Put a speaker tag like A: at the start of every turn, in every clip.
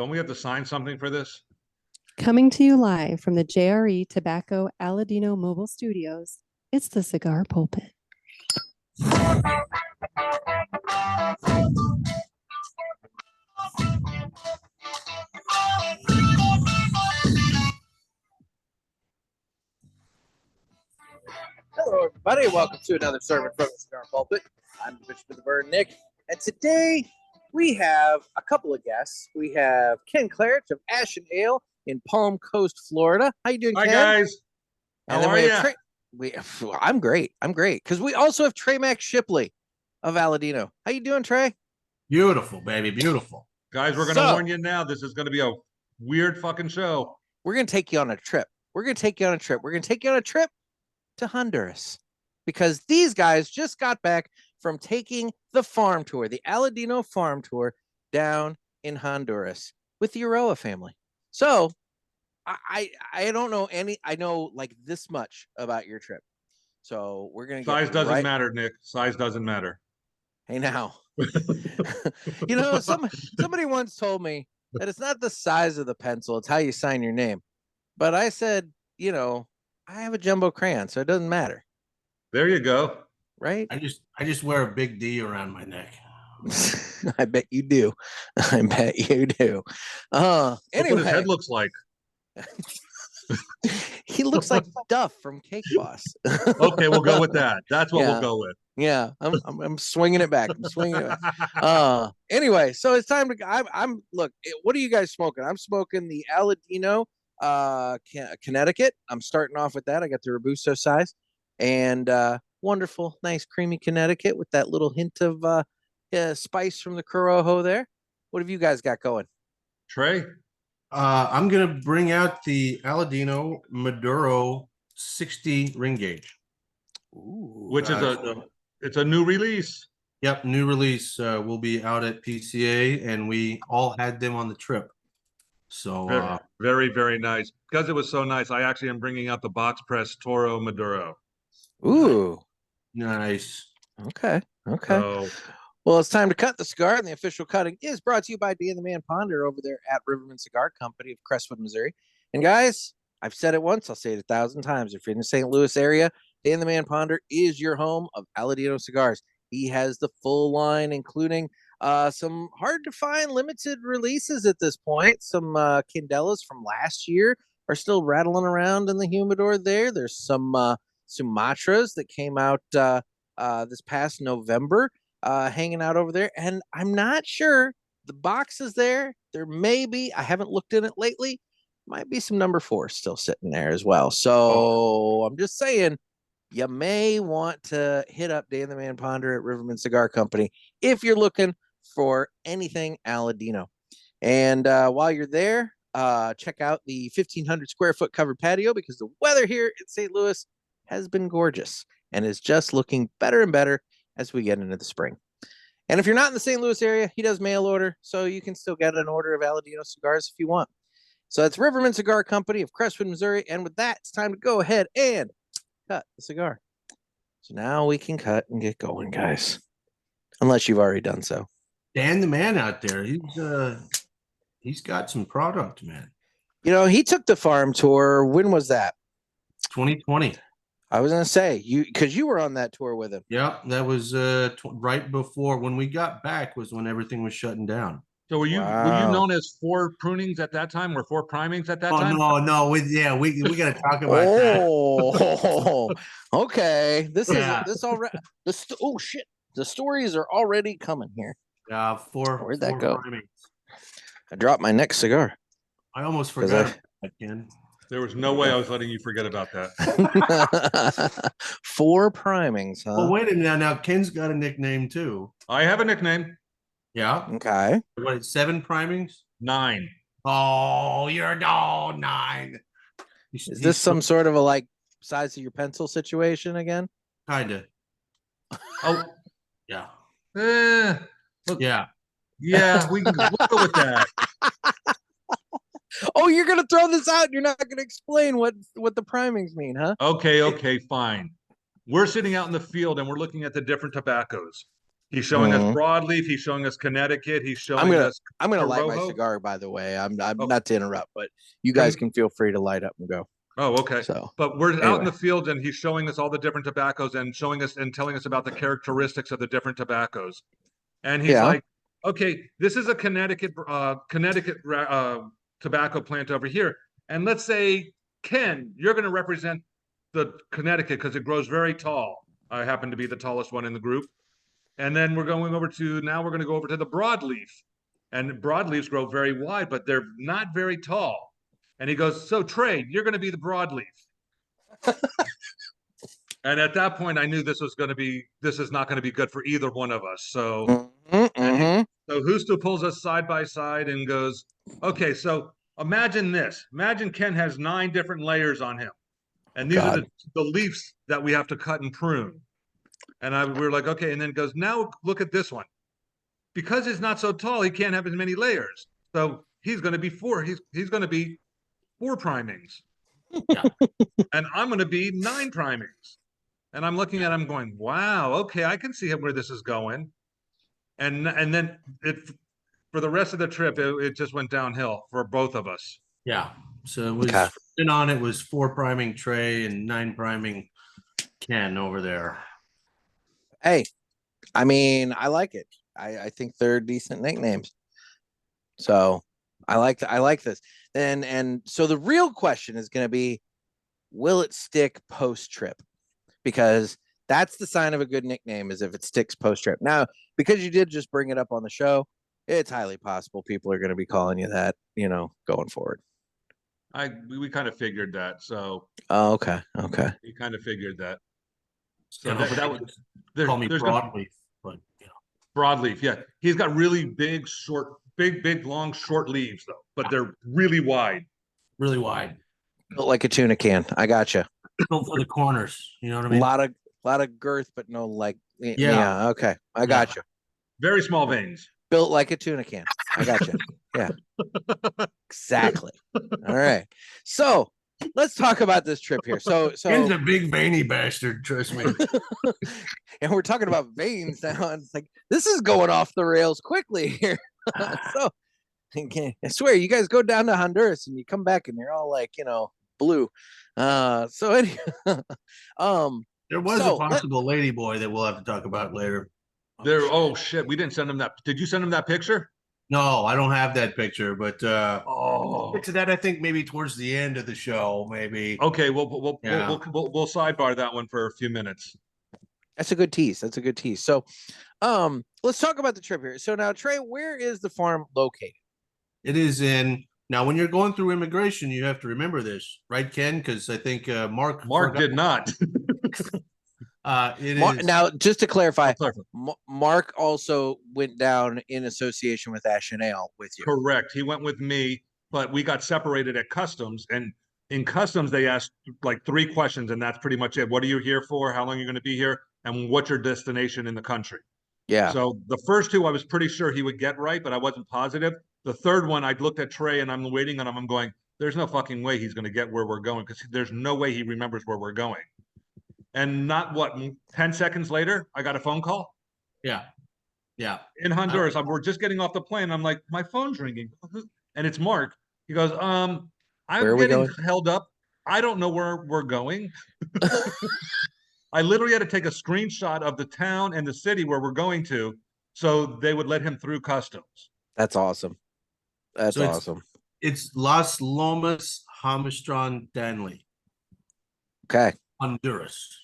A: Don't we have to sign something for this?
B: Coming to you live from the JRE Tobacco Aladino Mobile Studios, it's the Cigar Pulpit.
C: Hello, everybody. Welcome to another sermon from the Cigar Pulpit. I'm the Bishop of the Bird, Nick, and today we have a couple of guests. We have Kenn Klarich of Ash and Ale in Palm Coast, Florida. How you doing,
A: Hi,
C: Kenn?
A: guys.
C: And
A: How
C: then
A: are
C: we
A: you?
C: have Trey. I'm great. Because we also have Trey Shipley of Aladino. How you doing, Trey?
D: Beautiful, baby, beautiful.
A: Guys, we're going to warn you now. This is going to be a weird fucking show.
C: We're going to take you on a trip. We're going to take you on a trip to Honduras, because these guys just got back from taking the farm tour, the Aladino Farm tour down in Honduras with the Uroa family. So I don't know I know like this much about your trip. So we're going to
A: Size doesn't matter, Nick. Size doesn't matter.
C: Hey, now, somebody once told me that it's not the size of the pencil, it's how you sign your name. But I said, I have a jumbo crayon, so it doesn't matter.
A: There you go.
C: Right?
D: I just wear a big D around my neck.
C: I bet you do. Anyway,
A: Look what his head looks like.
C: He looks like Duff from Cake Boss.
A: Okay, we'll go with that. That's what we'll go with.
C: Yeah, I'm swinging it back. Anyway, so it's time to. I'm look. What are you guys smoking? I'm smoking the Aladino, Connecticut. I'm starting off with that. I got the Robusto size, and wonderful, nice, creamy Connecticut with that little hint of spice from the Corojo there. What have you guys got going?
A: Trey?
D: I'm going to bring out the Aladino Maduro 60 ring gauge.
C: Ooh,
A: which is it's a new release.
D: Yep, new release. Will be out at PCA, and we all had them on the trip. So
A: very, very nice. Because it was so nice, I actually am bringing out the box press Toro Maduro.
C: Ooh,
D: nice.
C: Okay.
A: So,
C: well, it's time to cut the cigar, and the official cutting is brought to you by Dan the Man Ponder over there at Riverman Cigar Company of Crestwood, Missouri. And guys, I've said it once, I'll say it 1,000 times. If you're in the St. Louis area, Dan the Man Ponder is your home of Aladino Cigars. He has the full line, including some hard-to-find limited releases at this point. Some Candelas from last year are still rattling around in the humidor there. There's some Sumatras that came out this past November. Hanging out over there, and I'm not sure the box is there. There may be, I haven't looked in it lately, might be some number 4 still sitting there as well. So I'm just saying, you may want to hit up Dan the Man Ponder at Riverman Cigar Company if you're looking for anything Aladino. And while you're there, check out the 1,500 square foot covered patio, because the weather here in St. Louis has been gorgeous and is just looking better and better as we get into the spring. And if you're not in the St. Louis area, he does mail order, so you can still get an order of Aladino cigars if you want. So it's Riverman Cigar Company of Crestwood, Missouri. And with that, it's time to go ahead and cut the cigar. So now we can cut and get going, guys. Unless you've already done so.
D: Dan the Man out there, he's got some product, man.
C: He took the farm tour. When was that?
D: 2020.
C: I was going to say, because you were on that tour with him.
D: Yep, that was right before, when we got back was when everything was shutting down.
A: So were you known as 4 prunings at that time, or 4 primings at that time?
D: No, we got to talk about that.
C: Oh, okay. Oh shit! The stories are already coming here.
D: Where'd
C: that go?
D: Primings.
C: I dropped my next cigar.
D: I almost forgot that, Ken.
A: There was no way I was letting you forget about that.
C: 4 primings, huh?
D: Well, wait a minute. Now, Ken's got a nickname, too.
A: I have a nickname.
D: Yeah.
C: Okay.
D: What, 7 primings?
A: 9.
D: Oh, you're 9.
C: Is this some sort of a size of your pencil situation again?
D: Kinda.
A: Oh,
D: yeah.
A: Yeah. Yeah, we'll go with that.
C: Oh, you're gonna throw this out. You're not gonna explain what the primings mean, huh?
A: Okay, fine. We're sitting out in the field and we're looking at the different tobaccos. He's showing us broadleaf. He's showing us Connecticut. He's showing us.
C: I'm gonna light my
A: Corojo.
C: cigar. By the way, I'm
A: Oh.
C: not to interrupt, but you guys can feel free to light up and go.
A: Oh, okay.
C: So,
A: but we're out
C: anyway.
A: in the field, and he's showing us all the different tobaccos and showing us and telling us about the characteristics of the different tobaccos. And he's like, "Okay, this is a Connecticut tobacco plant over here, and let's say Ken, you're going to represent the Connecticut because it grows very tall. I happen to be the tallest one in the group. And then we're going over to the broadleaf, and broadleaves grow very wide, but they're not very tall." And he goes, "So Trey, you're going to be the broadleaf." And at that point, I knew this is not going to be good for either one of us. So, so Husto pulls us side by side and goes, "Okay, so imagine this. Imagine Ken has 9 different layers on him. And these are the leaves that we have to cut and prune." And we were like, "Okay." And then it goes, "Now look at this one. Because he's not so tall, he can't have as many layers. So he's going to be 4. He's going to be 4 primings.
D: Yeah.
A: And I'm going to be 9 primings." And I'm looking at him going, "Wow, okay, I can see where this is going." And then for the rest of the trip, it just went downhill for both of us.
D: Yeah. So it was it was 4 priming Trey and 9 priming Ken over there.
C: Hey, I mean, I like it. I think they're decent nicknames. So I like this. And so the real question is going to be, will it stick post trip? Because that's the sign of a good nickname, is if it sticks post trip. Now, because you did just bring it up on the show, it's highly possible people are going to be calling you that, going forward.
A: We kind of figured that. So.
C: Oh, okay.
A: We kind of figured that.
D: So that would call me broadleaf, but
A: broadleaf. Yeah, he's got really big, long, short leaves though, but they're really wide.
D: Really wide.
C: Built like a tuna can. I gotcha.
D: Built for the corners. You know what I mean?
C: A lot of girth, but no Yeah. Okay. I gotcha.
A: Very small veins.
C: Built like a tuna can. I gotcha. Yeah. Exactly. All right. So let's talk about this trip here. So
D: Ken's a big veiny bastard, trust me.
C: And we're talking about veins now. And it's like, this is going off the rails quickly here. So I swear, you guys go down to Honduras and you come back and you're all like, blue. So anyway,
D: there was a possible lady boy that we'll have to talk about later.
A: Oh shit, we didn't send him that. Did you send him that picture?
D: No, I don't have that picture, but picture that I think maybe towards the end of the show, maybe.
A: Okay, we'll sidebar that one for a few minutes.
C: That's a good tease. So let's talk about the trip here. So now, Trey, where is the farm located?
D: It is now when you're going through immigration, you have to remember this, right, Ken? Because I think Mark
A: did not.
C: Now, just to clarify, Mark also went down in association with Ash and Ale with you.
A: Correct. He went with me, but we got separated at customs, and in customs they asked like 3 questions, and that's pretty much it. What are you here for? How long are you going to be here? And what's your destination in the country?
C: Yeah.
A: So the first 2 I was pretty sure he would get right, but I wasn't positive. The third one, I looked at Trey and I'm waiting on him. I'm going, there's no fucking way he's going to get where we're going, because there's no way he remembers where we're going. And not 10 seconds later, I got a phone call.
D: Yeah.
A: In Honduras, we're just getting off the plane. I'm like, my phone's ringing, and it's Mark. He goes, I'm getting held up. I don't know where we're going. I literally had to take a screenshot of the town and the city where we're going to, so they would let him through customs.
C: That's awesome. That's awesome.
D: It's Las Lomas Hamistron Danley.
C: Okay.
D: Honduras.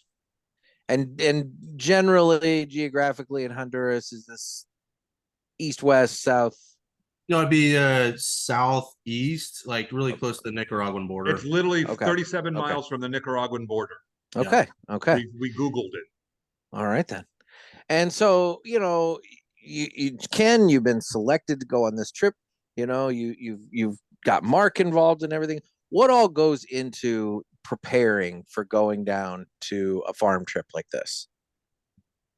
C: And generally, geographically in Honduras, is this east, west, south?
D: No, it'd be southeast, like really close to the Nicaraguan border.
A: It's literally 37 miles from the Nicaraguan border.
C: Okay.
A: Yeah.
C: Okay.
A: We Googled it.
C: All right then. And so, Ken, you've been selected to go on this trip. You've got Mark involved in everything. What all goes into preparing for going down to a farm trip like this?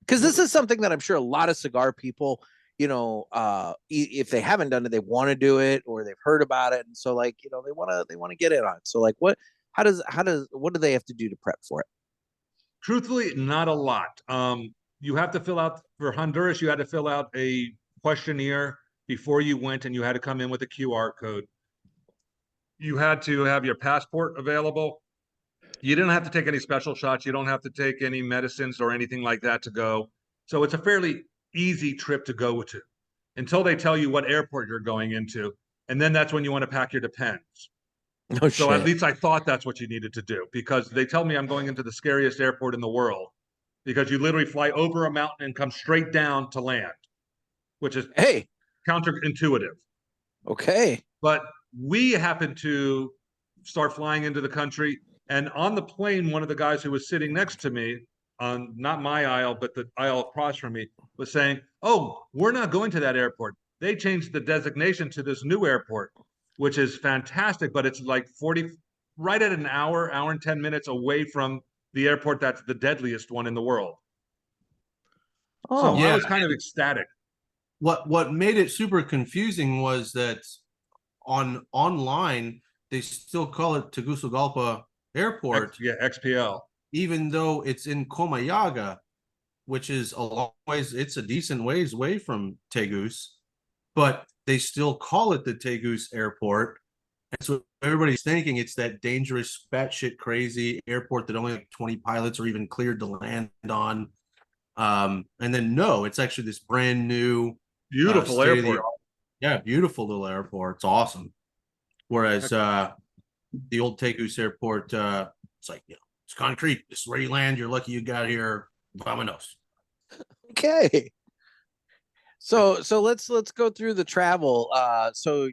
C: Because this is something that I'm sure a lot of cigar people, if they haven't done it, they want to do it, or they've heard about it, and so they want to get in on it. So what do they have to do to prep for it?
A: Truthfully, not a lot. you have to fill out for Honduras, you had to fill out a questionnaire before you went, and you had to come in with a QR code. You had to have your passport available. You didn't have to take any special shots. You don't have to take any medicines or anything like that to go. So it's a fairly easy trip to go to until they tell you what airport you're going into. And then that's when you want to pack your Depends.
C: No
A: So at
C: shit.
A: least I thought that's what you needed to do, because they tell me I'm going into the scariest airport in the world, because you literally fly over a mountain and come straight down to land, which is
C: Hey,
A: counterintuitive.
C: okay.
A: But we happened to start flying into the country, and on the plane, one of the guys who was sitting next to me on not my aisle, but the aisle across from me, was saying, "Oh, we're not going to that airport. They changed the designation to this new airport, which is fantastic, but it's like 40, right at an hour and 10 minutes away from the airport that's the deadliest one in the world." So
C: Oh,
A: I
D: Yeah.
A: was kind of ecstatic.
D: What made it super confusing was that online they still call it Tegucigalpa Airport,
A: Yeah, XPL.
D: even though it's in Comayagua, which is a long ways. It's a decent ways away from Tegus, but they still call it the Tegus Airport. And so everybody's thinking it's that dangerous, batshit crazy airport that only like 20 pilots are even cleared to land on. And then no, it's actually this brand new,
A: Beautiful
D: state of the
A: airport.
D: art. Yeah, beautiful little airport. It's awesome. Whereas the old Tegus Airport, it's like, it's concrete. This is where you land. You're lucky you got here. Vamonos.
C: okay. So let's go through the travel. So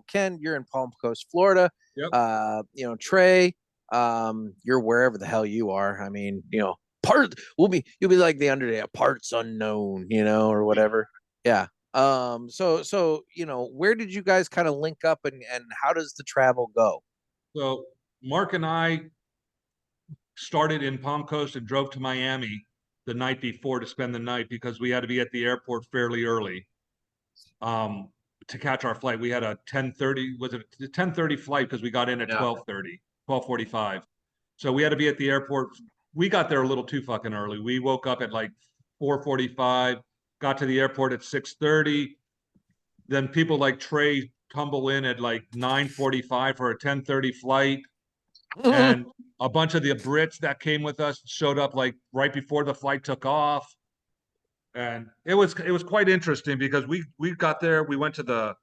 C: Kenn, you're in Palm Coast, Florida.
A: Yep.
C: Trey, you're wherever the hell you are. I mean, you'll be like the Underday, parts unknown, or whatever. Yeah. So where did you guys kind of link up, and how does the travel go?
A: So Mark and I started in Palm Coast and drove to Miami the night before to spend the night, because we had to be at the airport fairly early to catch our flight. We had a 10:30, was it a 10:30 flight, because we got in at 12:30, 12:45. So we had to be at the airport. We got there a little too fucking early. We woke up at like 4:45, got to the airport at 6:30. Then people like Trey tumble in at like 9:45 for a 10:30 flight. And a bunch of the Brits that came with us showed up like right before the flight took off. And it was quite interesting, because we got there, we went to the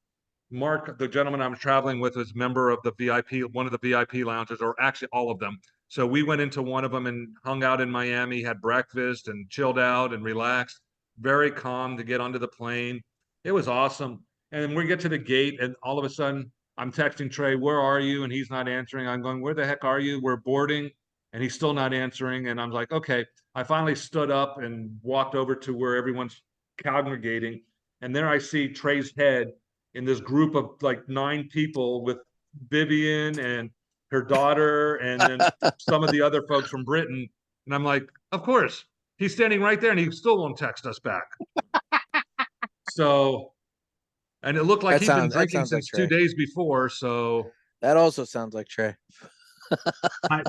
A: gentleman I was traveling with, was member of the VIP, one of the VIP lounges, or actually all of them. So we went into one of them and hung out in Miami, had breakfast and chilled out and relaxed. Very calm to get onto the plane. It was awesome. And then we get to the gate, and all of a sudden I'm texting Trey, "Where are you?" And he's not answering. I'm going, "Where the heck are you?" We're boarding, and he's still not answering. And I'm like, okay. I finally stood up and walked over to where everyone's congregating. And there I see Trey's head in this group of like 9 people, with Vivian and her daughter, and then some of the other folks from Britain. And I'm like, of course, he's standing right there, and he still won't text us back. So, and it looked like he'd been drinking since 2 days before. So
C: that also sounds like Trey.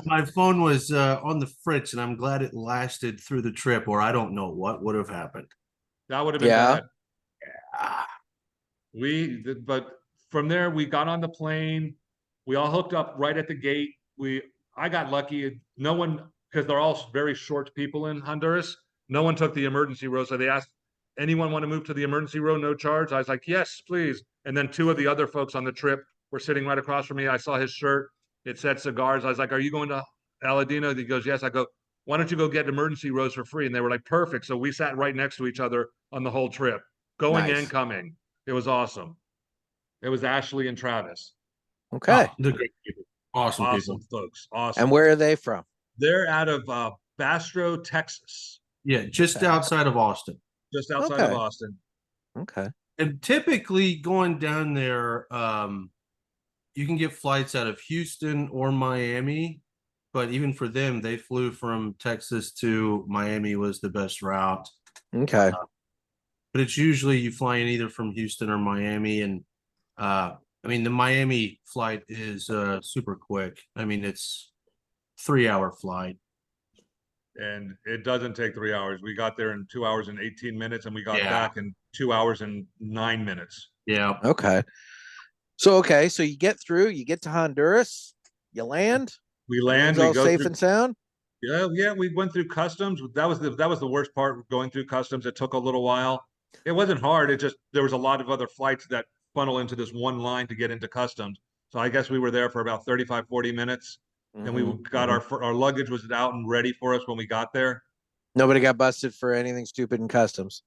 D: My phone was on the fritz, and I'm glad it lasted through the trip, or I don't know what would have happened.
A: That would have been bad.
D: Yeah.
A: But from there, we got on the plane. We all hooked up right at the gate. I got lucky. No one, because they're all very short people in Honduras, no one took the emergency row. So they asked, "Anyone want to move to the emergency row? No charge." I was like, "Yes, please." And then 2 of the other folks on the trip were sitting right across from me. I saw his shirt. It said Cigars. I was like, "Are you going to Aladino?" He goes, "Yes." I go, "Why don't you go get emergency rows for free?" And they were like, "Perfect." So we sat right next to each other on the whole trip, going and coming. It was awesome. It was Ashley and Travis.
C: Okay.
D: Oh, they're great people. Awesome people.
A: Folks. Awesome.
C: And where are they from?
A: They're out of Bastrop, Texas.
D: Yeah, just outside of Austin.
A: Just outside of Austin.
C: Okay.
D: And typically going down there, you can get flights out of Houston or Miami, but even for them, they flew from Texas to Miami was the best route.
C: Okay.
D: But it's usually you fly in either from Houston or Miami, and I mean the Miami flight is super quick. I mean it's 3-hour flight.
A: And it doesn't take 3 hours. We got there in 2 hours and 18 minutes, and we got
D: Yeah.
A: back in 2 hours and 9 minutes.
D: Yeah.
C: Okay. So you get through, you get to Honduras, you land.
A: We land,
C: Everything's
A: we
C: all
A: go
C: safe
A: through.
C: and sound.
A: Yeah, we went through customs. That was the worst part, going through customs. It took a little while. It wasn't hard. It just there was a lot of other flights that funnel into this one line to get into customs. So I guess we were there for about 35, 40 minutes. And we got our luggage was out and ready for us when we got there.
C: Nobody got busted for anything stupid in customs.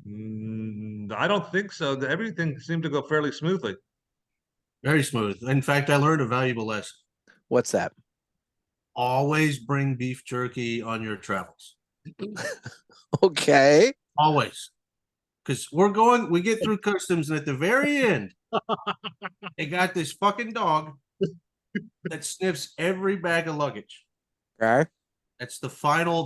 A: I don't think so. Everything seemed to go fairly smoothly.
D: Very smooth. In fact, I learned a valuable lesson.
C: What's that?
D: Always bring beef jerky on your travels.
C: Okay.
D: Always. Because we get through customs, and at the very end, they got this fucking dog that sniffs every bag of luggage.
C: Okay.
D: That's the final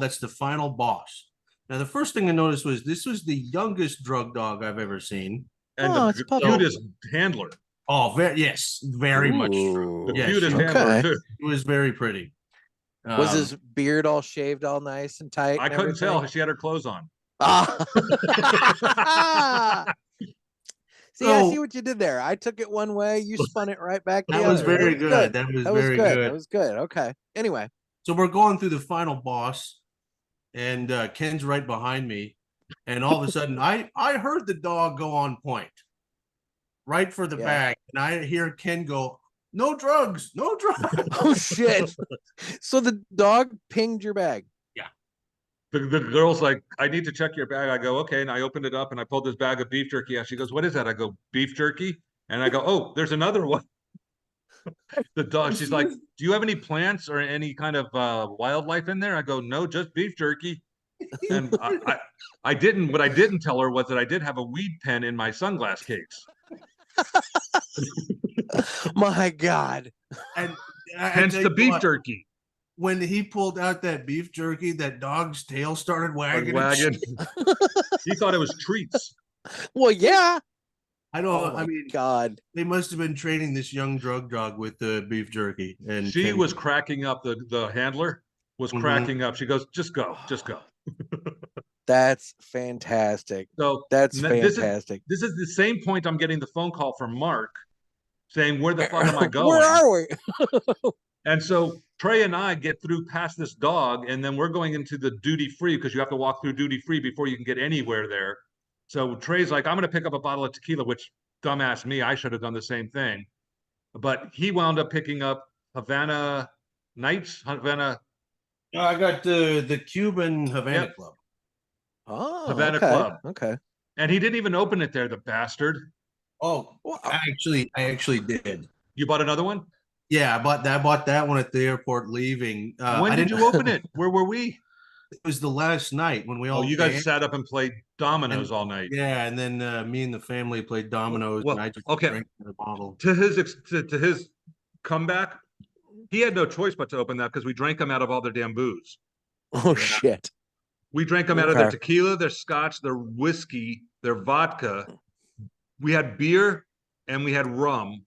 D: boss. Now, the first thing I noticed was this was the youngest drug dog I've ever seen.
A: And
C: Oh, it's a
A: the
C: puppy.
A: cutest handler.
D: Oh, very much true.
A: The
C: Ooh.
D: Yes,
A: cutest
C: Okay.
A: handler too.
D: It was very pretty.
C: Was his beard all shaved all nice and tight?
A: I
C: and
A: couldn't tell.
C: everything?
A: She had her clothes on.
C: Ah. See, I
D: So-
C: see what you did there. I took it one way, you spun it right back the
D: That was
C: other.
D: very good. That was very good.
C: That was good. Okay. Anyway.
D: So we're going through the final boss, and Ken's right behind me, and all of a sudden I heard the dog go on point, right for the
C: Yeah.
D: bag, and I hear Ken go, "No drugs, no drugs."
C: Oh shit. So the dog pinged your bag.
A: The girl's like, I need to check your bag. I go, okay. And I opened it up and I pulled this bag of beef jerky out. She goes, what is that? I go, beef jerky. And I go, oh, there's another one. The dog, she's like, do you have any plants or any kind of wildlife in there? I go, no, just beef jerky. And I didn't, what I didn't tell her was that I did have a weed pen in my sunglass case.
C: My God.
D: And
A: Hence the beef jerky.
D: When he pulled out that beef jerky, that dog's tail started wagging.
A: He thought it was treats.
C: Well, yeah.
D: I
C: Oh
D: don't.
C: my
D: I mean,
C: God.
D: they must have been training this young drug dog with the beef jerky, and
A: She
D: Ken-
A: was cracking up. The handler was cracking up. She goes, just go.
C: That's fantastic.
A: So
C: That's
A: this
C: fantastic.
A: is the same point I'm getting the phone call from Mark saying, where the fuck am I going?
C: Where are we?
A: And so Trey and I get through past this dog, and then we're going into the duty free because you have to walk through duty free before you can get anywhere there. So Trey's like, I'm going to pick up a bottle of tequila, which dumbass me, I should have done the same thing. But he wound up picking up Havana Nights, Havana
D: I got the Cuban Havana
A: Yep.
D: Club.
C: Oh,
A: Havana
C: okay.
A: Club.
C: Okay.
A: And he didn't even open it there, the bastard.
D: Oh, I actually did.
A: You bought another one?
D: Yeah, I bought that one at the airport leaving.
A: When did you open it? Where were we?
D: It was the last night when we all.
A: Oh, you guys
D: danced.
A: sat up and played dominoes all night.
D: Yeah, and then me and the family played dominoes,
A: Well,
D: and I just
A: okay.
D: drank the bottle.
A: To his comeback, he had no choice but to open that because we drank them out of all their damn booze.
C: Oh, shit.
A: We drank them out of their
C: Okay.
A: tequila, their scotch, their whiskey, their vodka. We had beer and we had rum,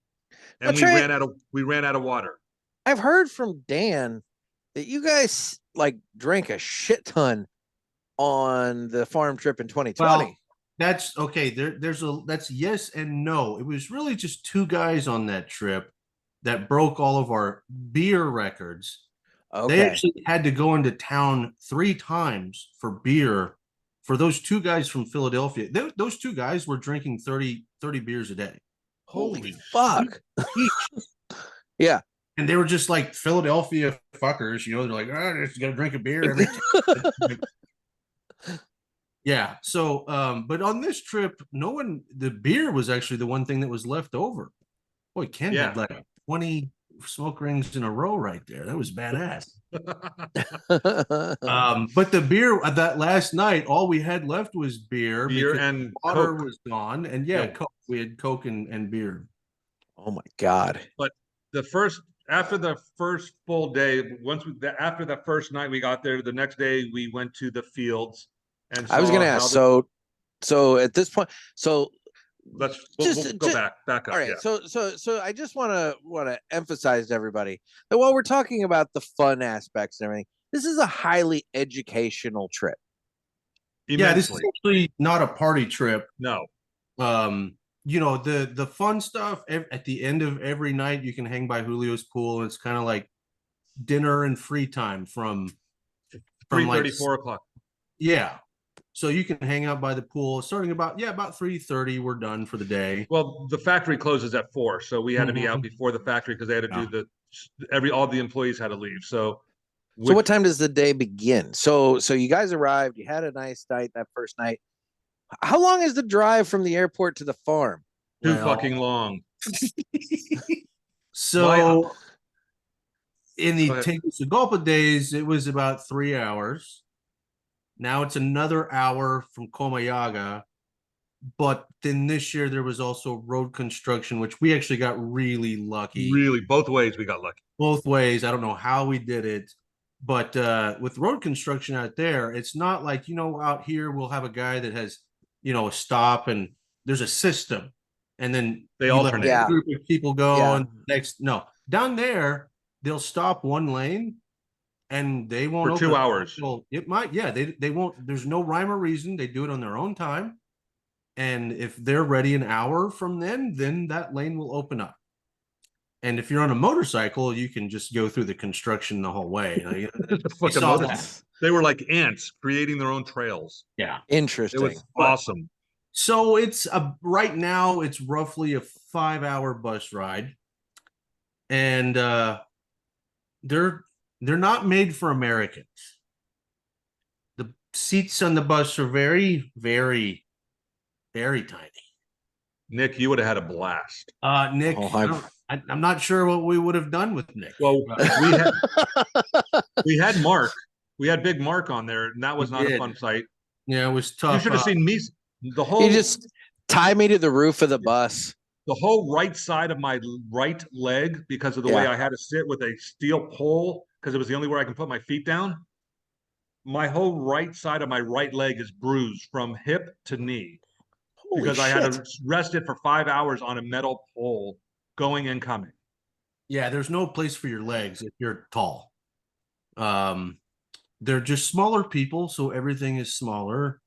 A: and
C: But Trey-
A: we ran out of water.
C: I've heard from Dan that you guys like drank a shit ton on the farm trip in 2020.
D: Well, that's okay. That's yes and no. It was really just two guys on that trip that broke all of our beer records.
C: Okay.
D: They actually had to go into town 3 times for beer for those two guys from Philadelphia. Those two guys were drinking 30 beers a day.
C: Holy fuck. Yeah.
D: And they were just like Philadelphia fuckers, you know, they're like, oh, just gotta drink a beer every time. Yeah. So but on this trip, the beer was actually the one thing that was left over. Boy, Ken
A: Yeah.
D: had like 20 smoke rings in a row right there. That was badass. But the beer that last night, all we had left was beer because
A: and
D: water
A: Coke.
D: was gone. And
A: Yeah.
D: Coke. We had Coke and beer.
C: Oh my God.
A: After the first full day, after that first night we got there, the next day we went to the fields and
C: I was
A: saw
C: gonna
A: how
C: ask.
A: the-
C: So at this point, so
A: we'll
C: just-
A: go back up.
C: all right.
A: Yeah.
C: So I just want to emphasize to everybody that while we're talking about the fun aspects and everything, This is a highly educational trip.
D: Yeah, this is
A: Immensely.
D: actually not a party trip.
A: No.
D: You know, the fun stuff at the end of every night, you can hang by Julio's pool. It's kind of like dinner and free time from
A: 3:30,
D: like
A: 4 o'clock.
D: yeah. So you can hang out by the pool starting about 3:30. We're done for the day.
A: Well, the factory closes at 4, so we had to be out
D: Mhm.
A: before the factory because they had to
D: Yeah.
A: do all the employees had to leave. So
C: So what time does the day begin? So you guys arrived, you had a nice night that first night. How long is the drive from the airport to the farm?
A: Too
D: Well,
A: fucking long.
D: So in
A: Go
D: the
A: ahead.
D: Tegucigalpa days, it was about 3 hours. Now it's another hour from Comayagua. But then this year there was also road construction, which we actually got really lucky.
A: Really, both ways we got lucky.
D: Both ways. I don't know how we did it. But with road construction out there, it's not like, you know, out here we'll have a guy that has, you know, a stop and there's a system. And then
A: They
D: you let
A: alternate.
D: a group of people go
C: Yeah.
D: and next. No, down there, they'll stop one lane and they won't
A: For 2
D: open
A: hours.
D: until it might, yeah, they won't, there's no rhyme or reason. They do it on their own time. And if they're ready an hour from then that lane will open up. And if you're on a motorcycle, you can just go through the construction the whole way. Like, we
A: Fucking
D: saw
A: motor-
D: that.
A: They were like ants creating their own trails.
D: Yeah.
C: Interesting.
A: It was awesome.
D: So it's right now it's roughly a 5-hour bus ride. And they're not made for Americans. The seats on the bus are very, very, very tiny.
A: Nick, you would have had a blast.
D: Nick,
C: Oh,
D: I'm not sure what we would have done with Nick.
A: Well, we had Mark. We had Big Mark on there, and that was
D: We
A: not a
D: did.
A: fun sight.
D: Yeah, it was tough.
A: You should have seen me. The whole
C: You just tie me to the roof of the bus.
A: the whole right side of my right leg, because of the way
C: Yeah.
A: I had to sit with a steel pole, because it was the only way I can put my feet down. My whole right side of my right leg is bruised from hip to knee
C: Holy
A: because I
C: shit.
A: had to rest it for 5 hours on a metal pole going and coming.
D: Yeah, there's no place for your legs if you're tall. They're just smaller people, so everything is smaller.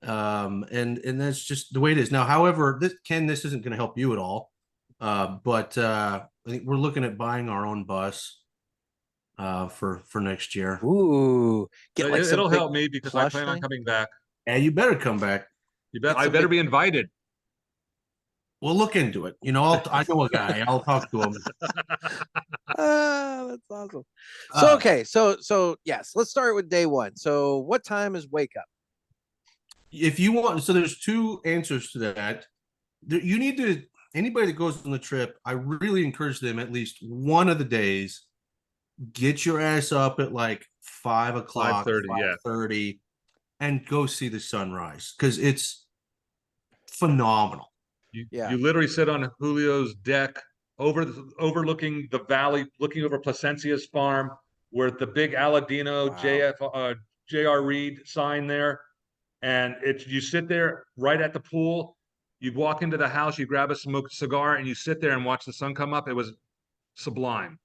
D: And that's just the way it is. Now, however, this isn't going to help you at all. But I think we're looking at buying our own bus for next year.
C: Ooh. Get like some
A: It'll
C: big
A: help me because I
C: plush
A: plan on
C: thing?
A: coming back.
D: Yeah, you better come back.
A: I better be invited.
D: We'll look into it. You know, I know a guy. I'll talk to him.
C: That's awesome. So okay, so yes, let's start with day one. So what time is wake up?
D: If you want, so there's two answers to that. You need to, anybody that goes on the trip, I really encourage them at least one of the days, get your ass up at like 5 o'clock,
A: 5:30, yeah.
D: 5:30, and go see the sunrise because it's phenomenal.
A: You literally sit on Julio's deck overlooking the valley, looking over Placencia's farm, where the big Aladino J.R. Reed sign there. And you sit there right at the pool. You walk into the house, you grab a smoked cigar, and you sit there and watch the sun come up. It was sublime.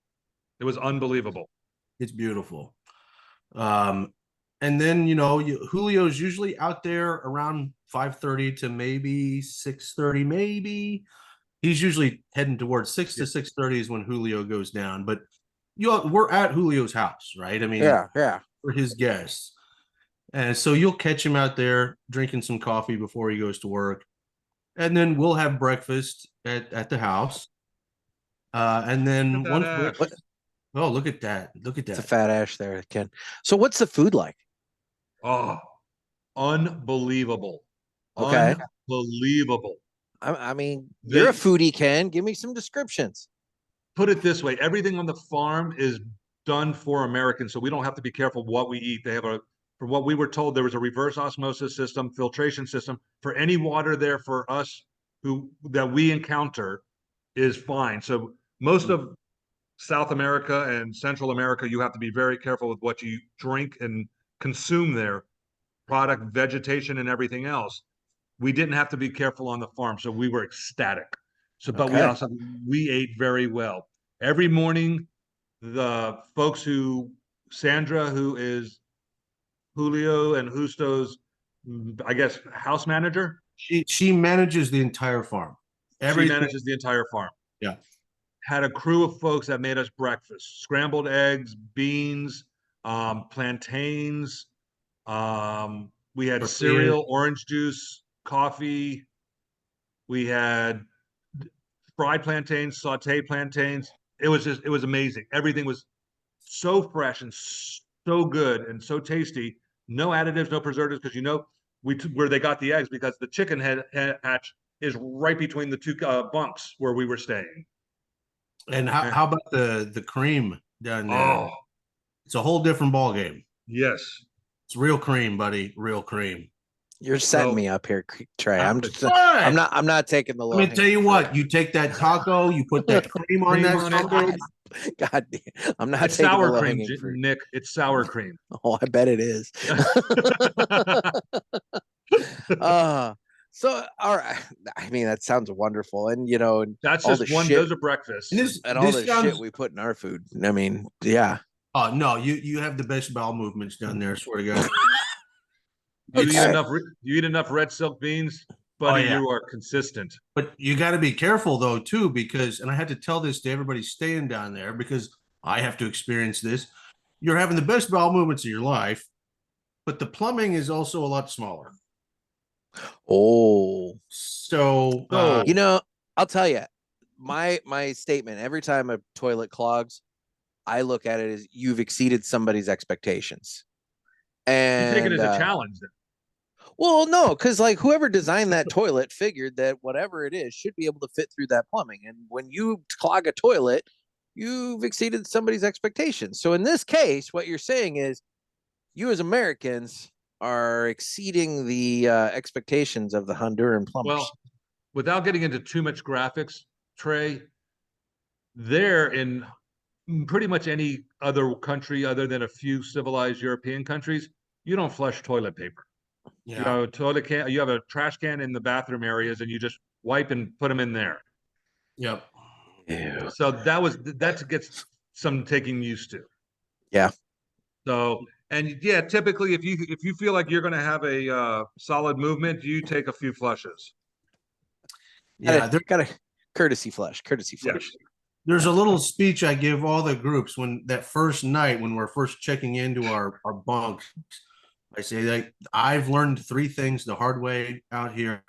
A: It was unbelievable.
D: It's beautiful. And then, you know, Julio's usually out there around 5:30 to maybe 6:30, maybe. He's usually heading towards 6 to 6:30 is when Julio goes down. But we're at Julio's house, right? I mean,
C: Yeah.
D: we're his guests. And so you'll catch him out there drinking some coffee before he goes to work. And then we'll have breakfast at the house. And then
A: Look at that ash.
D: Oh, look at that. Look at
C: It's a
D: that.
C: fat ash there, Ken. So what's the food like?
A: Oh, unbelievable.
C: Okay.
A: Unbelievable.
C: I mean, you're a foodie, Ken. Give me some descriptions.
A: Put it this way, everything on the farm is done for Americans, so we don't have to be careful what we eat. They have from what we were told, there was a reverse osmosis system, filtration system for any water there for us that we encounter is fine. So most of South America and Central America, you have to be very careful with what you drink and consume there, product, vegetation, and everything else. We didn't have to be careful on the farm, so we were ecstatic. So, but we ate very well. Every morning, the folks who Sandra, who is Julio and Justo's, I guess, house manager.
D: She manages the entire farm.
A: She manages the entire farm.
D: Yeah.
A: Had a crew of folks that made us breakfast: scrambled eggs, beans, plantains. We had cereal, orange juice, coffee. We had fried plantains, sauteed plantains. It was amazing. Everything was so fresh and so good and so tasty. No additives, no preservatives, because where they got the eggs, because the chicken hatch is right between the two bunks where we were staying.
D: And how about the cream down there?
A: Oh,
D: it's a whole different ball game.
A: yes,
D: It's real cream, buddy. Real cream.
C: You're setting me up here, Trey. I'm not taking the low.
D: Let me tell you what, you take that taco, you put that cream on that.
C: God damn, I'm not
A: it's
C: taking
A: sour
C: the
A: cream,
C: fruit.
A: Nick. It's sour cream.
C: Oh, I bet it is. So all right. I mean, that sounds wonderful. And
A: that's just one dose of breakfast.
C: And all the shit we put in our food. I mean, yeah.
D: Oh no, you have the best bowel movements down there, I swear to God.
A: You eat enough red silk beans, buddy. You are consistent.
D: But you got to be careful though too, because, and I had to tell this to everybody staying down there because I have to experience this. You're having the best bowel movements of your life, but the plumbing is also a lot smaller.
C: Oh,
D: so
C: I'll tell you, my statement every time a toilet clogs, I look at it as you've exceeded somebody's expectations. And
A: you take it as a challenge then.
C: Well, no, because like whoever designed that toilet figured that whatever it is should be able to fit through that plumbing. And when you clog a toilet, you've exceeded somebody's expectations. So in this case, what you're saying is you as Americans are exceeding the expectations of the Honduran plumbers.
A: Well, without getting into too much graphics, Trey, there in pretty much any other country other than a few civilized European countries, you don't flush toilet paper. Yeah. You have a toilet can, you have a trash can in the bathroom areas, and you just wipe and put them in there.
D: Yep.
A: Yeah. So that gets some taking used to.
C: Yeah.
A: So, and yeah, typically if you feel like you're going to have a solid movement, you take a few flushes.
D: Yeah,
C: they've got a courtesy flush.
A: Yes.
D: There's a little speech I give all the groups when that first night when we're first checking into our bunks. I say that I've learned 3 things the hard way out here.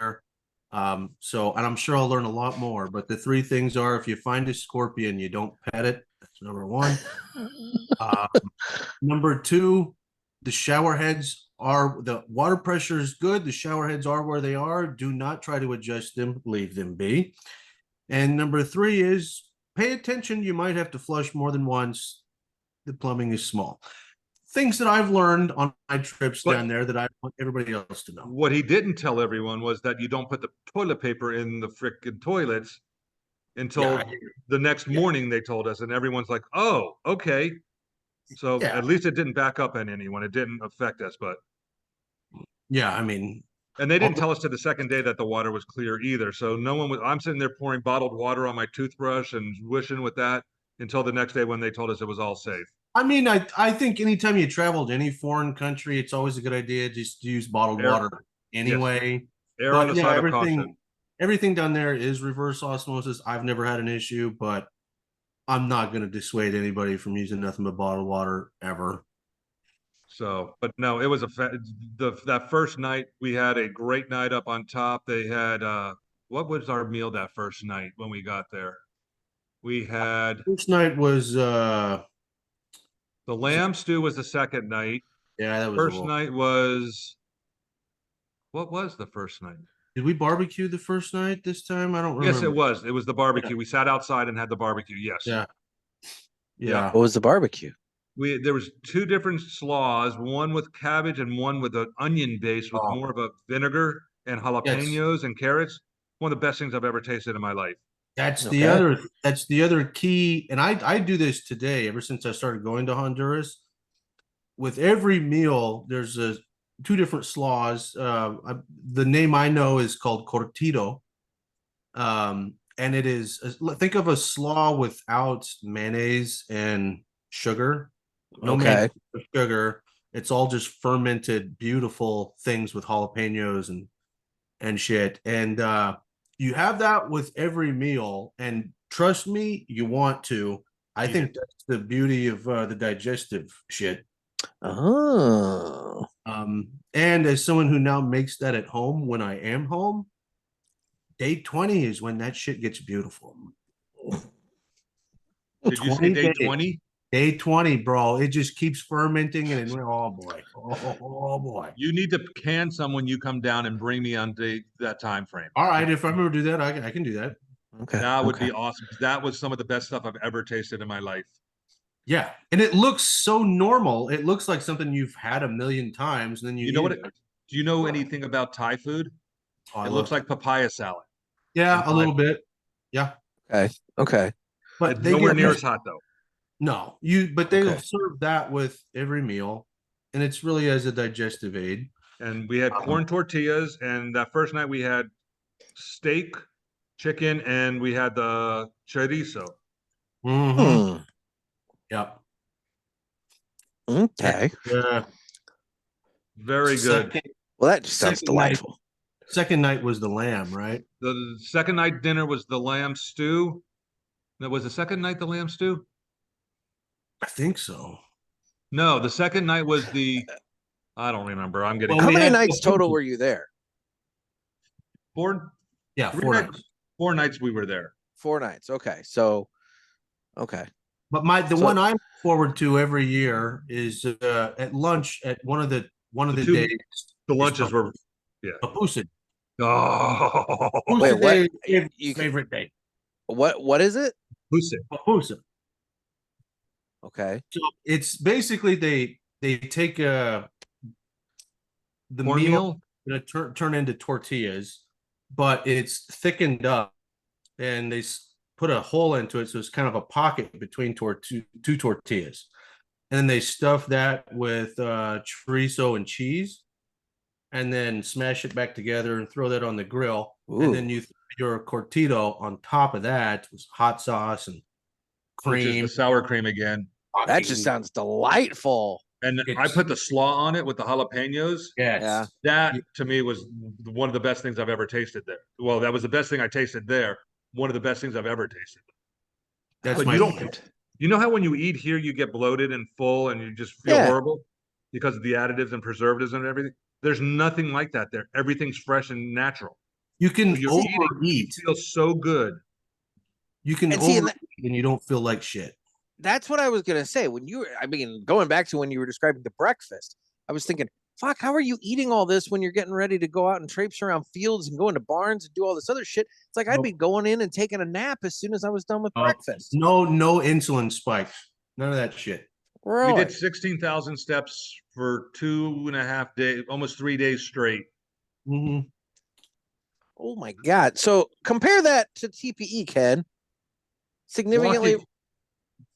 D: And I'm sure I'll learn a lot more, but the 3 things are: if you find a scorpion, you don't pet it. That's number 1. Number 2, the shower heads the water pressure is good. The shower heads are where they are. Do not try to adjust them. Leave them be. And number 3 is pay attention. You might have to flush more than once. The plumbing is small. Things that I've learned on my trips down there that I want everybody else to know.
A: What he didn't tell everyone was that you don't put the toilet paper in the frickin' toilets until the next morning, they told us, and everyone's like, oh, okay. So at least it didn't back up on anyone. It didn't affect us, but
D: yeah, I mean,
A: and they didn't tell us to the second day that the water was clear either. So no one was, I'm sitting there pouring bottled water on my toothbrush and wishing with that until the next day when they told us it was all safe.
D: I mean, I think anytime you travel to any foreign country, it's always a good idea just to use bottled water anyway.
A: Yes. On the side of caution.
D: Everything down there is reverse osmosis. I've never had an issue, but I'm not going to dissuade anybody from using nothing but bottled water ever.
A: So, but no, it was that first night we had a great night up on top. They had what was our meal that first night when we got there? We had
D: first night was
A: the lamb stew was the second night.
D: Yeah, that was
A: first night was what was the first night?
D: Did we barbecue the first night this time? I don't remember.
A: Yes, it was. It was the barbecue. Yeah. We sat outside and had the barbecue. Yes.
D: Yeah.
C: What was the barbecue?
A: There was 2 different slaws, one with cabbage and one with an onion base with more of a vinegar and jalapenos and carrots. One of the best things I've ever tasted in my life.
D: That's the other key. And I do this today, ever since I started going to Honduras. With every meal, there's 2 different slaws. The name I know is called cortido. And it is, think of a slaw without mayonnaise and sugar. No
C: Okay.
D: sugar. It's all just fermented, beautiful things with jalapenos and shit. And you have that with every meal. And trust me, you want to. I think that's the beauty of the digestive shit.
C: Oh.
D: And as someone who now makes that at home when I am home, day 20 is when that shit gets beautiful.
A: Did you say day 20?
D: Day 20, bro. It just keeps fermenting and oh boy. Oh boy.
A: You need to can some when you come down and bring me on that time frame.
D: All right, if I'm gonna do that, I can do that.
C: Okay.
A: That would be awesome. That was some of the best stuff I've ever tasted in my life.
D: Yeah, and it looks so normal. It looks like something you've had a million times, and then
A: You know what? Do you know anything about Thai food?
D: Oh,
A: It looks like papaya salad.
D: Yeah, a little bit. Yeah.
C: Okay. Okay.
D: But
A: It's
D: they
A: nowhere
D: get
A: near as hot though.
D: no, but they'll
C: Okay.
D: serve that with every meal, and it's really as a digestive aid.
A: And we had corn tortillas, and that first night we had steak, chicken, and we had the chorizo.
D: Mm-hmm. Yep.
C: Okay.
A: Very good.
C: Well, that just sounds
D: Second night.
C: delightful.
D: Second night was the lamb, right?
A: The second night dinner was the lamb stew. That was the second night the lamb stew?
D: I think so.
A: No, the second night was I don't remember. I'm getting
D: Well,
C: How
D: we
C: many
D: had
C: nights
D: the-
C: total were you there?
A: four.
D: Yeah,
A: Three
D: 4
A: nights.
D: nights.
A: 4 nights we were there.
C: 4 nights. Okay. So, okay.
D: But the one I look forward to every year is at lunch at one of the days.
A: The lunches were
D: Papusa.
A: Oh,
C: Wait, what?
D: Day is
C: You can-
D: favorite day.
C: What is it?
D: Papusa.
C: Okay.
D: So it's basically they take the
A: cornmeal.
D: meal turn into tortillas, but it's thickened up, and they put a hole into it, so it's kind of a pocket between two tortillas, and then they stuff that with chorizo and cheese, and then smash it back together and throw that on the grill.
C: Ooh.
D: And then you throw your cortito on top of that with hot sauce and
A: Which is
D: cream.
A: the sour cream again.
C: That just sounds delightful.
A: And I put the slaw on it with the jalapenos.
D: Yes.
C: Yeah.
A: That to me was one of the best things I've ever tasted there. Well, that was the best thing I tasted there. One of the best things I've ever tasted.
D: That's
A: But
D: my
A: you don't. You know how when you eat here, you get bloated and full, and you just feel
C: Yeah.
A: horrible because of the additives and preservatives and everything. There's nothing like that there. Everything's fresh and natural.
D: You can
A: When you're
D: overeat.
A: It feels so good.
D: You can
C: And see,
D: overeat and you don't feel like shit.
C: That's what I was gonna say. When you were, I mean, going back to when you were describing the breakfast, I was thinking, fuck, how are you eating all this when you're getting ready to go out and traipse around fields and go into barns and do all this other shit? It's like I'd be going in and taking a nap as soon as I was done with breakfast.
D: No insulin spikes. None of that shit.
C: Really?
A: We did 16,000 steps for 2.5 days, almost 3 days straight.
D: Mm-hmm.
C: Oh my god! So compare that to TPE, Ken. Significantly.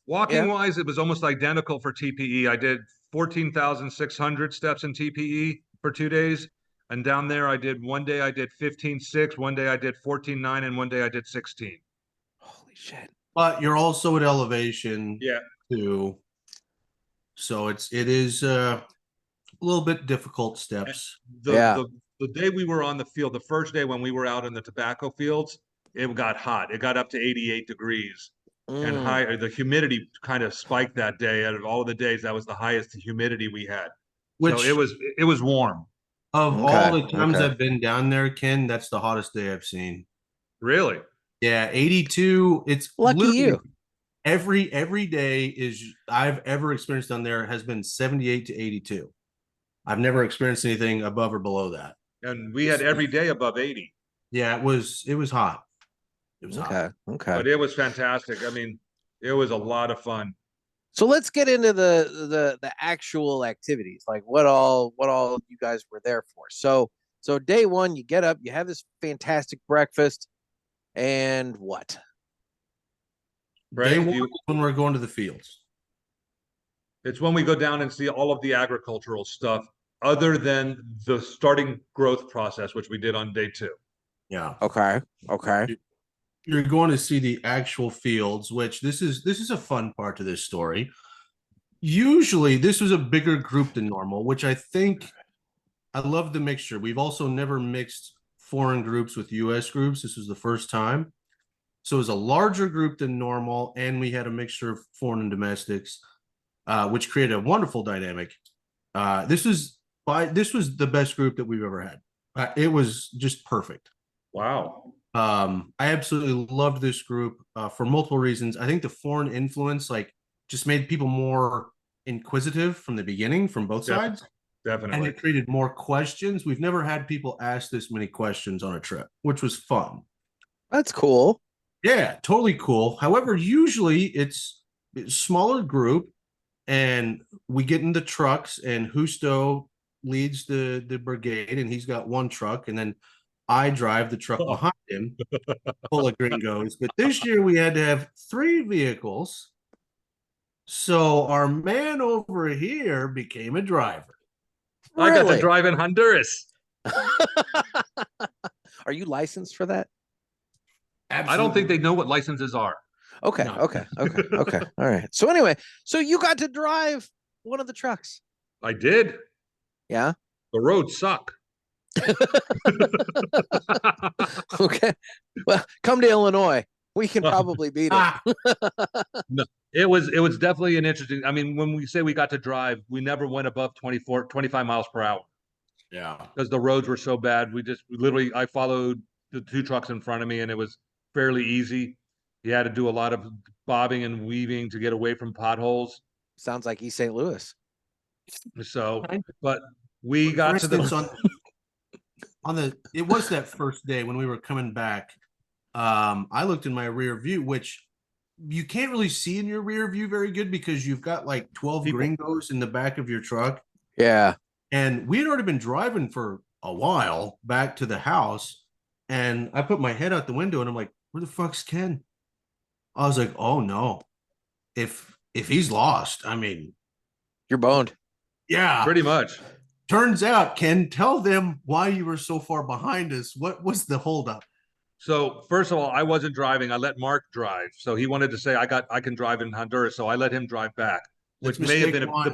A: Walking wise, it was almost identical for TPE. I did 14,600 steps in TPE for 2 days. And down there, one day I did 15,600, one day I did 14,900, and one day I did 16.
C: Holy shit.
D: But you're also at elevation.
A: Yeah.
D: Too. So it is a little bit difficult steps.
A: The day we were on the field, the first day when we were out in the tobacco fields, it got hot. It got up to 88 degrees. And the humidity kind of spiked that day. Out of all of the days, that was the highest humidity we had. So it was warm.
D: Of all the times I've been down there, Ken, that's the hottest day I've seen.
A: Really?
D: Yeah, 82. It's
C: lucky you.
D: Every day I've ever experienced down there has been 78 to 82. I've never experienced anything above or below that.
A: And we had every day above 80.
D: Yeah, it was hot. It was hot.
C: Okay.
A: But it was fantastic. I mean, it was a lot of fun.
C: So let's get into the actual activities, like what all you guys were there for. So day one, you get up, you have this fantastic breakfast, and what?
D: Day one when we're going to the fields.
A: It's when we go down and see all of the agricultural stuff, other than the starting growth process, which we did on day 2.
D: Yeah.
C: Okay.
D: You're going to see the actual fields, which this is a fun part of this story. Usually this was a bigger group than normal, which I think I love the mixture. We've also never mixed foreign groups with US groups. This was the first time. So it was a larger group than normal, and we had a mixture of foreign and domestics, which created a wonderful dynamic. This was the best group that we've ever had. It was just perfect.
A: Wow.
D: I absolutely loved this group for multiple reasons. I think the foreign influence like just made people more inquisitive from the beginning from both sides. And
A: Definitely.
D: it created more questions. We've never had people ask this many questions on a trip, which was fun.
C: That's cool.
D: Yeah, totally cool. However, usually it's a smaller group and we get in the trucks and Justo leads the brigade and he's got one truck and then I drive the truck behind him full of gringos. But this year we had to have 3 vehicles. So our man over here became a driver.
A: I got to
C: Really?
A: drive in Honduras.
C: Are you licensed for that?
A: I don't think they know what licenses are.
C: Okay,
D: No.
C: okay. All right. So anyway, so you got to drive one of the trucks.
A: I did.
C: Yeah.
A: The roads suck.
C: Okay. Well, come to Illinois. We can probably beat it.
A: No, it was definitely an interesting. I mean, when we say we got to drive, we never went above 25 miles per hour
D: Yeah.
A: because the roads were so bad. We literally, I followed the 2 trucks in front of me and it was fairly easy. You had to do a lot of bobbing and weaving to get away from potholes.
C: Sounds like East St. Louis.
A: So, but we got to the
D: it was that first day when we were coming back. I looked in my rear view, which you can't really see in your rear view very good because you've got like 12 gringos in the back of your truck.
C: Yeah.
D: And we had already been driving for a while back to the house. And I put my head out the window and I'm like, where the fuck's Kenn? I was like, oh no. If he's lost, I mean,
C: You're boned.
D: yeah.
A: pretty much.
D: Turns out, Kenn, tell them why you were so far behind us. What was the holdup?
A: So first of all, I wasn't driving. I let Mark drive. So he wanted to say I can drive in Honduras. So I let him drive back, which
D: That's
A: may have been
D: mistake one.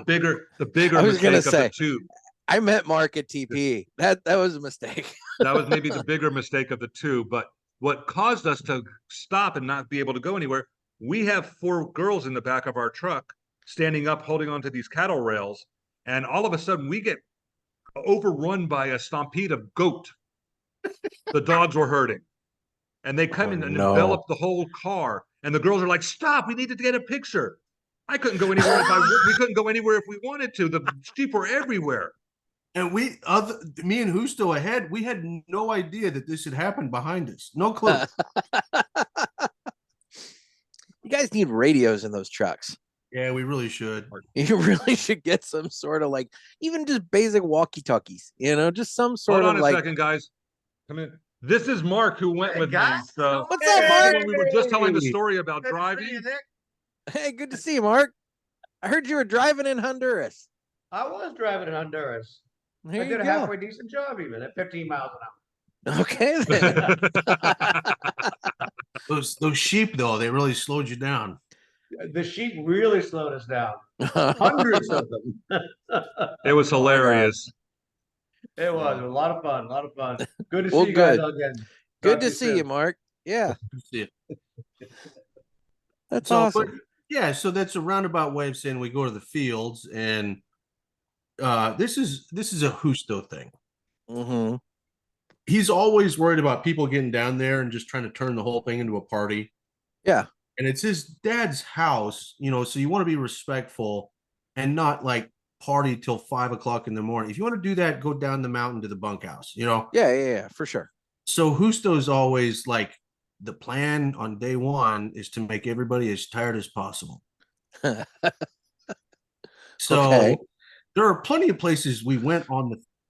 A: the bigger
C: I was gonna
A: mistake of
C: say.
A: the 2.
C: I met Mark at TP. That was a mistake.
A: That was maybe the bigger mistake of the 2. But what caused us to stop and not be able to go anywhere, we have 4 girls in the back of our truck standing up, holding onto these cattle rails. And all of a sudden we get overrun by a stampede of goat. The dogs were herding. And they come in and envelop the whole car. And the girls are like, stop, we need to get a picture. I couldn't go anywhere we couldn't go anywhere if we wanted to. The sheep were everywhere.
D: And me and Justo ahead, we had no idea that this had happened behind us. No clue.
C: You guys need radios in those trucks.
D: Yeah, we really should.
C: You really should get some sort of like, even just basic walkie-talkies, just some sort
A: Hold on
C: of
A: a
C: like.
A: second, guys. Come in. This is Mark who went with me. So
C: What's up, Mark?
A: we were just telling the story about driving.
C: Hey, good to see you, Mark. I heard you were driving in Honduras.
E: I was driving in Honduras.
C: There
E: I
C: you
E: did a
C: go.
E: halfway decent job even at 15 miles an hour.
C: Okay, then.
D: Those sheep, though, they really slowed you down.
E: The sheep really slowed us down. Hundreds of them.
A: It was hilarious.
E: It was a lot of fun. A lot of fun. Good to
C: Well,
E: see you guys
C: good.
E: again.
C: Good
E: Talk
C: to
E: you
C: see
E: soon.
C: you, Mark. Yeah,
D: Yeah.
C: that's
D: So,
C: awesome.
D: but, yeah, so that's a roundabout way of saying we go to the fields, and this is a Justo thing.
C: Mm-hmm.
D: He's always worried about people getting down there and just trying to turn the whole thing into a party.
C: Yeah.
D: And it's his dad's house, so you want to be respectful and not like party till 5 o'clock in the morning. If you want to do that, go down the mountain to the bunkhouse,
C: Yeah, for sure.
D: So Justo's always like, the plan on day 1 is to make everybody as tired as possible. So
C: Okay.
D: there are plenty of places we went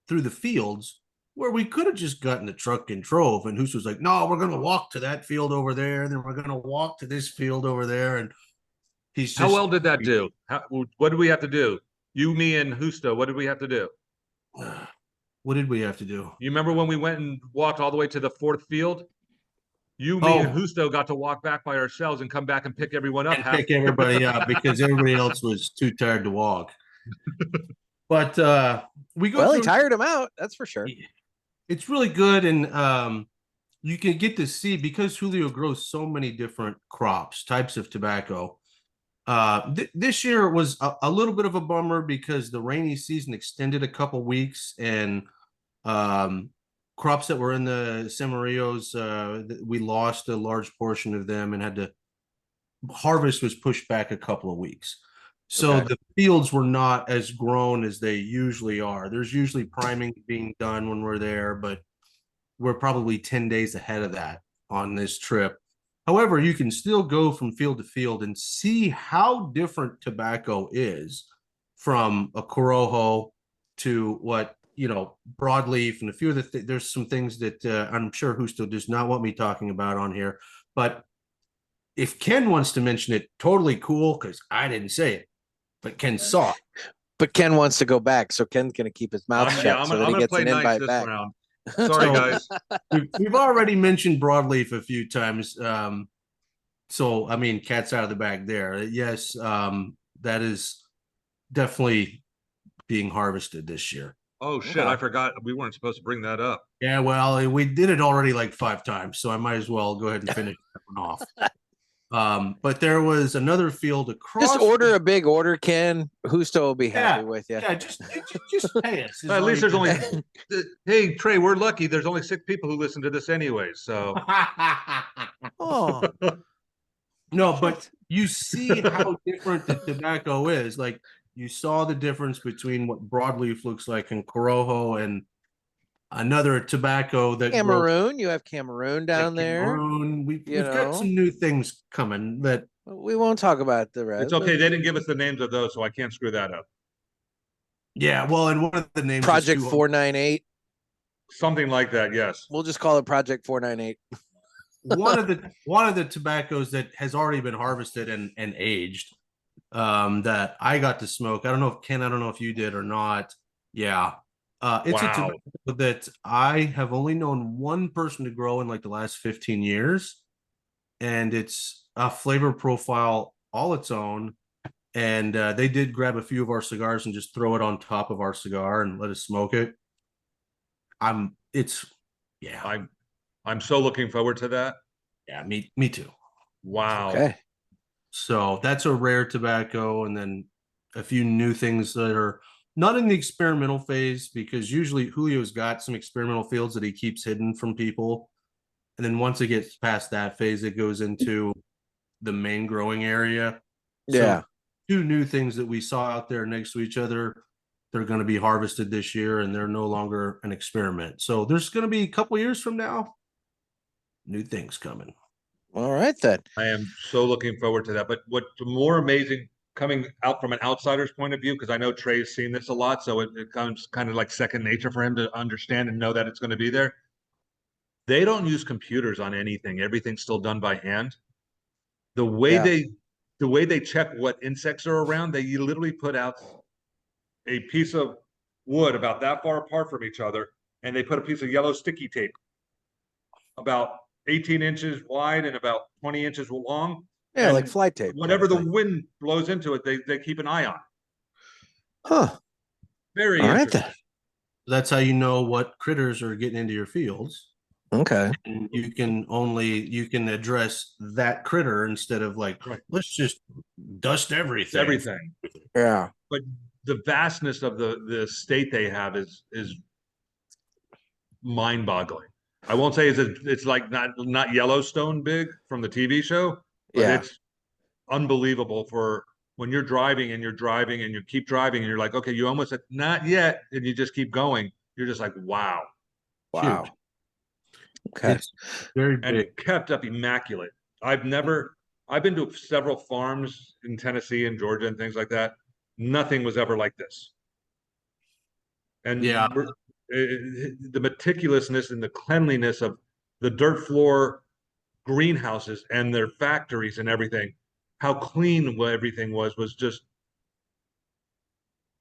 D: through the fields where we could have just gotten the truck and drove. And Justo was like, no, we're going to walk to that field over there. And then we're going to walk to this field over there. And he's just.
A: How well did that do? What did we have to do? You, me, and Justo, what did we have to do?
D: What did we have to do?
A: You remember when we went and walked all the way to the 4th field? You, me, and Justo got to walk back by ourselves and come back and pick everyone up.
D: And pick everybody up because everybody else was too tired to walk. But we go.
C: Well,
D: through,
C: he tired him out. That's for sure.
D: It's really good, and you can get to see because Julio grows so many different crops, types of tobacco. This year was a little bit of a bummer because the rainy season extended a couple weeks, and crops that were in the Samarillos, we lost a large portion of them and had to harvest was pushed back a couple of weeks. So the fields were not as grown as they usually are. There's usually priming being done when we're there, but we're probably 10 days ahead of that on this trip. However, you can still go from field to field and see how different tobacco is from a Corojo to what, broadleaf and a few of there's some things that I'm sure Justo does not want me talking about on here. But if Kenn wants to mention it, totally cool, because I didn't say it, but Kenn saw it.
C: But Kenn wants to go back, so Kenn's going to keep his mouth shut.
A: I'm going to play nice this round. Sorry, guys.
D: We've already mentioned broadleaf a few times. So, I mean, cat's out of the bag there. Yes, that is definitely being harvested this year.
A: Oh, shit. I forgot. We weren't supposed to bring that up.
D: Yeah, well, we did it already like 5 times, so I might as well go ahead and finish that one off. But there was another field across.
C: Just order a big order, Kenn. Justo will be happy with you.
D: Yeah, just pay us.
A: At least there's only. Hey, Trey, we're lucky. There's only 6 people who listen to this anyway. So.
C: Oh.
D: No, but you see how different the tobacco is. Like you saw the difference between what broadleaf looks like in Corojo and another tobacco that
C: Cameroon. You have Cameroon down there.
D: Cameroon. We've got some new things coming that
C: we won't talk about the rest.
A: It's okay. They didn't give us the names of those, so I can't screw that up.
D: Yeah, well, and one of the names
C: Project 498.
A: Something like that, yes.
C: We'll just call it Project 498.
D: one of the tobaccos that has already been harvested and aged that I got to smoke. I don't know if Kenn, I don't know if you did or not. Yeah. It's a tobacco that I have only known one person to grow in like the last 15 years. And it's a flavor profile all its own. And they did grab a few of our cigars and just throw it on top of our cigar and let us smoke it. I'm
A: so looking forward to that.
D: Yeah, me too.
A: Wow.
C: Okay.
D: So that's a rare tobacco, and then a few new things that are not in the experimental phase, because usually Julio's got some experimental fields that he keeps hidden from people. And then once it gets past that phase, it goes into the main growing area.
C: Yeah.
D: So 2 new things that we saw out there next to each other, they're going to be harvested this year, and they're no longer an experiment. So there's going to be a couple years from now, new things coming.
C: All right, then.
A: I am so looking forward to that. But what's more amazing, coming out from an outsider's point of view, because I know Trey's seen this a lot, so it comes kind of like second nature for him to understand and know that it's going to be there. They don't use computers on anything. Everything's still done by hand. The way they check what insects are around, they literally put out a piece of wood about that far apart from each other, and they put a piece of yellow sticky tape about 18 inches wide and about 20 inches long.
C: Yeah, like fly tape.
A: Whenever the wind blows into it, they keep an eye on.
C: Huh.
A: Very
C: All right,
A: interesting.
C: then.
D: That's how you know what critters are getting into your fields.
C: Okay.
D: And you can address that critter instead of like, let's just dust everything.
A: Everything.
C: Yeah.
A: But the vastness of the state they have is mind-boggling. I won't say it's like not Yellowstone big from the TV show, but it's unbelievable for when you're driving and you keep driving and you're like, okay, you almost said not yet, and you just keep going. You're just like, wow.
C: Wow. Okay.
D: It's very big.
A: And it kept up immaculate. I've been to several farms in Tennessee and Georgia and things like that. Nothing was ever like this. And the meticulousness and the cleanliness of the dirt floor greenhouses and their factories and everything, how clean everything was just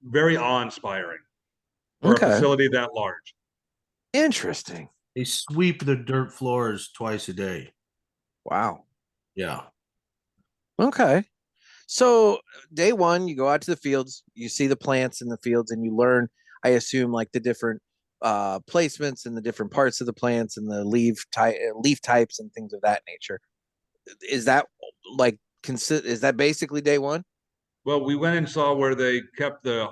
A: very awe-inspiring for a facility that large.
C: Interesting.
D: They sweep the dirt floors twice a day.
C: Wow.
D: Yeah.
C: Okay. So day one, you go out to the fields, you see the plants in the fields, and you learn, I assume, like the different placements and the different parts of the plants and the leaf types and things of that nature. Is that like is that basically day one?
A: Well, we went and saw where they kept the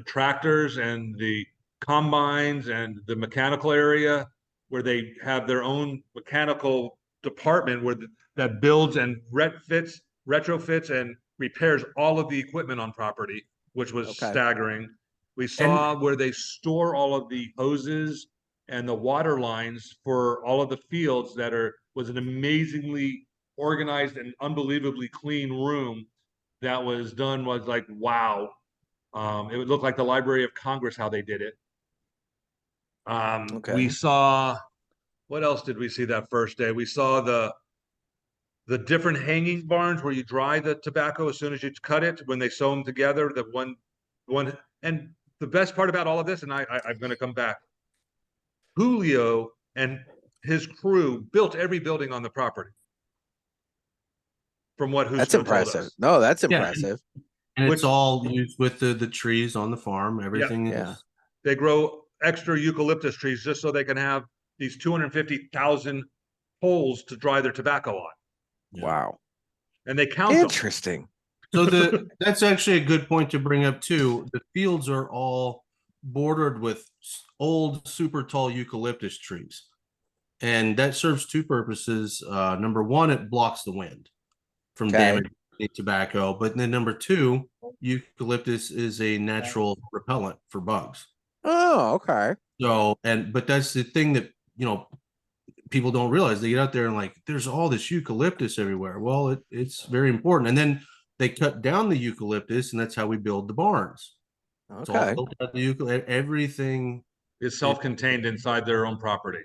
A: tractors and the combines and the mechanical area, where they have their own mechanical department that builds and retrofits and repairs all of the equipment on property, which was
C: Okay.
A: staggering. We saw where they store all of the hoses and the water lines for all of the fields was an amazingly organized and unbelievably clean room that was like, wow. It would look like the Library of Congress how they did it.
C: Okay.
A: We saw, what else did we see that first day? We saw the different hanging barns where you dry the tobacco as soon as you cut it, when they sew them together. The one, and the best part about all of this, and I'm going to come back. Julio and his crew built every building on the property. From what
C: That's
A: Justo told
C: impressive.
A: us.
C: No, that's
D: Yeah.
C: impressive.
D: And
A: Which-
D: it's all used with the trees on the farm. Everything
C: Yeah.
D: is
A: They grow extra eucalyptus trees just so they can have these 250,000 holes to dry their tobacco on.
D: Yeah.
C: Wow.
A: And they count them.
C: Interesting.
D: So that's actually a good point to bring up too. The fields are all bordered with old, super tall eucalyptus trees, and that serves two purposes. Number one, it blocks the wind from damaging tobacco, but then number two, eucalyptus is a natural repellent for bugs.
C: Oh, okay.
D: So, but that's the thing that people don't realize. They get out there and like, there's all this eucalyptus everywhere. Well, it's very important. And then they cut down the eucalyptus, and that's how we build the barns. It's all
C: Okay.
D: built out the eucalyptus. Everything
A: Is self-contained inside their own property.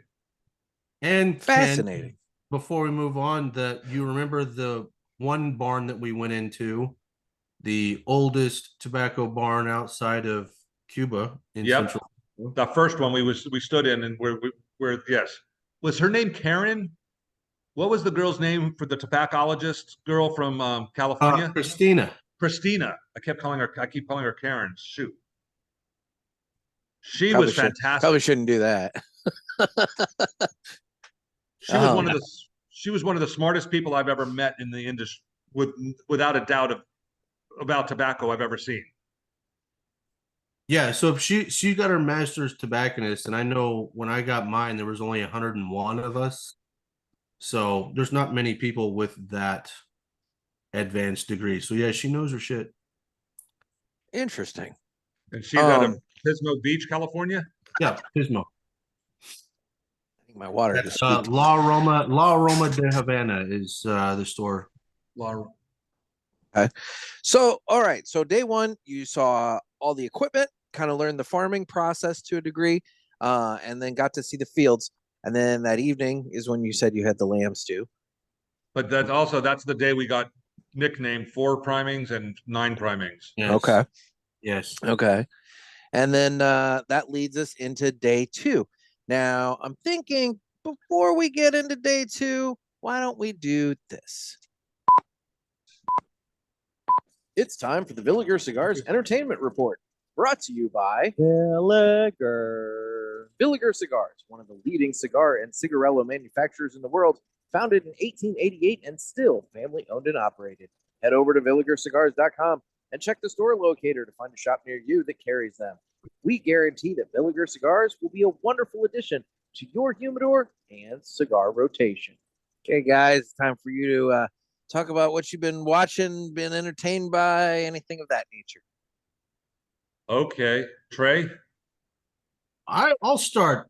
D: And Ken,
C: Fascinating.
D: before we move on, you remember the one barn that we went into, the oldest tobacco barn outside of Cuba in
A: Yep.
D: Central.
A: The first one we stood in, and where yes. Was her name Karen? What was the girl's name for the tobaccologist girl from California?
D: Christina.
A: Christina. I keep calling her Karen. Shoot. She
C: Probably
A: was fantastic.
C: Probably shouldn't do that.
A: She was one of the smartest people I've ever met in the industry, without a doubt about tobacco I've ever seen.
D: Yeah, so she got her master's tobacconist, and I know when I got mine, there was only 101 of us. So there's not many people with that advanced degree. So yeah, she knows her shit.
C: Interesting.
A: And she's out of Pismo Beach, California.
D: Yeah, Pismo.
C: I think my water
D: That's
C: just squeaked.
D: La Roma de Havana is the store.
C: Okay. So, all right. So day one, you saw all the equipment, kind of learned the farming process to a degree, and then got to see the fields. And then that evening is when you said you had the lamb stew.
A: But that's the day we got nicknamed 4 primings and 9 primings.
D: Yes.
C: Okay.
D: Yes.
C: Okay. And then that leads us into day 2. Now, I'm thinking before we get into day 2, why don't we do this? It's time for the Villiger Cigars Entertainment Report, brought to you by Villiger. Villiger Cigars, one of the leading cigar and cigarello manufacturers in the world, founded in 1888 and still family owned and operated. Head over to VilligerCigars.com and check the store locator to find a shop near you that carries them. We guarantee that Villiger Cigars will be a wonderful addition to your humidor and cigar rotation. Okay, guys, it's time for you to talk about what you've been watching, been entertained by, anything of that nature.
A: Okay, Trey.
D: I'll start.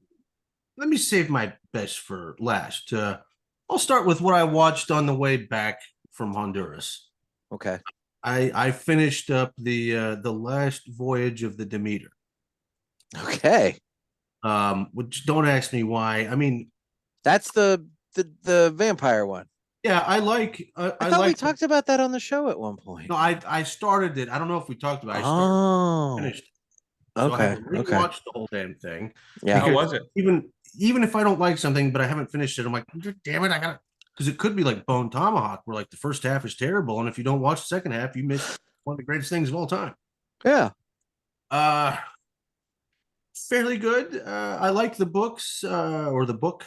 D: Let me save my best for last. I'll start with what I watched on the way back from Honduras.
C: Okay.
D: I finished up the last voyage of the Demeter.
C: Okay.
D: Which don't ask me why. I mean,
C: that's the vampire one.
D: Yeah, I thought
C: we talked about that on the show at one point.
D: No, I started it. I don't know if we talked about it. Finished it. So
C: okay.
D: I haven't rewatched the whole damn thing.
C: Yeah.
A: How was it?
D: Even if I don't like something, but I haven't finished it, I'm like, damn it, I gotta because it could be like Bone Tomahawk, where like the first half is terrible, and if you don't watch the second half, you miss one of the greatest things of all time.
C: Yeah.
D: Fairly good. I like the books or the book.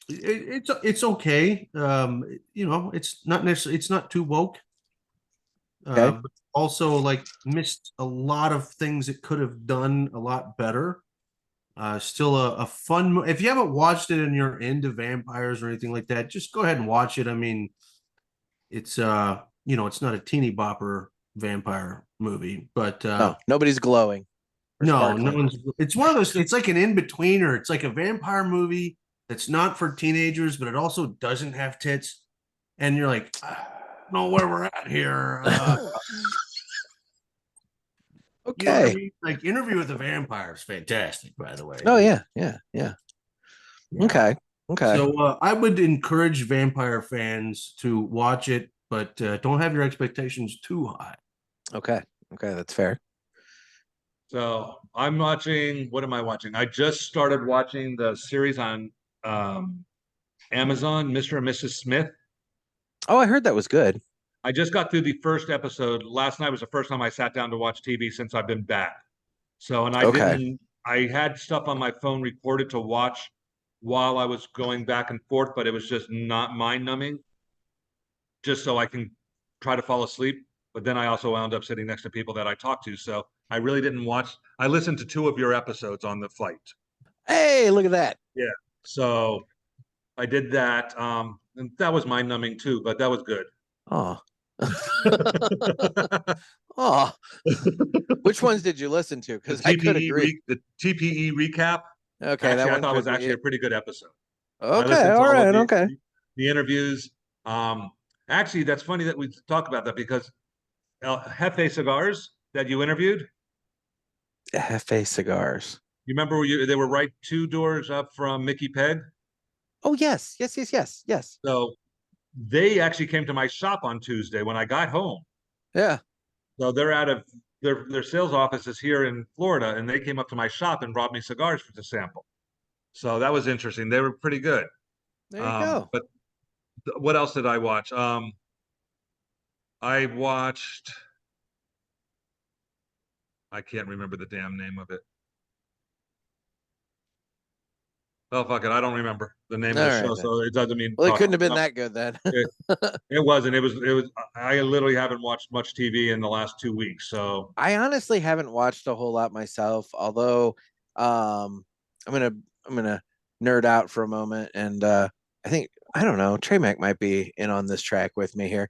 D: It's okay. It's not necessarily, it's not too woke.
C: Okay.
D: But also like missed a lot of things it could have done a lot better. Still a fun. If you haven't watched it and you're into vampires or anything like that, just go ahead and watch it. I mean, it's it's not a teeny bopper vampire movie, but
C: No, nobody's glowing.
D: no one's. It's one of those. It's like an in betweener. It's like a vampire movie that's not for teenagers, but it also doesn't have tits. And you're like, I don't know where we're at here. You know what I
C: Okay.
D: mean? Like Interview with the Vampire is fantastic, by the way.
C: Oh yeah. Okay.
D: So I would encourage vampire fans to watch it, but don't have your expectations too high.
C: Okay, that's fair.
A: So I'm watching. What am I watching? I just started watching the series on Amazon, Mr. and Mrs. Smith.
C: Oh, I heard that was good.
A: I just got through the first episode. Last night was the first time I sat down to watch TV since I've been back. So, and I had stuff on my phone recorded to watch while I was going back and forth, but it was just not mind numbing, just so I can try to fall asleep. But then I also wound up sitting next to people that I talked to. So I really didn't watch. I listened to 2 of your episodes on the flight.
C: Hey, look at that.
A: Yeah. So I did that. And that was mind numbing too, but that was good.
C: Oh. Oh. Which ones did you listen to? Because I could agree.
A: The TPE recap.
C: Okay,
A: actually,
C: that
A: I
C: one
A: thought it was
C: could be
A: actually
C: it.
A: a pretty good episode.
C: Okay, all right, okay.
A: The interviews. Actually, that's funny that we talk about that because Jefe Cigars that you interviewed.
C: Jefe Cigars.
A: You remember they were right 2 doors up from Mickey Peg?
C: Oh, yes.
A: So they actually came to my shop on Tuesday when I got home.
C: Yeah.
A: So they're out of their sales office is here in Florida, and they came up to my shop and brought me cigars for the sample. So that was interesting. They were pretty good.
C: There you go.
A: But what else did I watch? I watched. I can't remember the damn name of it. Oh, fuck it. I don't remember the name of the show, so it doesn't mean.
C: Well, it couldn't have been that good then.
A: It wasn't. It was. I literally haven't watched much TV in the last 2 weeks, so.
C: I honestly haven't watched a whole lot myself, although I'm gonna nerd out for a moment, and I don't know, Trey Mac might be in on this track with me here.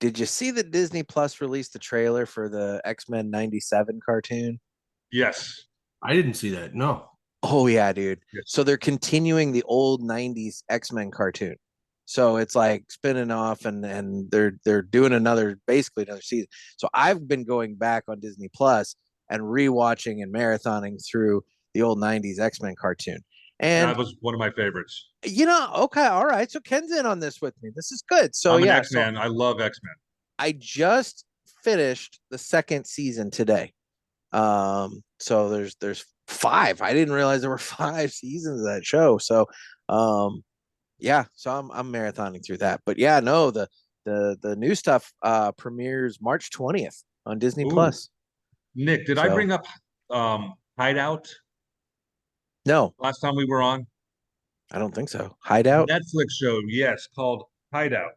C: Did you see that Disney Plus released the trailer for the X-Men 97 cartoon?
A: Yes.
D: I didn't see that. No.
C: Oh yeah, dude.
A: Yes.
C: So they're continuing the old 90s X-Men cartoon. So it's like spinning off and they're doing basically another season. So I've been going back on Disney Plus and rewatching and marathoning through the old 90s X-Men cartoon. And
A: that was one of my favorites.
C: Okay, all right. So Kenn's in on this with me. This is good. So
A: I'm an X-Man. I love X-Men.
C: I just finished the 2nd season today. So there's 5. I didn't realize there were 5 seasons of that show. So yeah, so I'm marathoning through that. But yeah, no, the new stuff premieres March 20th on Disney Plus.
A: Nick, did I bring up Hideout?
C: No.
A: Last time we were on?
C: I don't think so. Hideout?
A: Netflix show, yes, called Hideout.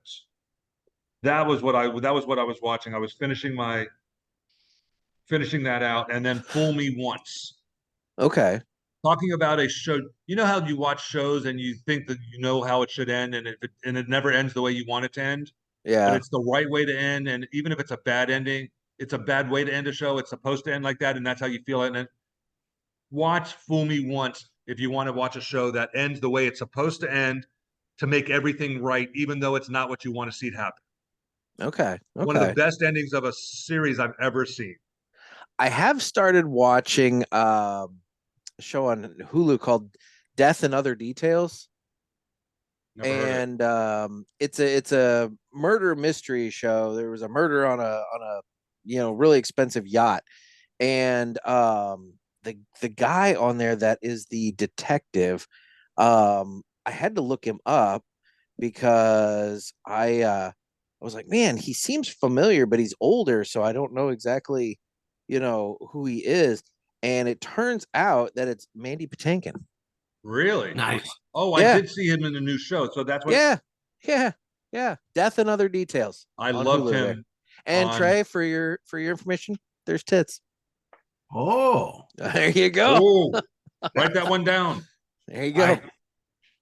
A: That was what I was watching. I was finishing that out, and then Fool Me Once.
C: Okay.
A: Talking about a show, you know how you watch shows and you think that you know how it should end, and it never ends the way you want it to end.
C: Yeah.
A: But it's the right way to end, and even if it's a bad ending, it's a bad way to end a show. It's supposed to end like that, and that's how you feel it. And watch Fool Me Once if you want to watch a show that ends the way it's supposed to end, to make everything right, even though it's not what you want to see it happen.
C: Okay.
A: One of the best endings of a series I've ever seen.
C: I have started watching a show on Hulu called Death and Other Details. And it's a murder mystery show. There was a murder on a really expensive yacht, and the guy on there that is the detective, I had to look him up, because I was like, man, he seems familiar, but he's older, so I don't know exactly, who he is. And it turns out that it's Mandy Patinkin.
A: Really?
D: Nice.
A: Oh, I
C: Yeah.
A: did see him in the new show. So that's what
C: Yeah. Death and Other Details.
A: I
C: on
A: loved
C: Hulu
A: him.
C: there. And Trey, for your information, there's tits.
D: Oh,
C: There you go.
A: Oh, write that one down.
C: There you go.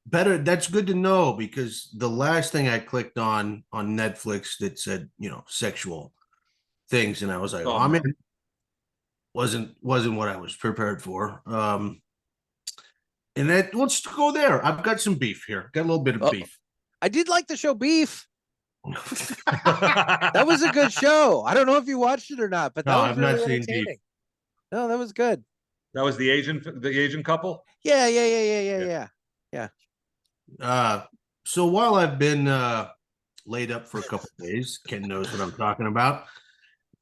D: better. That's good to know, because the last thing I clicked on Netflix that said, sexual things, and I was like,
A: Oh,
D: I
A: no.
D: mean, wasn't what I was prepared for. And let's go there. I've got some beef here. Got a little bit of beef.
C: I did like the show Beef. That was a good show. I don't know if you watched it or not, but that
D: No,
C: was
D: I've
C: really
D: not seen
C: entertaining.
D: Beef.
C: No, that was good.
A: That was the Asian couple.
C: Yeah.
D: So while I've been laid up for a couple of days, Ken knows what I'm talking about.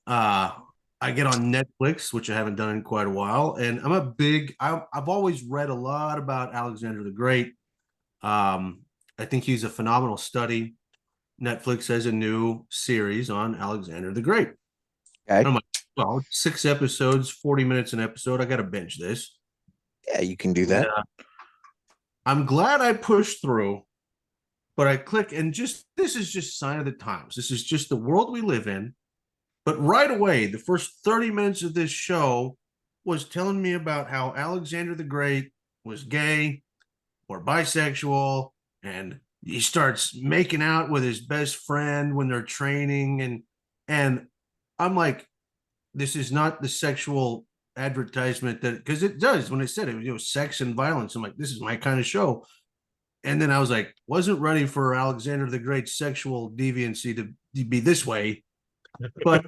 D: I get on Netflix, which I haven't done in quite a while, and I've always read a lot about Alexander the Great. I think he's a phenomenal study. Netflix has a new series on Alexander the Great.
C: Okay.
D: I'm like, well, 6 episodes, 40 minutes an episode. I got to binge this.
C: Yeah, you can do that.
D: I'm glad I pushed through, but I click, and this is just sign of the times. This is just the world we live in. But right away, the first 30 minutes of this show was telling me about how Alexander the Great was gay or bisexual, and he starts making out with his best friend when they're training, and I'm like, this is not the sexual advertisement that, because it does when it said it, sex and violence. I'm like, this is my kind of show. And then I was like, wasn't ready for Alexander the Great's sexual deviancy to be this way. But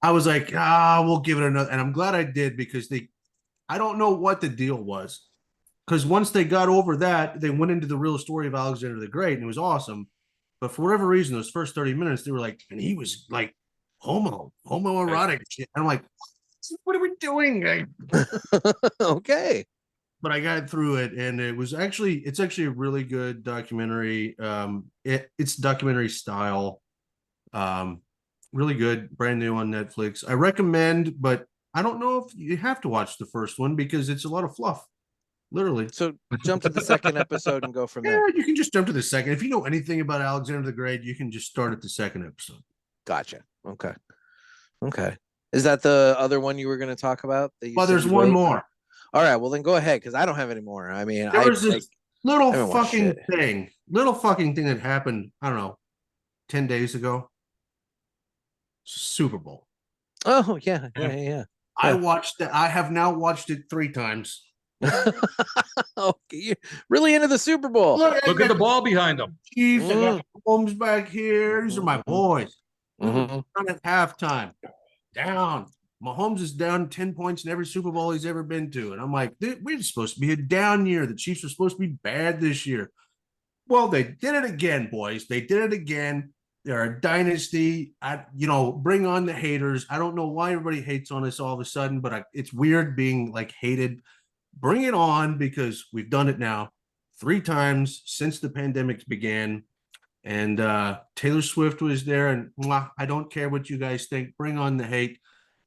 D: I was like, we'll give it another. And I'm glad I did, because I don't know what the deal was. Because once they got over that, they went into the real story of Alexander the Great, and it was awesome. But for whatever reason, those first 30 minutes, they were like, and he was like homoerotic. And I'm like, what are we doing?
C: Okay.
D: But I got through it, and it's actually a really good documentary. It's documentary style. Really good, brand new on Netflix. I recommend, but I don't know if you have to watch the first one, because it's a lot of fluff. Literally.
C: So jump to the second episode and go from there.
D: Yeah, you can just jump to the second. If you know anything about Alexander the Great, you can just start at the second episode.
C: Gotcha. Okay. Is that the other one you were going to talk about?
D: Well, there's one more.
C: All right. Well, then go ahead, because I don't have any more. I mean,
D: there was this little fucking thing that happened, I don't know, 10 days ago. Super Bowl.
C: Oh, yeah.
D: I watched that. I have now watched it 3 times.
C: Okay, you're really into the Super Bowl.
A: Look at the ball behind them.
D: Chiefs, I got Mahomes back here. These are my boys.
C: Mhm.
D: At halftime, down. Mahomes is down 10 points in every Super Bowl he's ever been to. And I'm like, we're supposed to be a down year. The Chiefs are supposed to be bad this year. Well, they did it again, boys. They did it again. They're a dynasty. Bring on the haters. I don't know why everybody hates on us all of a sudden, but it's weird being like hated. Bring it on, because we've done it now 3 times since the pandemic began. And Taylor Swift was there, and I don't care what you guys think. Bring on the hate.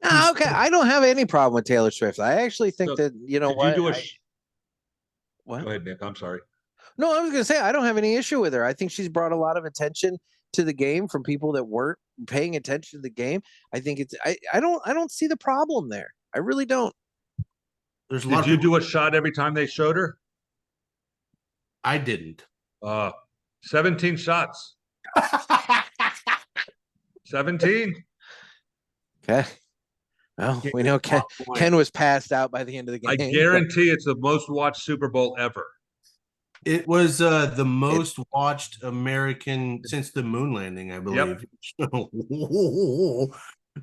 C: Okay, I don't have any problem with Taylor Swift. I actually think that, what?
A: What? Go ahead, Nick. I'm sorry.
C: No, I was going to say, I don't have any issue with her. I think she's brought a lot of attention to the game from people that weren't paying attention to the game. I think I don't see the problem there. I really don't.
D: There's a lot.
A: Did you do a shot every time they showed her?
D: I didn't.
A: 17 shots. 17.
C: Okay. Well, we know Kenn was passed out by the end of the game.
A: I guarantee it's the most watched Super Bowl ever.
D: It was the most watched American since the moon landing, I believe. Yep.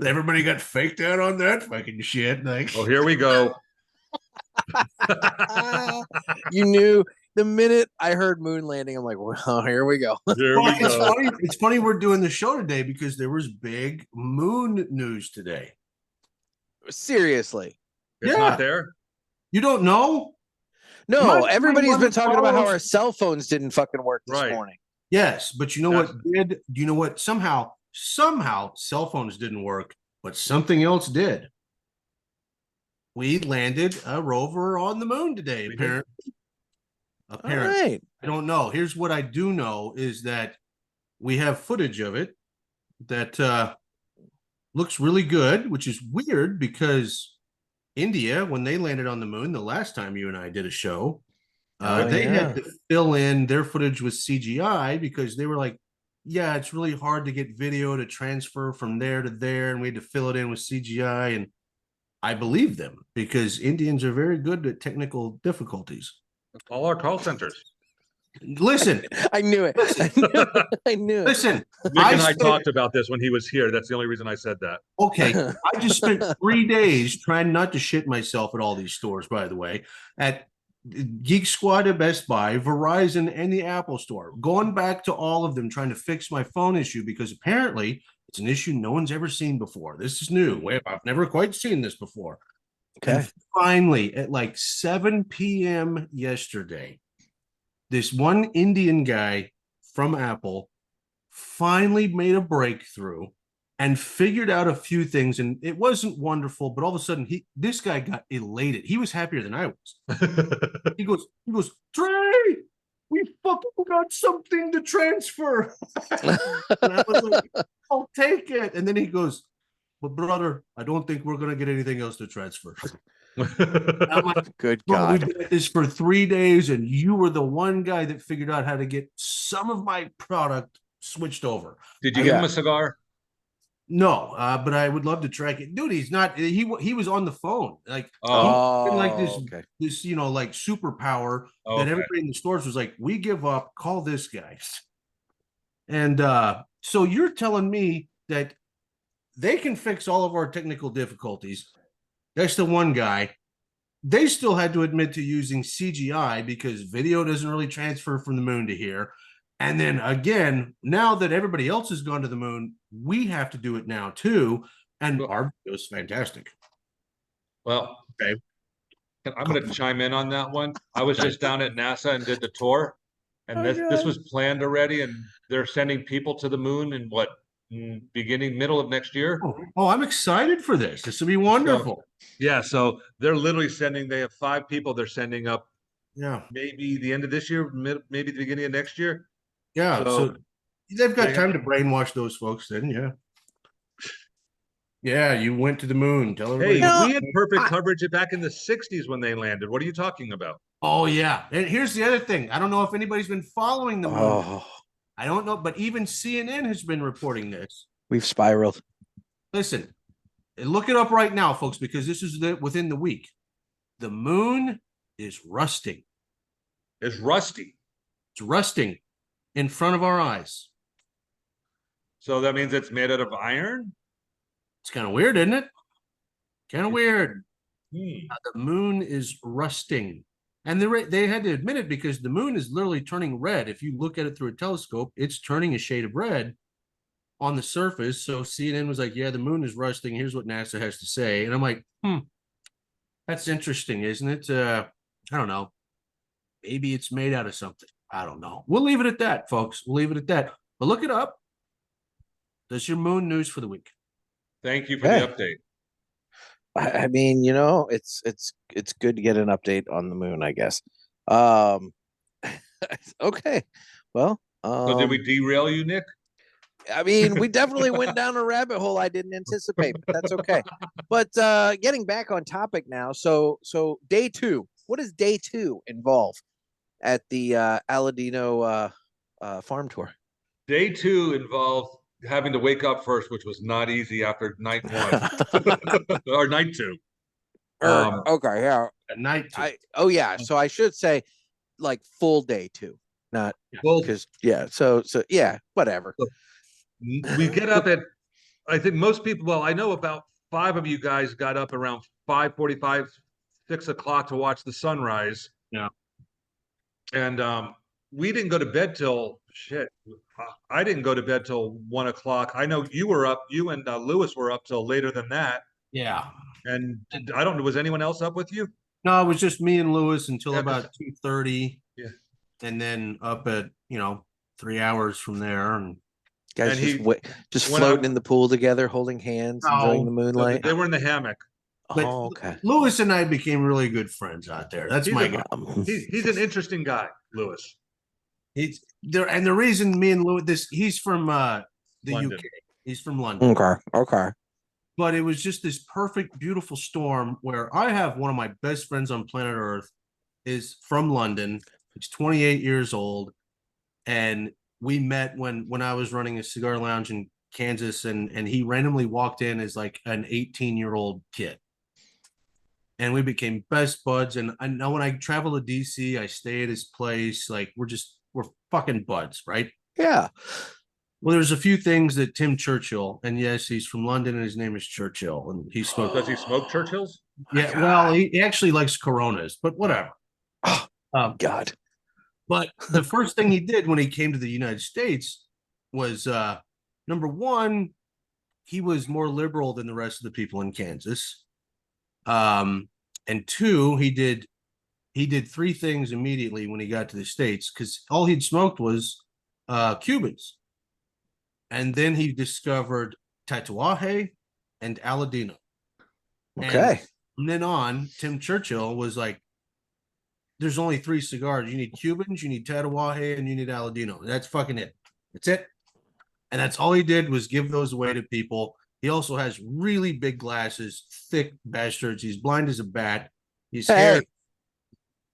D: Everybody got faked out on that fucking shit. Like,
A: oh, here we go.
C: You knew the minute I heard moon landing, I'm like, well, here we go.
D: It's funny we're doing the show today, because there was big moon news today.
C: Seriously.
A: It's not there?
D: You don't know?
C: No, everybody's been talking about how our cell phones didn't fucking work this morning.
D: Yes, but you know
A: That's-
D: what did? Do you know what? Somehow cell phones didn't work, but something else did. We landed a rover on the moon today,
A: We did.
D: apparently.
C: All
D: Apparently.
C: right.
D: I don't know. Here's what I do know is that we have footage of it that looks really good, which is weird because India, when they landed on the moon the last time you and I did a show, they had to fill in their footage with CGI because they were like, yeah, it's really hard to get video to transfer from there to there, and we had to fill it in with CGI. And I believe them because Indians are very good at technical difficulties.
A: All our call centers.
D: Listen,
C: I knew it. I knew it.
D: listen.
A: Nick and I
D: spent-
A: talked about this when he was here. That's the only reason I said that.
D: Okay, I just spent 3 days trying not to shit myself at all these stores, by the way, at Geek Squad at Best Buy, Verizon, and the Apple Store, going back to all of them trying to fix my phone issue because apparently it's an issue no one's ever seen before. This is new. I've never quite seen this before.
C: Okay.
D: And finally, at like 7 p.m. yesterday, this one Indian guy from Apple finally made a breakthrough and figured out a few things. And it wasn't wonderful, but all of a sudden, this guy got elated. He was happier than I was. He goes, Trey, we fucking got something to transfer. And I was like, I'll take it. And then he goes, but brother, I don't think we're gonna get anything else to transfer. I'm like,
C: Good
D: bro, we've
C: God.
D: been at this for 3 days, and you were the one guy that figured out how to get some of my product switched over.
A: Did you give him a cigar?
D: No, but I would love to track it, dude. He's not. He was on the phone, like
A: Oh,
D: like this,
C: okay.
D: this like superpower that
A: Okay.
D: everybody in the stores was like, we give up. Call this guy. And so you're telling me that they can fix all of our technical difficulties. That's the one guy. They still had to admit to using CGI because video doesn't really transfer from the moon to here. And then again, now that everybody else has gone to the moon, we have to do it now too. And our video is fantastic.
A: Well,
D: Okay.
A: I'm going to chime in on that one. I was just down at NASA and did the tour, and this was planned already, and they're sending people to the moon in what, middle of next year?
D: Oh, I'm excited for this. This will be wonderful.
A: Yeah, so they're literally sending. They have 5 people. They're sending up.
D: Yeah,
A: Maybe the end of this year, maybe the beginning of next year.
D: yeah. So they've got time to brainwash those folks. Then, yeah. Yeah, you went to the moon. Tell everybody.
A: Hey, we had perfect coverage back in the 60s when they landed. What are you talking about?
D: Oh, yeah. And here's the other thing. I don't know if anybody's been following the moon.
C: Oh,
D: I don't know, but even CNN has been reporting this.
C: we've spiraled.
D: Listen, look it up right now, folks, because this is within the week. The moon is rusting.
A: It's rusty.
D: It's rusting in front of our eyes.
A: So that means it's made out of iron?
D: It's kind of weird, isn't it? Kind of weird.
A: Hmm.
D: The moon is rusting. And they had to admit it because the moon is literally turning red. If you look at it through a telescope, it's turning a shade of red on the surface. So CNN was like, yeah, the moon is rusting. Here's what NASA has to say. And I'm like, that's interesting, isn't it? I don't know. Maybe it's made out of something. I don't know. We'll leave it at that, folks. We'll leave it at that. But look it up. That's your moon news for the week.
A: Thank you for the update.
C: I mean, it's good to get an update on the moon, I guess. Okay. Well,
A: So did we derail you, Nick?
C: I mean, we definitely went down a rabbit hole I didn't anticipate, but that's okay. But getting back on topic now, so day 2. What does day 2 involve at the Aladino farm tour?
A: Day 2 involved having to wake up first, which was not easy after night 1 or night 2.
C: Okay, yeah.
D: At night.
C: Yeah. So I should say like full day 2, not
A: Well,
C: because So yeah, whatever.
A: we get up at, I think most people, well, I know about 5 of you guys got up around 5:45, 6 o'clock to watch the sunrise.
D: Yeah.
A: And we didn't go to bed till I didn't go to bed till 1 o'clock. I know you were up, you and Lewis were up till later than that.
D: Yeah.
A: And I don't know, was anyone else up with you?
D: No, it was just me and Lewis until
A: Yeah,
D: about 2:30.
A: Yeah.
D: And then up at, 3 hours from there, and
C: Guys
A: And
C: just
A: when I-
C: floating in the pool together, holding hands, enjoying the
D: No,
C: moonlight.
A: They were in the hammock.
D: but
C: Oh, okay.
D: Lewis and I became really good friends out there. That's
A: He's
D: my
A: a-
D: guy.
A: He's an interesting guy, Lewis.
D: He's there, and the reason me and Lewis, he's from the
A: London.
D: UK. He's from London.
C: Okay.
D: But it was just this perfect, beautiful storm where I have one of my best friends on planet Earth is from London. He's 28 years old, and we met when I was running a cigar lounge in Kansas, and he randomly walked in as like an 18-year-old kid, and we became best buds. And I know when I travel to DC, I stay at his place. Like we're fucking buds, right?
C: Yeah.
D: Well, there's a few things that Tim Churchill, and yes, he's from London, and his name is Churchill, and he smoked.
A: Does he smoke Churchills?
D: Yeah, well, he actually likes Coronas, but whatever.
C: God.
D: But the first thing he did when he came to the United States was number one, he was more liberal than the rest of the people in Kansas. And two, he did three things immediately when he got to the States, because all he'd smoked was Cubans. And then he discovered Tatuaje and Aladino.
C: Okay.
D: And from then on, Tim Churchill was like, there's only 3 cigars. You need Cubans, you need Tatuaje, and you need Aladino. That's fucking it. That's it. And that's all he did was give those away to people. He also has really big glasses, thick bastards. He's blind as a bat. His hair.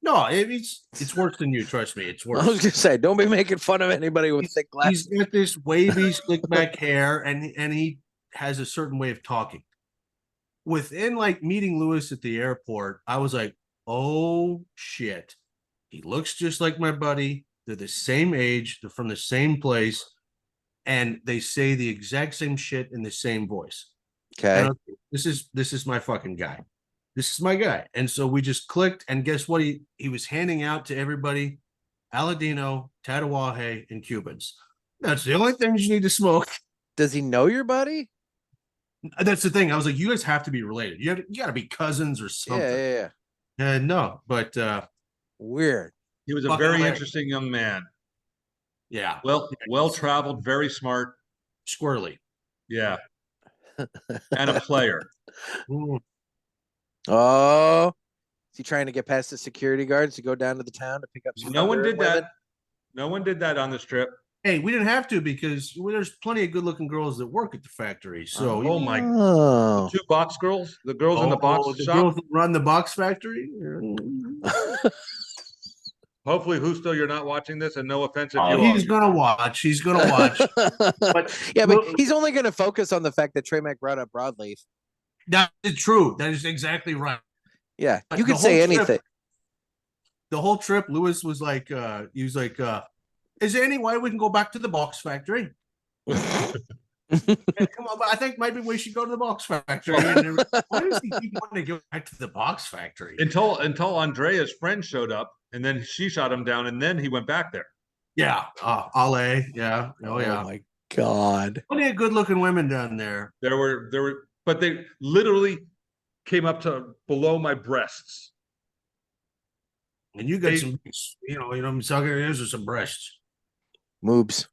D: No, it's worse than you. Trust me, it's worse.
C: I was gonna say, don't be making fun of anybody with thick glasses.
D: He's got this wavy, slick back hair, and he has a certain way of talking. Within like meeting Lewis at the airport, I was like, oh shit. He looks just like my buddy. They're the same age, they're from the same place, and they say the exact same shit in the same voice.
C: Okay.
D: And this is my fucking guy. This is my guy. And so we just clicked, and guess what? He was handing out to everybody Aladino, Tatuaje, and Cubans. That's the only things you need to smoke.
C: Does he know your buddy?
D: That's the thing. I was like, you guys have to be related. You got to be cousins or something.
C: Yeah.
D: No, but
C: Weird.
A: He was a
D: Fucking
A: very
D: hilarious.
A: interesting young man.
D: yeah,
A: Well traveled, very smart.
D: squirrely.
A: Yeah. And a player.
D: Mm.
C: Oh, is he trying to get past the security guards to go down to the town to pick up some?
A: No one
C: Honduran
A: did that.
C: women?
A: No one did that on this trip.
D: Hey, we didn't have to because there's plenty of good-looking girls that work at the factory. So,
A: Oh my!
C: Oh.
A: 2 box girls, the girls in the box
D: the
A: shop.
D: girls that run the box factory.
A: Hopefully, Justo, you're not watching this, and no offense if
D: Oh,
A: you
D: he's
A: are.
D: gonna watch. He's gonna watch.
C: Yeah, but he's only going to focus on the fact that Trey Mac brought up broadleaf.
D: That is true. That is exactly right.
C: Yeah,
D: But
C: you
D: the
C: can say
D: whole trip-
C: anything.
D: The whole trip, Lewis was like, is there any way we can go back to the box factory? Come on, but I think maybe we should go to the box factory. And why does he keep wanting to go back to the box factory?
A: Until Andrea's friend showed up, and then she shot him down, and then he went back there.
D: Yeah, Ale. Yeah. Oh yeah.
C: My God.
D: Plenty of good-looking women down there.
A: There were, but they literally came up to below my breasts.
D: And you got
A: Hey.
D: some, I'm talking. Those are some breasts.
C: Moobs.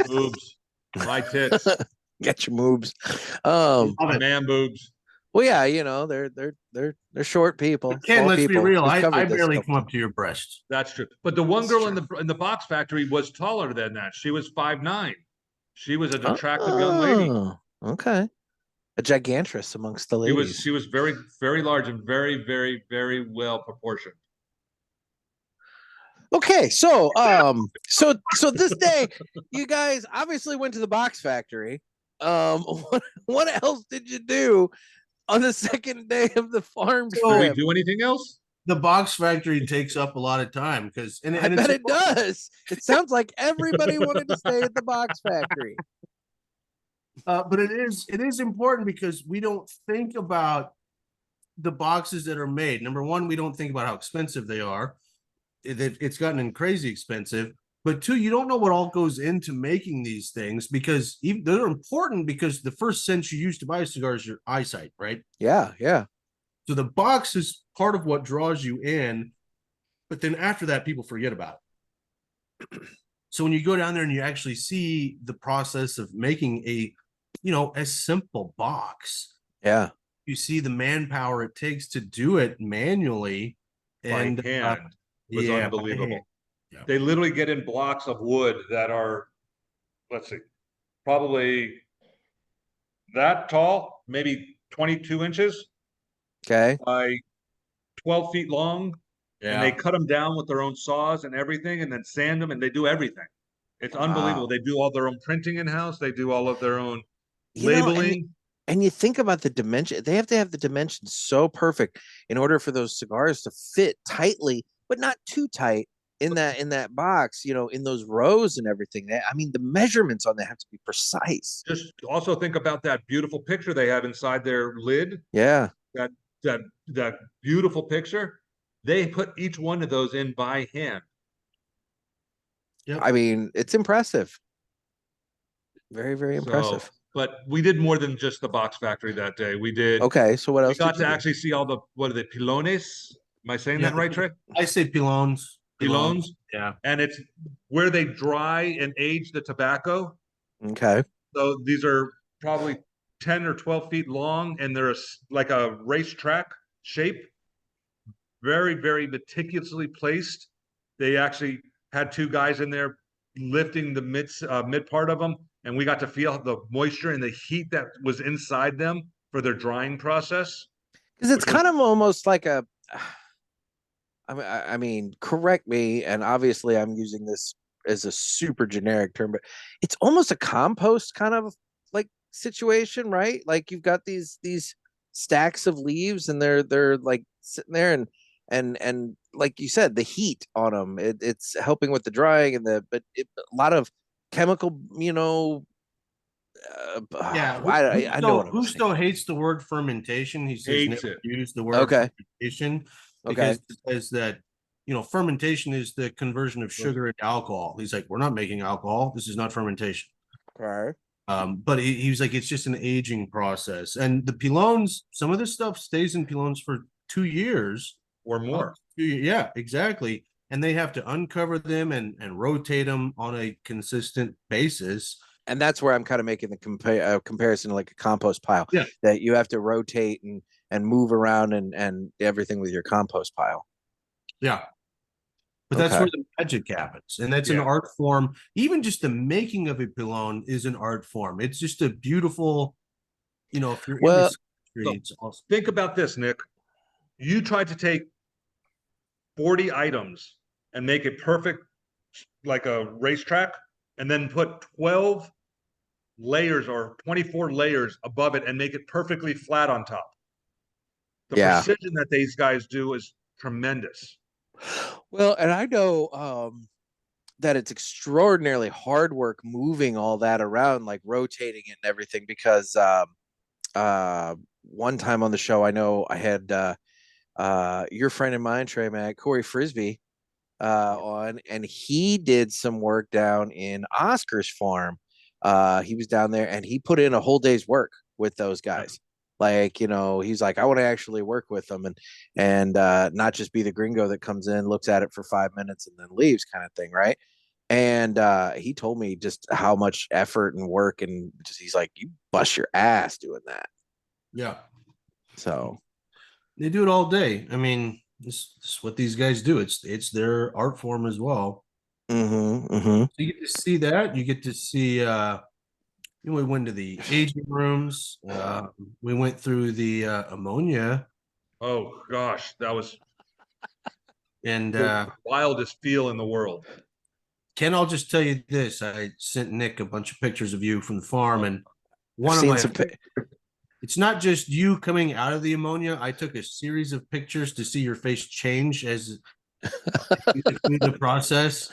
A: Boobs, my tits,
C: Get your moobs.
D: Love it.
A: man boobs.
C: Well, yeah, they're short people.
D: Ken,
C: small
D: let's be
C: people.
D: real.
C: We've
D: I
C: covered this
D: barely
C: couple
D: come up to your breasts.
A: That's true. But the one
C: That's
A: girl
C: true.
A: in the box factory was taller than that. She was 5'9". She was an attractive young lady.
C: Oh, okay. A gigantress amongst the
A: She
C: ladies.
A: was very, very large and very, very, very well proportioned.
C: Okay, so so this day, you guys obviously went to the box factory. What else did you do on the second day of the farm
A: Did we
C: trip?
A: do anything else?
D: The box factory takes up a lot of time because, and
C: I bet it does. It sounds like everybody wanted to stay at the box factory.
D: But it is important because we don't think about the boxes that are made. Number one, we don't think about how expensive they are. It's gotten crazy expensive. But two, you don't know what all goes into making these things because they're important because the first sense you use to buy a cigar is your eyesight, right?
C: Yeah.
D: So the box is part of what draws you in, but then after that, people forget about it. So when you go down there and you actually see the process of making a, a simple box,
C: Yeah.
D: you see the manpower it takes to do it manually. And
A: by hand was
D: by
A: unbelievable.
D: hand. Yeah.
A: They literally get in blocks of wood that are, let's see, probably that tall, maybe 22 inches
C: Okay.
A: by 12 feet long. And they cut them down with their own saws and everything, and then sand them, and they do everything. It's unbelievable.
C: Wow.
A: They do all their own printing in house. They do all of their own
C: You know,
A: labeling.
C: and you think about the dimension, they have to have the dimensions so perfect in order for those cigars to fit tightly, but not too tight in that box, in those rows and everything. I mean, the measurements on that have to be precise.
A: Just also think about that beautiful picture they have inside their lid.
C: Yeah.
A: That that beautiful picture. They put each one of those in by hand.
D: Yep.
C: I mean, it's impressive. Very, very impressive.
A: But we did more than just the box factory that day. We did.
C: Okay, so what
A: We
C: else
A: got
C: did you
A: to
C: do?
A: actually see all the, what are they, pilones? Am I saying that right, Trey?
D: I say pilons.
A: Pilones.
D: Yeah.
A: And it's where they dry and age the tobacco.
C: Okay.
A: So these are probably 10 or 12 feet long, and they're like a racetrack shape. Very, very meticulously placed. They actually had two guys in there lifting the mid part of them, and we got to feel the moisture and the heat that was inside them for their drying process.
C: Because it's kind of almost like a, I mean, correct me, and obviously I'm using this as a super generic term, but it's almost a compost kind of like situation, right? Like you've got these stacks of leaves, and they're like sitting there, and like you said, the heat on them, it's helping with the drying and a lot of chemical,
D: Yeah,
C: I know what I'm saying.
D: Robusto hates the word fermentation. He says
A: Hates
D: never
A: it.
D: use the word
C: Okay.
D: fermentation
C: Okay.
D: because it says that fermentation is the conversion of sugar into alcohol. He's like, we're not making alcohol. This is not fermentation.
C: Right.
D: But he was like, it's just an aging process. And the pilons, some of this stuff stays in pilons for 2 years
A: or more.
D: Yeah, exactly. And they have to uncover them and rotate them on a consistent basis.
C: And that's where I'm kind of making the comparison to like a compost pile.
D: Yeah.
C: That you have to rotate and move around and everything with your compost pile.
D: Yeah. But that's where the magic happens. And that's an art form. Even just the making of a pilon is an art form. It's just a beautiful, if you're in the industry, it's awesome.
A: Think about this, Nick. You tried to take 40 items and make it perfect like a racetrack, and then put 12 layers or 24 layers above it and make it perfectly flat on top. The precision that these guys do is tremendous.
C: Well, and I know that it's extraordinarily hard work moving all that around, like rotating it and everything, because one time on the show, I know I had your friend and mine, Trey, Corey Frisbee, on, and he did some work down in Oscar's farm. He was down there and he put in a whole day's work with those guys. Like, he's like, I want to actually work with them and not just be the gringo that comes in, looks at it for 5 minutes and then leaves kind of thing. Right. And he told me just how much effort and work, and just, he's like, you bust your ass doing that.
D: Yeah.
C: So
D: they do it all day. I mean, this is what these guys do. It's their art form as well. So you get to see that. You get to see we went to the aging rooms. We went through the ammonia.
A: Oh gosh, that was
D: the
A: wildest feel in the world.
D: Ken, I'll just tell you this. I sent Nick a bunch of pictures of you from the farm, and it's not just you coming out of the ammonia. I took a series of pictures to see your face change as through the process.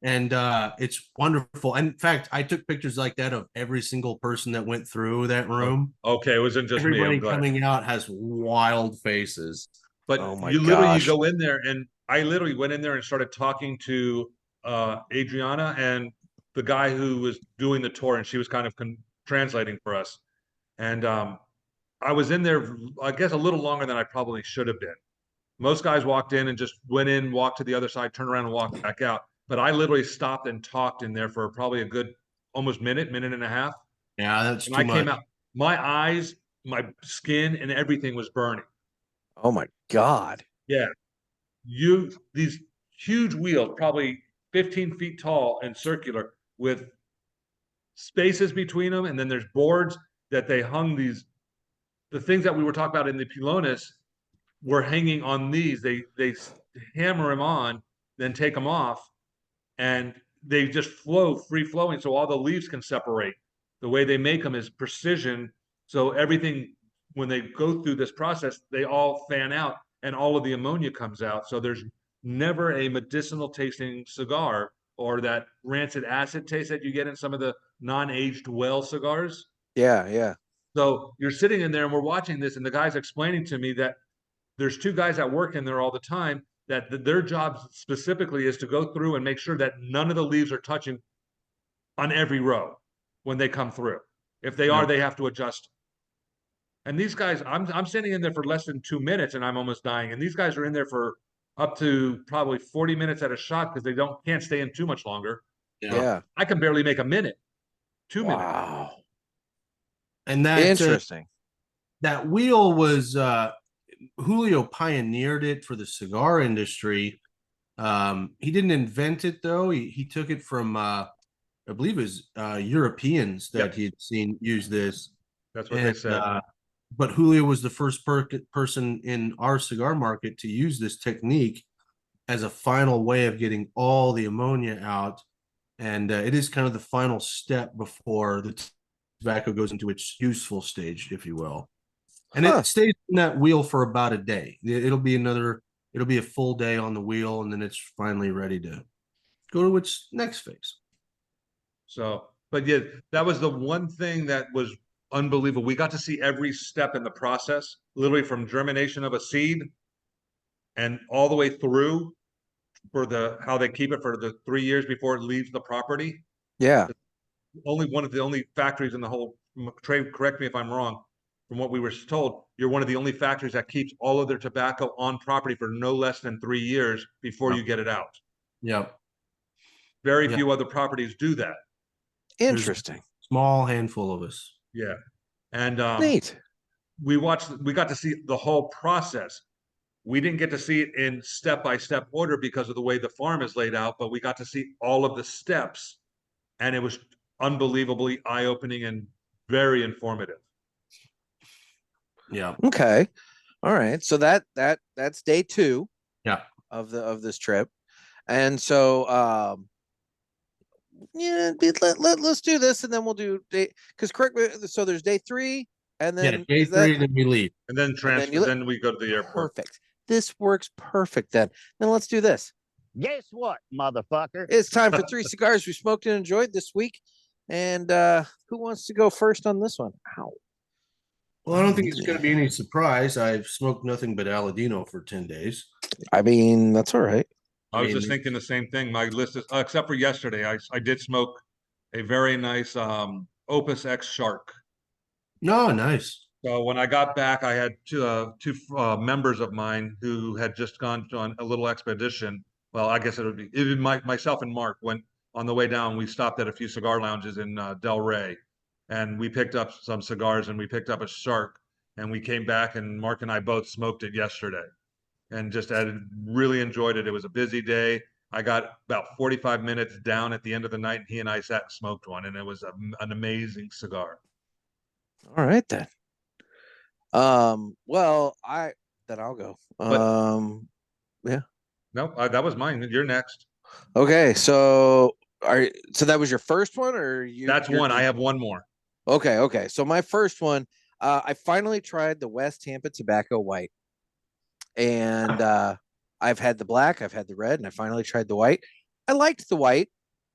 D: And it's wonderful. And in fact, I took pictures like that of every single person that went through that room.
A: Okay, it wasn't just
D: everybody
A: me.
D: Coming out has wild faces.
A: But you literally go in there, and I literally went in there and started talking to Adriana and the guy who was doing the tour, and she was kind of translating for us. And I was in there, I guess, a little longer than I probably should have been. Most guys walked in and just went in, walked to the other side, turned around and walked back out. but I literally stopped and talked in there for probably a good almost minute and a half.
D: Yeah, that's
A: And
D: too
A: I came
D: much.
A: out, my eyes, my skin, and everything was burning.
C: Oh my God.
A: Yeah. These huge wheels, probably 15 feet tall and circular, with spaces between them, and then there's boards that they hung the things that we were talking about in the pilones were hanging on these. They hammer them on, then take them off, and they just flow free flowing, so all the leaves can separate. The way they make them is precision, so everything, when they go through this process, they all fan out and all of the ammonia comes out. So there's never a medicinal tasting cigar or that rancid acid taste that you get in some of the non-aged well cigars.
C: Yeah, yeah.
A: So you're sitting in there and we're watching this, and the guy's explaining to me that there's two guys that work in there all the time, that their job specifically is to go through and make sure that none of the leaves are touching on every row when they come through. If they are, they have to adjust. And these guys, I'm standing in there for less than 2 minutes and I'm almost dying. And these guys are in there for up to probably 40 minutes at a shot because they can't stay in too much longer.
C: Yeah.
A: I can barely make a minute, 2 minutes.
C: Wow.
D: And that
C: Interesting.
D: that wheel was Julio pioneered it for the cigar industry. He didn't invent it though. He took it from I believe it was Europeans that he'd seen use this.
A: That's what they said.
D: But Julio was the first person in our cigar market to use this technique as a final way of getting all the ammonia out. And it is kind of the final step before the tobacco goes into its useful stage, if you will. And it stays in that wheel for about a day. It'll be a full day on the wheel, and then it's finally ready to go to its next phase.
A: So, but yeah, that was the one thing that was unbelievable. We got to see every step in the process, literally from germination of a seed and all the way through for how they keep it for the 3 years before it leaves the property.
C: Yeah.
A: One of the only factories in the whole, Trey, correct me if I'm wrong, from what we were told, you're one of the only factories that keeps all of their tobacco on property for no less than 3 years before you get it out.
D: Yep.
A: Very few other properties do that.
C: Interesting.
D: Small handful of us.
A: Yeah. And
C: Neat.
A: we got to see the whole process. We didn't get to see it in step-by-step order because of the way the farm is laid out, but we got to see all of the steps, and it was unbelievably eye-opening and very informative.
D: Yeah.
C: Okay. All right. So that's day 2.
D: Yeah.
C: Of this trip. And so let's do this, and then we'll do day, because correct me, so there's day 3, and then
D: day 3, then we leave.
A: And then then we go to the airport.
C: Perfect. This works perfect then. Then let's do this.
E: Guess what, motherfucker?
C: It's time for 3 cigars we smoked and enjoyed this week. And who wants to go first on this one? Ow.
D: Well, I don't think it's going to be any surprise. I've smoked nothing but Aladino for 10 days.
C: I mean, that's all right.
A: I was just thinking the same thing. My list is, except for yesterday, I did smoke a very nice Opus X Shark.
D: No, nice.
A: So when I got back, I had two members of mine who had just gone on a little expedition. Well, I guess it would be myself and Mark went on the way down. We stopped at a few cigar lounges in Del Rey, and we picked up some cigars, and we picked up a Shark, and we came back, and Mark and I both smoked it yesterday, and just really enjoyed it. It was a busy day. I got about 45 minutes down at the end of the night, and he and I sat and smoked one, and it was an amazing cigar.
C: All right then. Well, I'll go. Yeah.
A: No, that was mine. You're next.
C: Okay, so that was your first one, or
A: That's one. I have one more.
C: Okay. So my first one, I finally tried the West Tampa Tobacco White, and I've had the black, I've had the red, and I finally tried the white. I liked the white.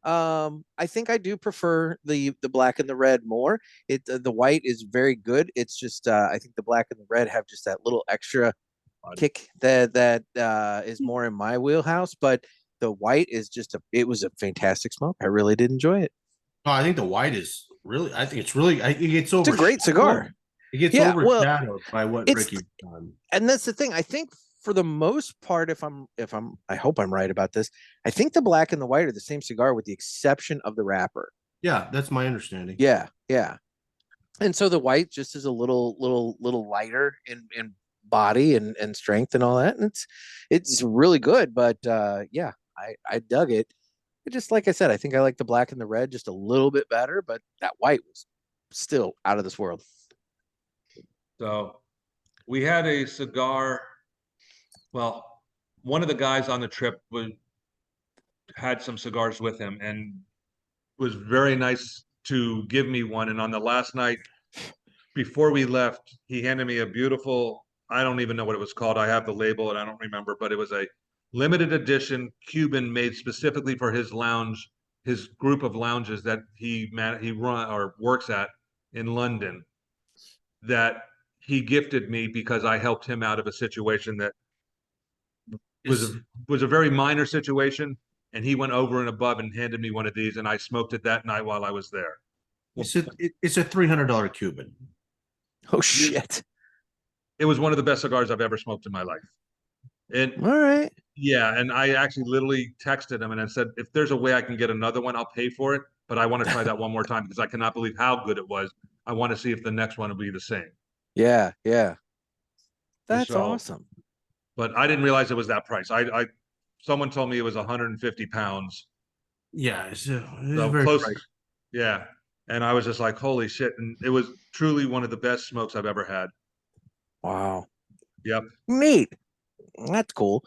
C: I think I do prefer the black and the red more. The white is very good. It's just I think the black and the red have just that little extra kick that is more in my wheelhouse. But the white is it was a fantastic smoke. I really did enjoy it.
D: Oh, I think the white is really. I think it's really. It gets over.
C: It's a great cigar.
D: It gets overshadowed by what Ricky's done.
C: And that's the thing. I think for the most part, I hope I'm right about this. I think the black and the white are the same cigar with the exception of the wrapper.
D: Yeah, that's my understanding.
C: Yeah, yeah. And so the white just is a little lighter in body and strength and all that. And it's really good. But yeah, I dug it. It just like I said, I think I like the black and the red just a little bit better, but that white was still out of this world.
A: So we had a cigar. Well, one of the guys on the trip had some cigars with him and was very nice to give me one. And on the last night before we left, he handed me a beautiful, I don't even know what it was called. I have the label and I don't remember, but it was a limited edition Cuban made specifically for his lounge, his group of lounges that he run or works at in London, that he gifted me because I helped him out of a situation that was a very minor situation, and he went over and above and handed me one of these, and I smoked it that night while I was there.
D: It's a $300 Cuban.
C: Oh shit!
A: It was one of the best cigars I've ever smoked in my life. And
C: All right.
A: yeah, and I actually literally texted him and I said, if there's a way I can get another one, I'll pay for it. But I want to try that one more time because I cannot believe how good it was. I want to see if the next one will be the same.
C: Yeah, yeah. That's
A: So,
C: awesome.
A: But I didn't realize it was that price. Someone told me it was 150 pounds.
D: Yeah, it's
A: So
D: very
A: close.
D: pricey.
A: Yeah. And I was just like, holy shit. And it was truly one of the best smokes I've ever had.
C: Wow.
A: Yep.
C: Neat. That's cool.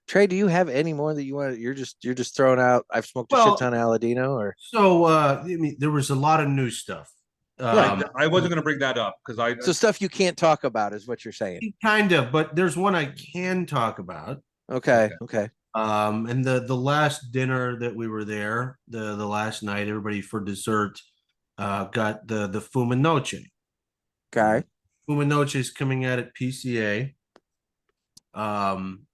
C: Trey, do you have any more that you want? You're just throwing out. I've smoked a shit ton of Aladino, or
D: So I mean, there was a lot of new stuff.
A: I wasn't going to bring that up because
C: so stuff you can't talk about is what you're saying.
D: Kind of, but there's one I can talk about.
C: Okay.
D: And the last dinner that we were there, the last night, everybody for dessert got the Fumanoche.
C: Okay.
D: Fumanoche is coming out at PCA. And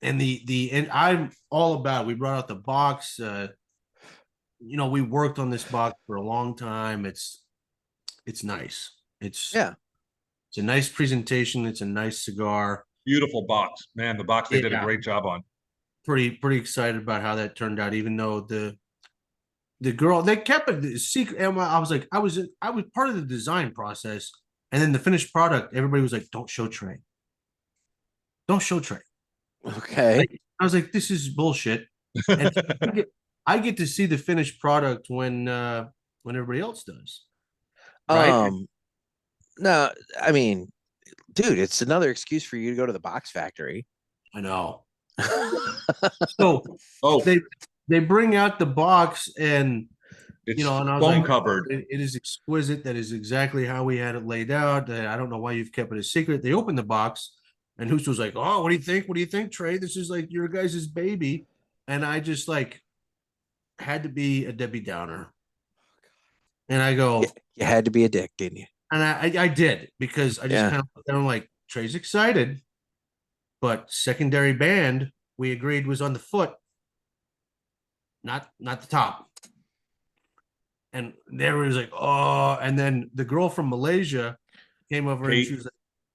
D: and I'm all about it. We brought out the box. We worked on this box for a long time. It's nice. It's a nice presentation. It's a nice cigar.
A: beautiful box, man. The box they did a great job on.
D: Pretty excited about how that turned out. Even though the girl, they kept it a secret. And I was like, I was part of the design process, and then the finished product. Everybody was like, "Don't show Trey. Don't show Trey."
C: Okay.
D: I was like, "This is bullshit." And I get to see the finished product when everybody else does. Right?
C: No, I mean, dude, it's another excuse for you to go to the box factory.
D: I know. So they bring out the box and
A: it's
D: and I was
A: foam
D: like,
A: covered.
D: It is exquisite. That is exactly how we had it laid out. I don't know why you've kept it a secret. They opened the box and Husto was like, "Oh, what do you think? What do you think, Trey? This is like your guys' baby." And I just like had to be a Debbie Downer. And I go,
C: you had to be a dick, didn't you?
D: And I did, because I just kind of looked at him like, Trey's excited, but secondary band we agreed was on the foot, not the top. And everybody was like, "Oh," and then the girl from Malaysia came over
A: Kate.
D: and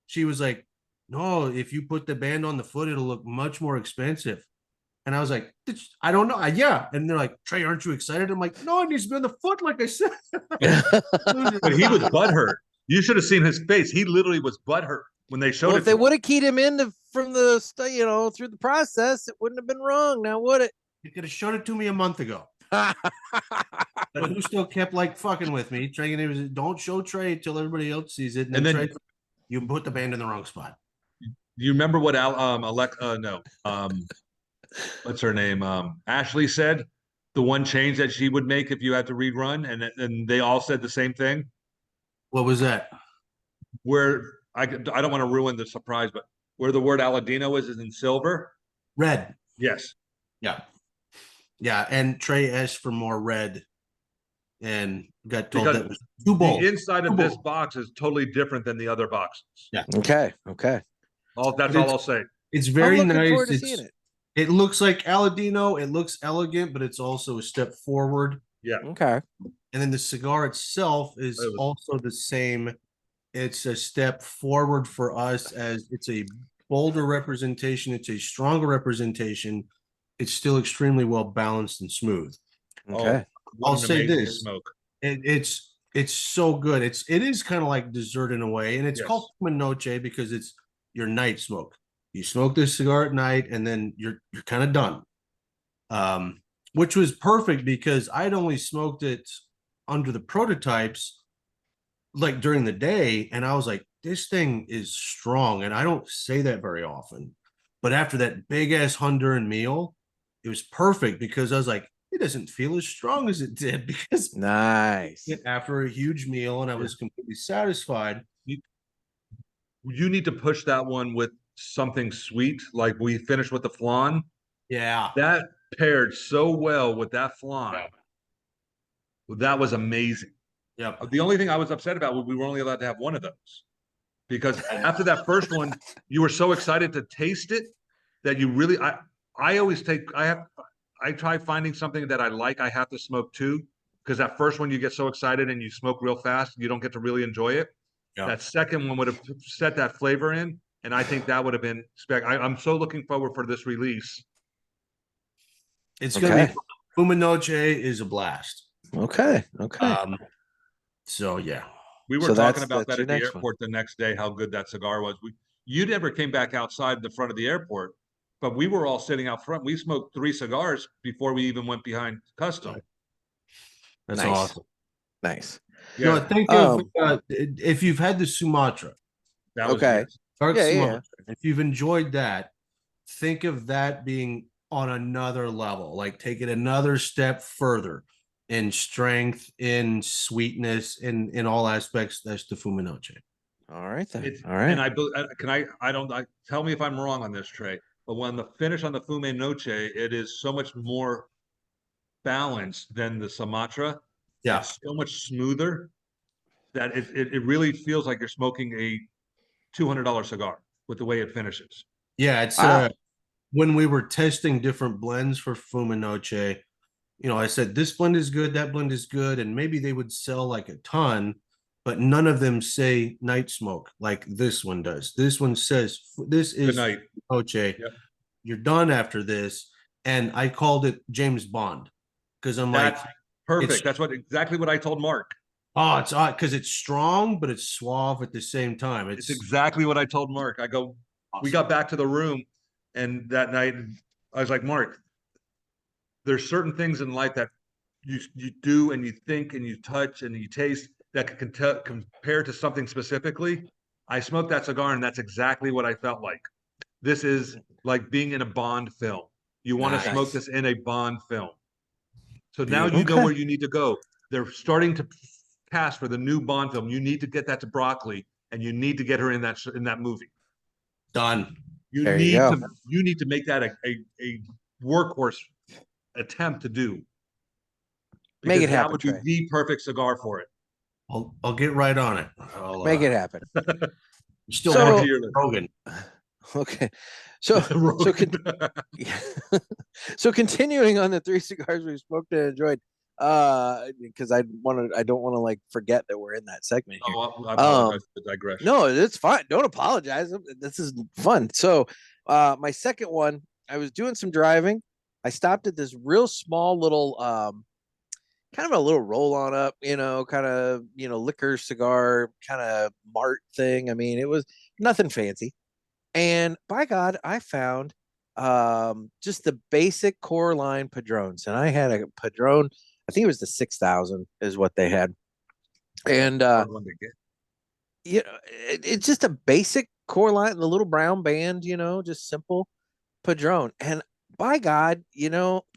D: she was like, "No, if you put the band on the foot, it'll look much more expensive." And I was like, "I don't know." Yeah. And they're like, "Trey, aren't you excited?" I'm like, "No, it needs to be on the foot, like I said."
A: But he was butthurt. You should have seen his face. He literally was butthurt when they showed it.
C: If they would have keyed him in from the through the process, it wouldn't have been wrong. Now would it?
D: You could have showed it to me a month ago. But who still kept like fucking with me? Trey, and he was, "Don't show Trey until everybody else sees it." And then Trey, you put the band in the wrong spot.
A: Do you remember what what's her name? Ashley said the one change that she would make if you had to rerun, and they all said the same thing.
D: What was that?
A: Where I don't want to ruin the surprise, but where the word Aladino is in silver.
D: Red.
A: Yes.
D: Yeah. And Trey asked for more red and got told that was too bold.
A: The inside of this box is totally different than the other boxes.
D: Yeah.
C: Okay.
A: That's all I'll say.
D: It's very nice.
C: Forward to seeing it.
D: It looks like Aladino. It looks elegant, but it's also a step forward.
A: Yeah.
C: Okay.
D: And then the cigar itself is also the same. It's a step forward for us, as it's a bolder representation. It's a stronger representation. It's still extremely well balanced and smooth.
C: Okay.
A: What
D: I'll
A: an
D: say
A: amazing
D: this.
A: smoke.
D: It's so good. It is kind of like dessert in a way, and it's
A: Yes.
D: called Fuma Noche because it's your night smoke. You smoke this cigar at night, and then you're kind of done. Which was perfect because I'd only smoked it under the prototypes like during the day, and I was like, this thing is strong, and I don't say that very often. But after that big ass Honduran meal, it was perfect because I was like, it doesn't feel as strong as it did because
C: Nice.
D: after a huge meal, and I was completely satisfied.
A: You need to push that one with something sweet, like we finished with the flan.
D: Yeah.
A: That paired so well with that flan. That was amazing.
D: Yep.
A: The only thing I was upset about was we were only allowed to have one of those. Because after that first one, you were so excited to taste it that you really I always I try finding something that I like, I have to smoke too. Because that first one you get so excited and you smoke real fast, you don't get to really enjoy it.
D: Yeah.
A: That second one would have set that flavor in, and I think that would have been I'm so looking forward for this release.
D: It's gonna be Fuma Noche is a blast.
C: Okay.
D: So yeah.
A: We were
C: So
A: talking
C: that's
A: about that
C: your
A: at the
C: next one.
A: airport the next day, how good that cigar was. You never came back outside the front of the airport, but we were all sitting out front. We smoked 3 cigars before we even went behind custom.
D: That's
C: Nice.
D: awesome.
C: Nice.
A: Yeah,
D: No, think of if you've had the Sumatra.
A: that was
C: Okay.
D: Dark
C: Yeah,
D: Sumatra. If you've enjoyed that, think of that being on another level. Like take it another step further in strength, in sweetness, in all aspects. That's the Fuma Noche.
C: All right then.
A: It's,
C: All right.
A: and I don't tell me if I'm wrong on this, Trey, but when the finish on the Fume Noche, it is so much more balanced than the Sumatra.
D: Yeah.
A: It's so much smoother that it really feels like you're smoking a $200 cigar with the way it finishes.
D: Yeah, it's when we were testing different blends for Fuma Noche, I said this blend is good, that blend is good, and maybe they would sell like a ton, but none of them say night smoke like this one does. This one says this is
A: night.
D: Noche.
A: Yep.
D: You're done after this, and I called it James Bond because I'm
A: That's
D: like,
A: perfect. That's exactly what I told Mark.
D: oh, it's odd because it's strong, but it's suave at the same time.
A: It's exactly what I told Mark. I go,
D: awesome.
A: We got back to the room, and that night I was like, Mark, there's certain things in life that you do and you think and you touch and you taste that can compare to something specifically. I smoked that cigar, and that's exactly what I felt like. This is like being in a Bond film. You want to smoke this in a Bond film. So now you know where you need to go. They're starting to cast for the new Bond film. You need to get that to Broccoli, and you need to get her in that movie.
D: Done.
A: You need to make that a workhorse attempt to do.
C: Make it happen.
A: That would be the perfect cigar for it.
D: I'll get right on it.
C: Make it happen.
D: Still Rogan.
C: Okay. So so continuing on the 3 cigars we smoked and enjoyed, because I don't want to like forget that we're in that segment here.
A: I apologize for the digression.
C: No, it's fine. Don't apologize. This is fun. So my second one, I was doing some driving. I stopped at this real small little kind of a little roll on up, kind of, liquor cigar kind of mart thing. I mean, it was nothing fancy. And by God, I found just the basic core line Padrones. And I had a Padrone, I think it was the 6000 is what they had. And it's just a basic core line, the little brown band, just simple Padrone. And by God,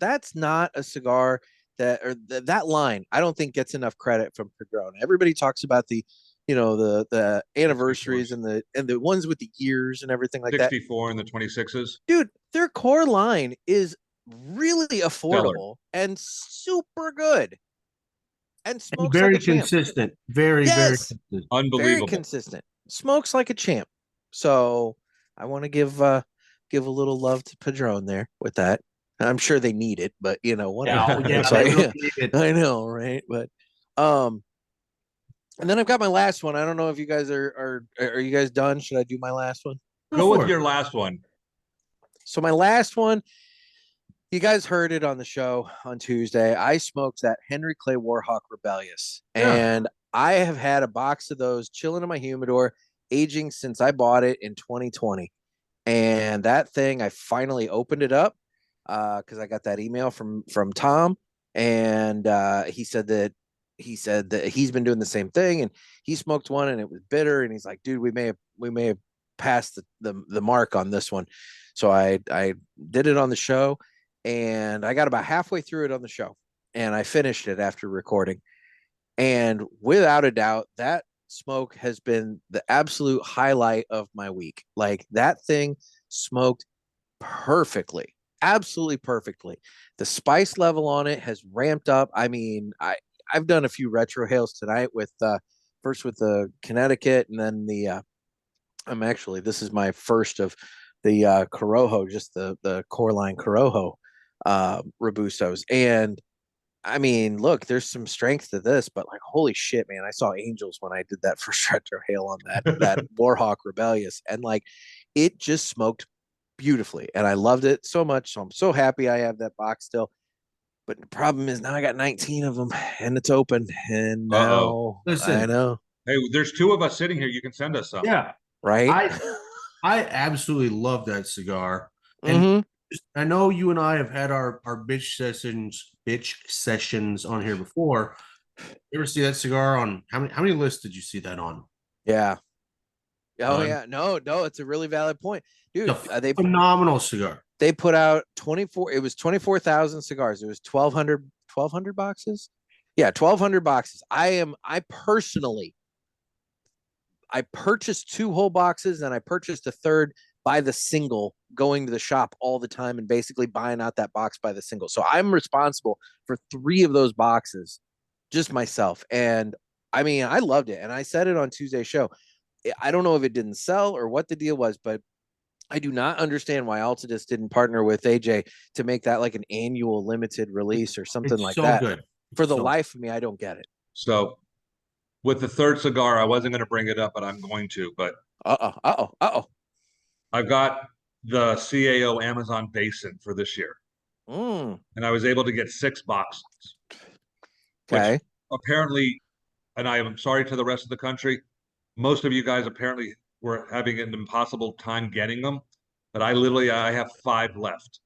C: that's not a cigar that line I don't think gets enough credit from Padrone. Everybody talks about the the anniversaries and the ones with the years and everything like
A: 64 and the 26s.
C: Dude, their core line is really affordable and super good. And smokes
D: very
C: like a
D: consistent.
C: Champ.
D: Very consistent.
A: Unbelievable.
C: Very consistent. Smokes like a champ. So I want to give a little love to Padrone there with that. I'm sure they need it, but whatever. I know, right? But and then I've got my last one. I don't know if you guys are you guys done? Should I do my last one?
A: Go with
D: for it.
A: your last one.
C: So my last one, you guys heard it on the show on Tuesday. I smoked that Henry Clay Warhawk Rebellious, and I have had a box of those chilling in my humidor, aging since I bought it in 2020. And that thing, I finally opened it up because I got that email from Tom, and he said that he's been doing the same thing, and he smoked one and it was bitter, and he's like, dude, we may have passed the mark on this one. So I did it on the show, and I got about halfway through it on the show, and I finished it after recording. And without a doubt, that smoke has been the absolute highlight of my week. Like, that thing smoked perfectly, absolutely perfectly. The spice level on it has ramped up. I mean, I've done a few retro hails tonight with first with the Connecticut, and then the this is my first of the Corojo, just the core line Corojo Robustos. And I mean, look, there's some strength to this, but like, holy shit, man, I saw angels when I did that first retro hail on that Warhawk Rebellious, and like, it just smoked beautifully, and I loved it so much. So I'm so happy I have that box still. But the problem is now I got 19 of them, and it's open, and now
D: Listen.
C: I know.
A: Hey, there's 2 of us sitting here. You can send us some.
D: Yeah,
C: Right?
D: I absolutely love that cigar. And
C: Mhm.
D: I know you and I have had our bitch sessions on here before. You ever see that cigar on how many lists did you see that on?
C: Yeah. Oh
A: None.
C: yeah. No, it's a really valid point. Dude,
D: It's a phenomenal cigar.
C: they put out 24,000 cigars. It was 1,200 boxes. Yeah, 1,200 boxes. I purchased 2 whole boxes, and I purchased a third by the single, going to the shop all the time and basically buying out that box by the single. So I'm responsible for 3 of those boxes, just myself. And I mean, I loved it. And I said it on Tuesday's show. I don't know if it didn't sell or what the deal was, but I do not understand why Altadis didn't partner with AJ to make that like an annual limited release or something
D: It's
C: like
D: so
C: that.
D: good.
C: For the life of me, I don't get it.
A: So with the third cigar, I wasn't going to bring it up, but I'm going to. But I've got the CAO Amazon Basin for this year, and I was able to get 6 boxes.
C: Okay.
A: Which apparently, and I am sorry to the rest of the country, most of you guys apparently were having an impossible time getting them, but I have 5 left,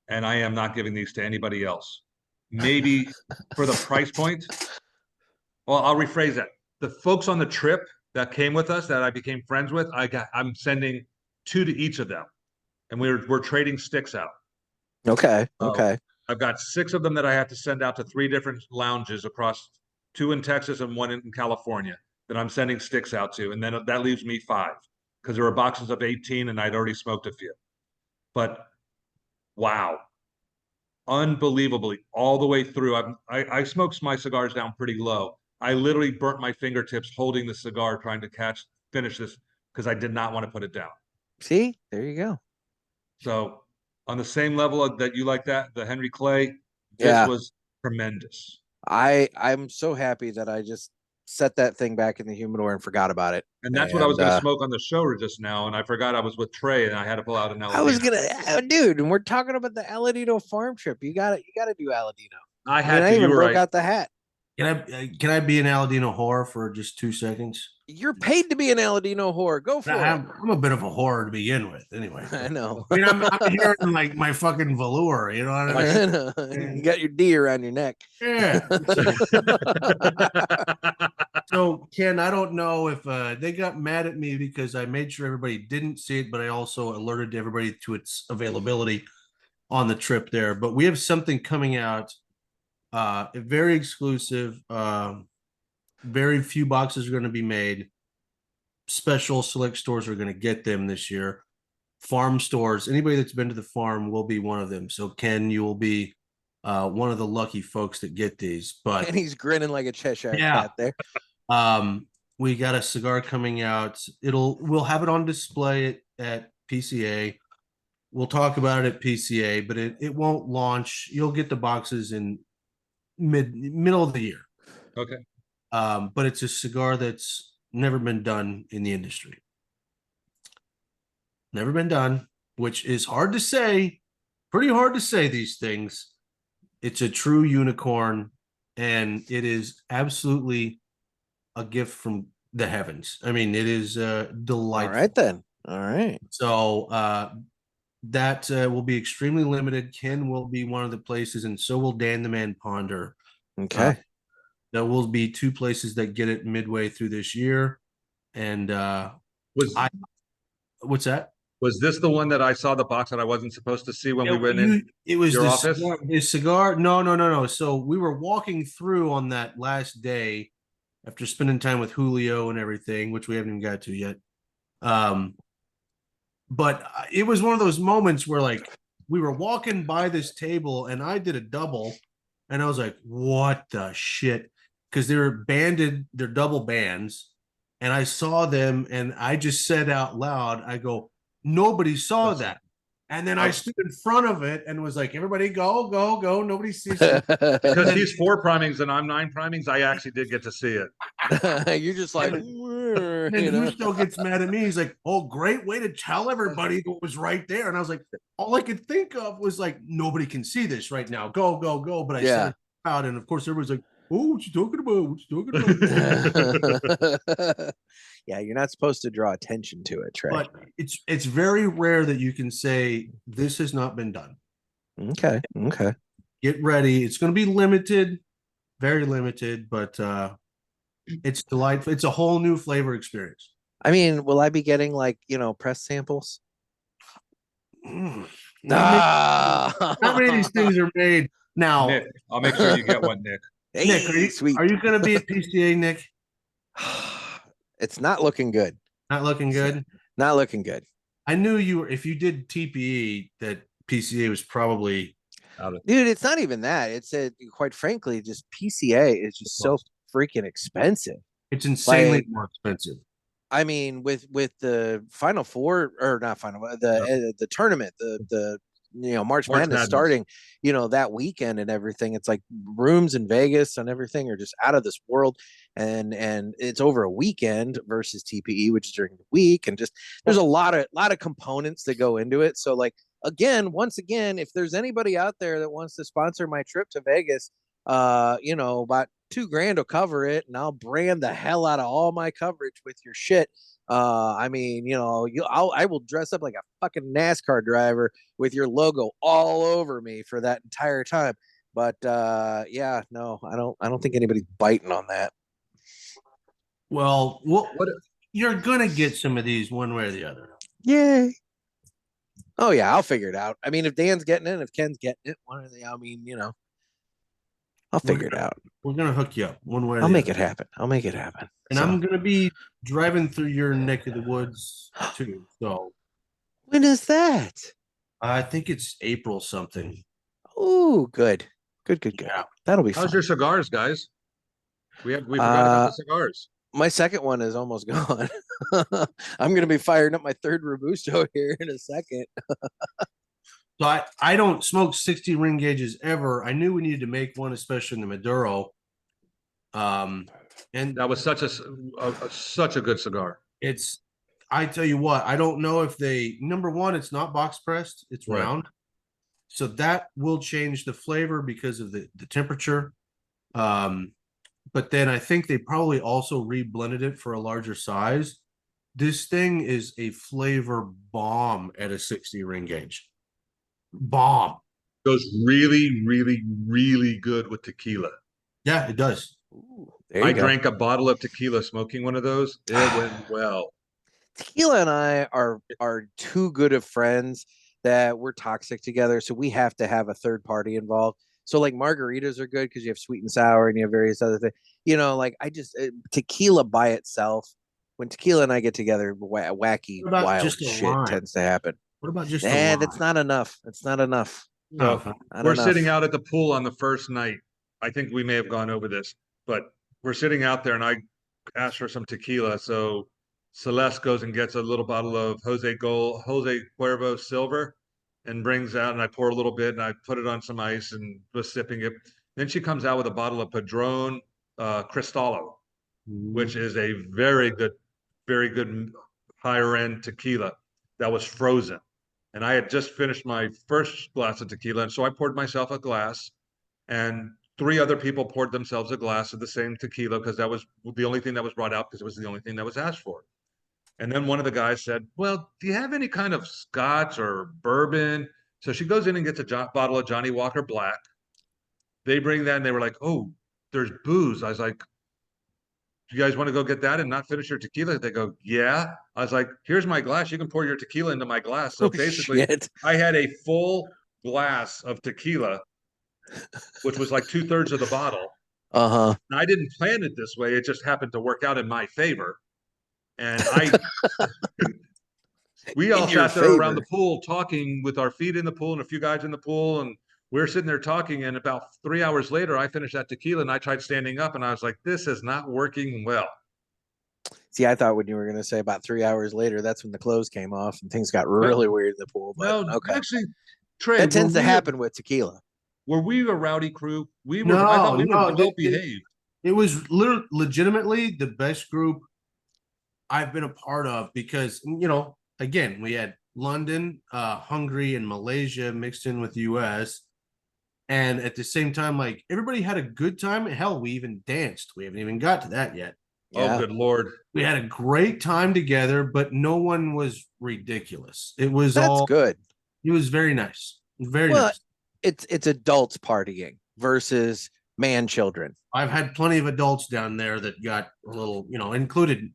A: and I am not giving these to anybody else. Maybe for the price point. Well, I'll rephrase that. The folks on the trip that came with us that I became friends with, I'm sending 2 to each of them, and we're trading sticks out.
C: Okay.
A: So
C: Okay.
A: I've got 6 of them that I have to send out to 3 different lounges across, 2 in Texas and 1 in California, that I'm sending sticks out to, and then that leaves me 5 because there were boxes of 18 and I'd already smoked a few. But wow, unbelievably, all the way through. I smoked my cigars down pretty low. I literally burnt my fingertips holding the cigar trying to finish this because I did not want to put it down.
C: See, there you go.
A: So on the same level that you like that, the Henry Clay, this was tremendous.
C: I'm so happy that I just set that thing back in the humidor and forgot about it.
A: And that's what I was going to smoke on the show just now, and I forgot I was with Trey, and I had to pull out an Aladino.
C: I was gonna, dude, and we're talking about the Aladino farm trip. You gotta do Aladino. I even broke out the hat.
D: Can I be an Aladino whore for just 2 seconds?
C: You're paid to be an Aladino whore. Go for it.
D: I'm a bit of a whore to begin with, anyway.
C: I know.
D: I mean, I'm hearing like my fucking velour, you know what I mean?
C: You got your D around your neck.
D: Yeah. So, Ken, I don't know if they got mad at me because I made sure everybody didn't see it, but I also alerted everybody to its availability on the trip there. But we have something coming out, very exclusive. Very few boxes are going to be made. Special select stores are going to get them this year. Farm stores, anybody that's been to the farm will be one of them. So, Ken, you will be one of the lucky folks that get these. But
C: and he's grinning like a Cheshire cat there.
D: We got a cigar coming out. We'll have it on display at PCA. We'll talk about it at PCA, but it won't launch. You'll get the boxes in middle of the year.
A: Okay.
D: But it's a cigar that's never been done in the industry. never been done, which is hard to say, pretty hard to say these things. It's a true unicorn, and it is absolutely a gift from the heavens. I mean, it is delightful.
C: All right, then. All right.
D: So that will be extremely limited. Kenn will be one of the places, and so will Dan the Man Ponder.
C: Okay.
D: There will be 2 places that get it midway through this year. And what's that?
A: Was this the one that I saw the box that I wasn't supposed to see when we went in?
D: It was
A: your
D: the
A: office?
D: cigar. No. So we were walking through on that last day after spending time with Julio and everything, which we haven't even got to yet. But it was one of those moments where like we were walking by this table and I did a double and I was like, what the shit? Because they're banded, they're double bands. And I saw them and I just said out loud, I go, nobody saw that. And then I stood in front of it and was like, everybody go, go, go. Nobody sees it.
A: Because he's 4 primings and I'm 9 primings, I actually did get to see it.
C: You're just like,
D: And Robusto gets mad at me. He's like, oh, great way to tell everybody what was right there. And I was like, all I could think of was like, nobody can see this right now. Go, go, go. But I said it out. And of course, everybody's like, oh, what you talking about? What you talking about?
C: Yeah, you're not supposed to draw attention to it, Trey.
D: But it's very rare that you can say this has not been done.
C: Okay.
D: Get ready. It's going to be limited, very limited, but it's delightful. It's a whole new flavor experience.
C: I mean, will I be getting like, press samples?
D: How
C: How
D: many of these things are made now?
A: Nick, I'll make sure you get one, Nick.
C: Hey,
D: Nick,
C: sweet.
D: Are you going to be at PCA, Nick?
C: It's not looking good.
D: Not looking good.
C: Not looking good.
D: I knew you were. If you did TPE, that PCA was probably out of.
C: Dude, it's not even that. It's quite frankly, just PCA is just so freaking expensive.
D: It's insanely more expensive.
C: I mean, with the Final Four or not Final, the tournament, the March Madness starting, that weekend and everything. It's like rooms in Vegas and everything are just out of this world. And it's over a weekend versus TPE, which is during the week. And just there's a lot of components that go into it. So like, once again, if there's anybody out there that wants to sponsor my trip to Vegas, about $2,000 will cover it, and I'll brand the hell out of all my coverage with your shit. I mean, I will dress up like a fucking NASCAR driver with your logo all over me for that entire time. But yeah, no, I don't think anybody's biting on that.
D: Well, what you're gonna get some of these one way or the other.
C: Yay. Oh yeah, I'll figure it out. I mean, if Dan's getting it, if Ken's getting it, one or the, I mean, I'll figure it out.
D: We're gonna hook you up one way.
C: I'll make it happen.
D: And I'm gonna be driving through your neck of the woods too. So
C: when is that?
D: I think it's April something.
C: Oh, good. Yeah. That'll be fun.
A: How's your cigars, guys? We forgot about the cigars.
C: My second one is almost gone. I'm gonna be firing up my third Robusto here in a second.
D: So I don't smoke 60 ring gauges ever. I knew we needed to make one, especially in the Maduro. And
A: that was such a good cigar.
D: I tell you what, I don't know if number one, it's not box pressed, it's
A: right.
D: round. So that will change the flavor because of the temperature. But then I think they probably also reblended it for a larger size. This thing is a flavor bomb at a 60 ring gauge. Bomb.
A: Goes really, really, really good with tequila.
D: Yeah, it does.
C: Ooh,
A: I drank a bottle of tequila smoking one of those. It went well.
C: Tequila and I are too good of friends that we're toxic together. So we have to have a third party involved. So like margaritas are good because you have sweet and sour and you have various other things. Like I just tequila by itself. When tequila and I get together, wacky, wild shit tends to happen.
D: What about just
C: that's not enough. It's not enough.
A: No, we're sitting out at the pool on the first night. I think we may have gone over this, but we're sitting out there and I asked for some tequila. So Celeste goes and gets a little bottle of Jose Cuervo Silver and brings out, and I pour a little bit and I put it on some ice and was sipping it. Then she comes out with a bottle of Padron Cristallo, which is a very good higher end tequila. that was frozen. And I had just finished my first glass of tequila. And so I poured myself a glass, and 3 other people poured themselves a glass of the same tequila because that was the only thing that was brought out because it was the only thing that was asked for. And then one of the guys said, well, do you have any kind of scotch or bourbon? So she goes in and gets a bottle of Johnny Walker Black. They bring that, and they were like, oh, there's booze. I was like, do you guys want to go get that and not finish your tequila? They go, yeah. I was like, here's my glass. You can pour your tequila into my glass. So
C: Oh,
A: basically,
C: shit.
A: I had a full glass of tequila, which was like 2/3 of the bottle.
C: Uh-huh.
A: And I didn't plan it this way. It just happened to work out in my favor. And we all
C: In your
A: sat there around
C: favor.
A: the pool talking with our feet in the pool and a few guys in the pool. And we were sitting there talking. And about 3 hours later, I finished that tequila and I tried standing up and I was like, this is not working well.
C: See, I thought when you were going to say about 3 hours later, that's when the clothes came off and things got really weird in the pool. But
A: No,
C: okay.
A: actually, Trey,
C: That tends to happen with tequila.
A: Were we a rowdy crew? We were.
D: No,
A: I thought we were
D: no,
A: well behaved.
D: It was legitimately the best group I've been a part of because, again, we had London, Hungary, and Malaysia mixed in with the US. And at the same time, like everybody had a good time. Hell, we even danced. We haven't even got to that yet.
A: Oh, good Lord.
D: We had a great time together, but no one was ridiculous. It was
C: That's good.
D: It was very nice. Very
C: Well,
D: nice.
C: It's adults partying versus man children.
D: I've had plenty of adults down there that got a little, included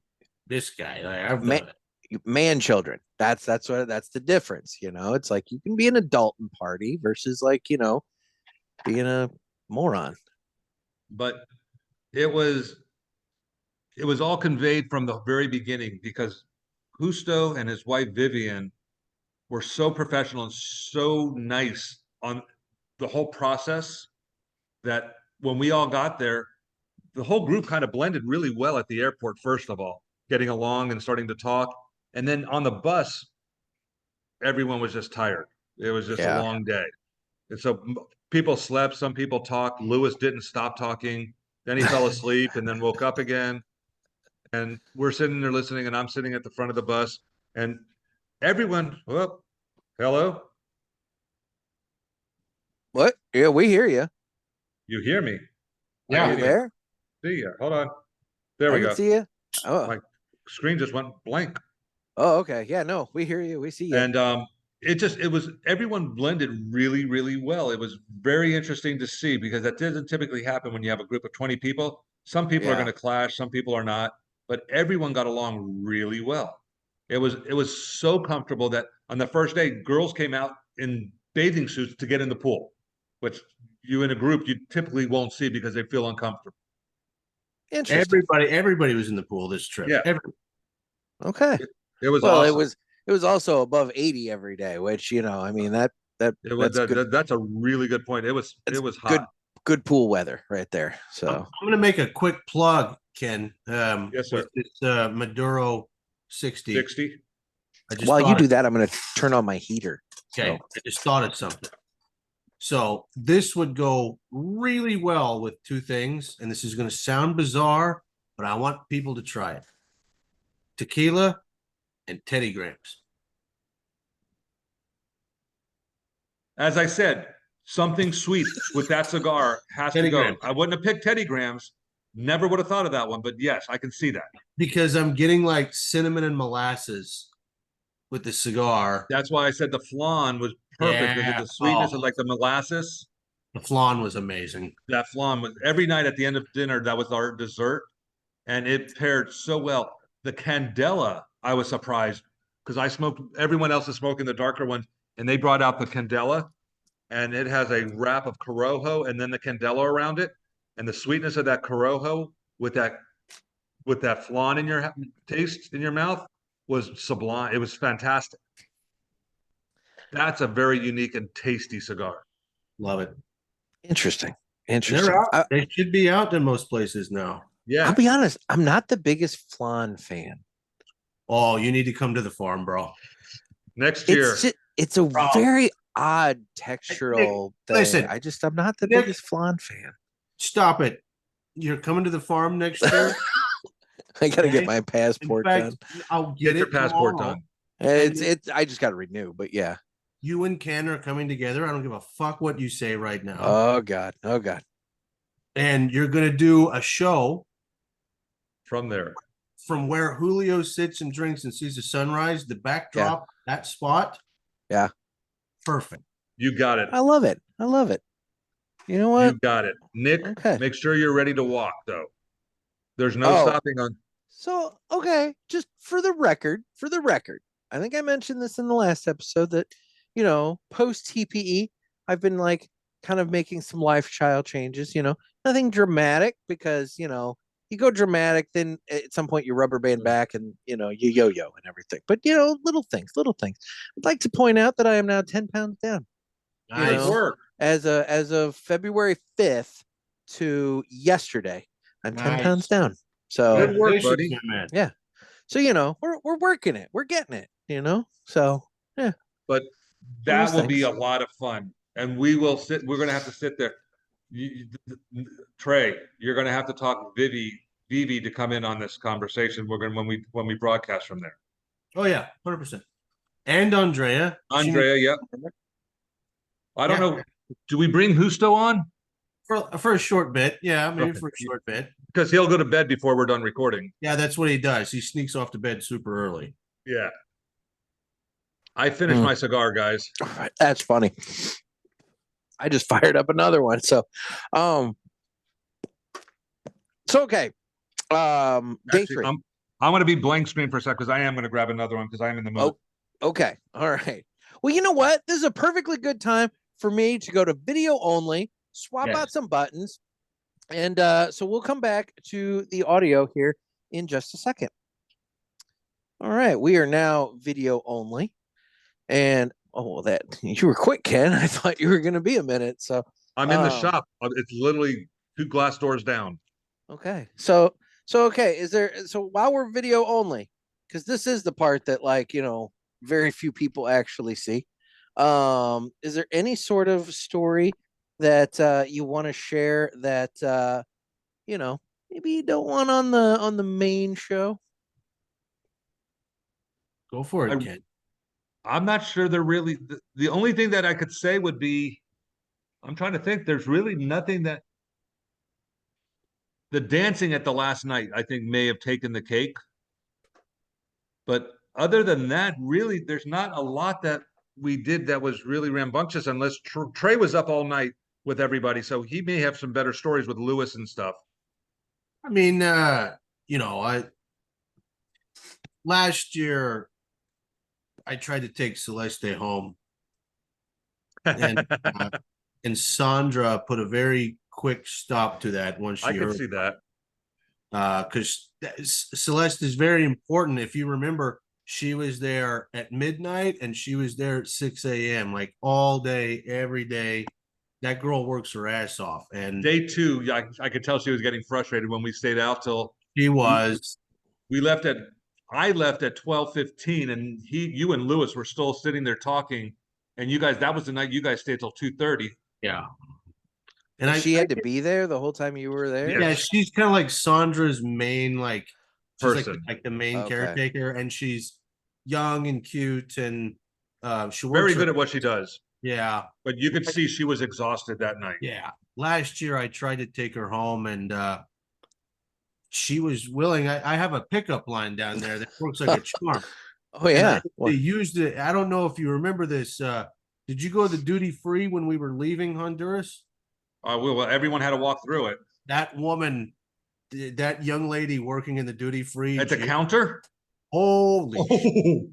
D: this guy. I've done it.
C: Man children. That's the difference. It's like you can be an adult and party versus like, being a moron.
A: But it was all conveyed from the very beginning because Justo and his wife Vivian were so professional and so nice on the whole process that when we all got there, the whole group kind of blended really well at the airport, first of all, getting along and starting to talk. And then on the bus, everyone was just tired. It was just a long day. And so people slept, some people talked. Lewis didn't stop talking. Then he fell asleep and then woke up again. And we're sitting there listening, and I'm sitting at the front of the bus, and everyone, well, hello?
C: What? Yeah, we hear you.
A: You hear me?
D: Yeah.
C: Are you there?
A: See ya. Hold on. There
C: I
A: we
C: can
A: go.
C: see you. Oh.
A: My screen just went blank.
C: Oh, okay. Yeah, no, we hear you. We see you.
A: And it was everyone blended really, really well. It was very interesting to see because that doesn't typically happen when you have a group of 20 people. Some people are going to clash, some people are not, but everyone got along really well. It was so comfortable that on the first day, girls came out in bathing suits to get in the pool, which you in a group you typically won't see because they feel uncomfortable.
C: Interesting.
D: Everybody was in the pool this trip.
A: Yeah.
C: Okay.
A: It was
C: well,
A: awesome.
C: it was also above 80 every day, which I mean that's
A: a really good point. It was hot.
C: Good pool weather right there. So
D: I'm going to make a quick plug, Ken.
A: Yes, sir.
D: With this Maduro 60.
A: 60.
C: While you do that, I'm going to turn on my heater.
D: Okay,
C: So.
D: I just thought of something. So this would go really well with two things, and this is going to sound bizarre, but I want people to try it. Tequila and Teddy Grahams.
A: As I said, something sweet with that cigar has
D: Teddy
A: to go.
D: Grahams.
A: I wouldn't have picked Teddy Grahams. Never would have thought of that one, but yes, I can see that.
D: Because I'm getting like cinnamon and molasses with the cigar.
A: That's why I said the flan was perfect because of the sweetness of like the molasses.
D: The flan was amazing.
A: That flan was every night at the end of dinner. That was our dessert, and it paired so well. The Candela, I was surprised because I smoked. Everyone else is smoking the darker one, and they brought out the Candela, and it has a wrap of Corojo and then the Candela around it, and the sweetness of that Corojo with that flan in your taste in your mouth was sublime. It was fantastic. That's a very unique and tasty cigar.
D: Love it.
C: Interesting.
D: They're out. They should be out in most places now.
A: Yeah.
C: I'll be honest. I'm not the biggest flan fan.
D: Oh, you need to come to the farm, bro.
A: Next year.
C: It's a very odd textural thing.
D: Listen,
C: I'm not the biggest flan fan.
D: Stop it. You're coming to the farm next year?
C: I gotta get my passport done.
D: I'll
A: Get your passport done.
C: It's I just got to renew, but yeah.
D: You and Ken are coming together. I don't give a fuck what you say right now.
C: Oh God. Oh God.
D: And you're gonna do a show
A: From there.
D: from where Julio sits and drinks and sees the sunrise, the backdrop, that spot.
C: Yeah.
D: Perfect.
A: You got it.
C: I love it. I love it. You know what?
A: You got it. Nick,
C: Okay.
A: make sure you're ready to walk, though. There's no
C: Oh.
A: stopping on.
C: So, okay, just for the record, I think I mentioned this in the last episode that, post TPE, I've been like kind of making some lifestyle changes, nothing dramatic because, you go dramatic, then at some point you rubber band back and, you yo-yo and everything. But, little things. I'd like to point out that I am now 10 pounds down.
A: Nice work.
C: As of February 5th to yesterday, I'm 10 pounds down. So
A: good work, buddy.
D: Man.
C: Yeah. So we're working it. We're getting it, So yeah.
A: But that will be a lot of fun. And we will sit, we're gonna have to sit there. Trey, you're gonna have to talk Vivi to come in on this conversation. We're gonna when we broadcast from there.
D: Oh yeah, 100%. And Andrea.
A: Yep. I don't know. Do we bring Justo on?
D: For a short bit, yeah, maybe for a short bit.
A: Because he'll go to bed before we're done recording.
D: Yeah, that's what he does. He sneaks off to bed super early.
A: Yeah. I finished my cigar, guys.
C: That's funny. I just fired up another one. So okay. Day 3.
A: I'm gonna be blank screen for a sec because I am gonna grab another one because I am in the mood.
C: Oh, okay. All right. Well, you know what? This is a perfectly good time for me to go to video only, swap out some buttons. And so we'll come back to the audio here in just a second. All right, we are now video only. And that you were quick, Ken. I thought you were going to be a minute. So
A: I'm in the shop. It's literally 2 glass doors down.
C: Okay. So okay, so while we're video only, because this is the part that very few people actually see. Is there any sort of story that you want to share that maybe you don't want on the main show?
D: Go for it, Ken.
A: I'm not sure they're really the only thing that I could say would be I'm trying to think. There's really nothing that the dancing at the last night I think may have taken the cake. But other than that, really, there's not a lot that we did that was really rambunctious unless Trey was up all night with everybody. So he may have some better stories with Lewis and stuff.
D: I mean, last year I tried to take Celeste home, and Sandra put a very quick stop to that once she heard.
A: I could see that.
D: Because Celeste is very important. If you remember, she was there at midnight and she was there at 6 a.m. like all day, every day. That girl works her ass off. And
A: day 2, I could tell she was getting frustrated when we stayed out till
D: she was.
A: I left at 12:15, and you and Lewis were still sitting there talking, and you guys, that was the night you guys stayed till 2:30.
D: Yeah.
C: And she had to be there the whole time you were there?
D: Yeah, she's kind of like Sandra's main
A: person,
D: like the main caretaker, and she's young and cute, and she works
A: very good at what she does.
D: Yeah.
A: But you could see she was exhausted that night.
D: Yeah. Last year I tried to take her home, and she was willing. I have a pickup line down there that works like a charm.
C: Oh yeah.
D: They used it. I don't know if you remember this. Did you go to the duty free when we were leaving Honduras?
A: Well, everyone had to walk through it.
D: That woman, that young lady working in the duty free
A: at the counter.
D: Holy!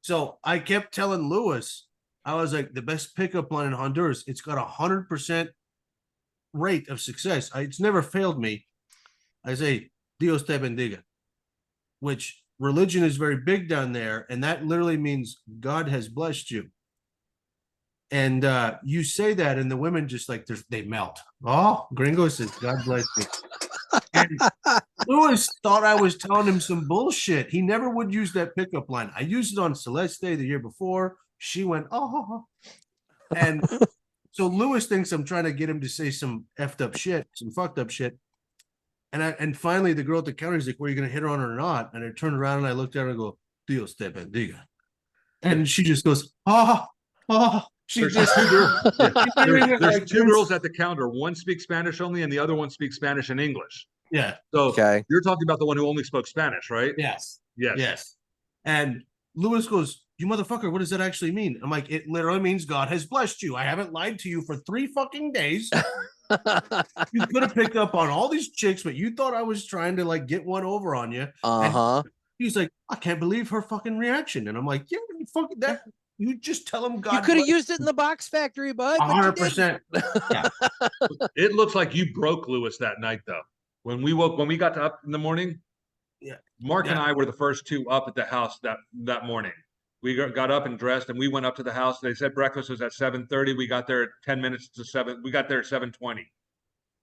D: So I kept telling Lewis, I was like, the best pickup line in Honduras. It's got 100% rate of success. It's never failed me. I say, Dios te bendiga, which religion is very big down there, and that literally means God has blessed you. And you say that, and the women just they melt. Oh, Gringo says, God bless you. And Lewis thought I was telling him some bullshit. He never would use that pickup line. I used it on Celeste the year before. She went, oh. And so Lewis thinks I'm trying to get him to say some effed up shit, some fucked up shit. And finally, the girl at the counter is like, "Were you going to hit her on or not?" And I turned around and I looked at her and I go, Dios te bendiga. And she just goes, ah, ah. She
A: There's
D: just
A: two girls. Yeah. There's
D: like
A: two
D: this.
A: girls at the counter. One speaks Spanish only, and the other one speaks Spanish and English.
D: Yeah.
A: So
C: Okay.
A: you're talking about the one who only spoke Spanish, right?
D: Yes.
A: Yes.
D: Yes. And Lewis goes, "You motherfucker, what does that actually mean?" I'm like, "It literally means God has blessed you. I haven't lied to you for 3 fucking days. You could have picked up on all these chicks, but you thought I was trying to like get one over on you."
C: Uh-huh.
D: And he's like, "I can't believe her fucking reaction." And I'm like, "Yeah, you fucking that. You just tell him God."
C: You could have used it in the box factory, bud.
D: 100%. Yeah.
A: It looks like you broke Lewis that night, though. When we got up in the morning,
D: Yeah.
A: Mark and I were the first two up at the house that morning. We got up and dressed, and we went up to the house. They said breakfast was at 7:30. We got there at 10 minutes to 7. We got there at 7:20.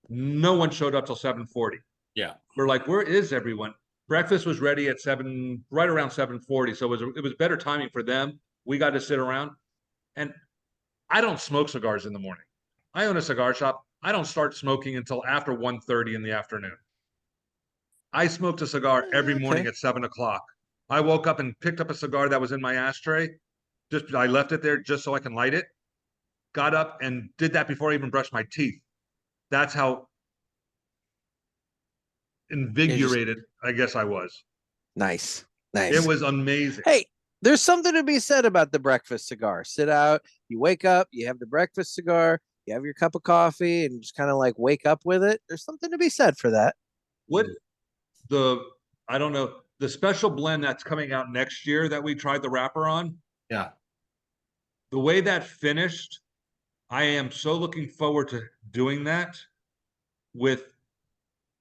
A: No one showed up till 7:40.
D: Yeah.
A: We're like, where is everyone? Breakfast was ready at right around 7:40. So it was better timing for them. We got to sit around, and I don't smoke cigars in the morning. I own a cigar shop. I don't start smoking until after 1:30 in the afternoon. I smoked a cigar every morning at 7 o'clock. I woke up and picked up a cigar that was in my ashtray. I left it there just so I can light it. Got up and did that before I even brushed my teeth. That's how invigorated I guess I was.
C: Nice. Nice.
A: It was amazing.
C: Hey, there's something to be said about the breakfast cigar. Sit out, you wake up, you have the breakfast cigar, you have your cup of coffee, and just kind of like wake up with it. There's something to be said for that.
A: What I don't know, the special blend that's coming out next year that we tried the wrapper on,
D: Yeah.
A: the way that finished, I am so looking forward to doing that with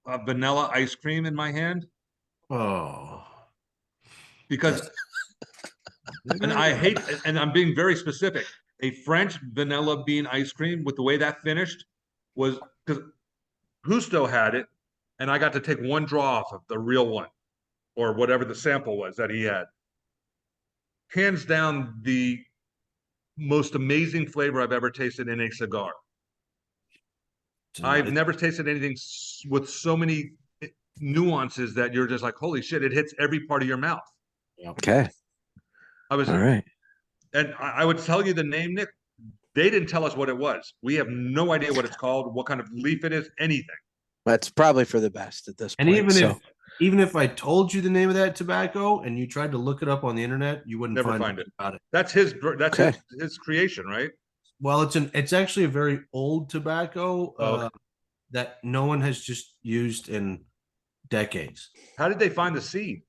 A: a vanilla ice cream in my hand,
D: Oh.
A: because and I hate, and I'm being very specific, a French vanilla bean ice cream with the way that finished was, because Justo had it, and I got to take one draw off of the real one, or whatever the sample was that he had. Hands down, the most amazing flavor I've ever tasted in a cigar. I've never tasted anything with so many nuances that you're just like, holy shit, it hits every part of your mouth.
C: Okay.
A: I was
C: all right.
A: And I would tell you the name, Nick. They didn't tell us what it was. We have no idea what it's called, what kind of leaf it is, anything.
C: That's probably for the best at this point.
D: And even if I told you the name of that tobacco and you tried to look it up on the internet, you wouldn't
A: Never find it.
D: About it.
A: That's his his creation, right?
D: Well, it's actually a very old tobacco that no one has just used in decades.
A: How did they find the seed?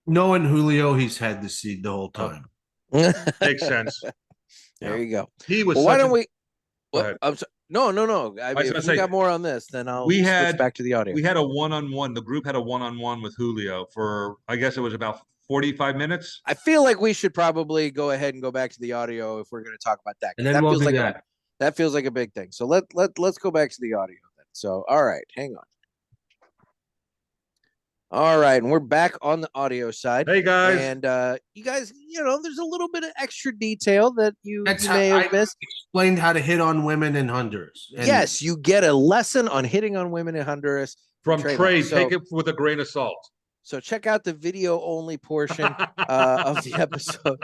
D: Knowing Julio, he's had the seed the whole time.
A: Makes sense.
C: There you go.
A: He was.
C: Well, why don't we?
A: Go ahead.
C: I'm sorry. No. I mean, if you got more on this, then I'll switch back to the audio.
A: We had a one-on-one. The group had a one-on-one with Julio for, I guess it was about 45 minutes.
C: I feel like we should probably go ahead and go back to the audio if we're going to talk about that.
D: And then
C: that feels like a big thing. So let's go back to the audio then. So all right, hang on. All right, and we're back on the audio side.
A: Hey guys,
C: and you guys, there's a little bit of extra detail that you may have missed.
D: Explained how to hit on women in Honduras.
C: Yes, you get a lesson on hitting on women in Honduras
A: from Trey. Take it with a grain of salt.
C: So check out the video only portion of the episode.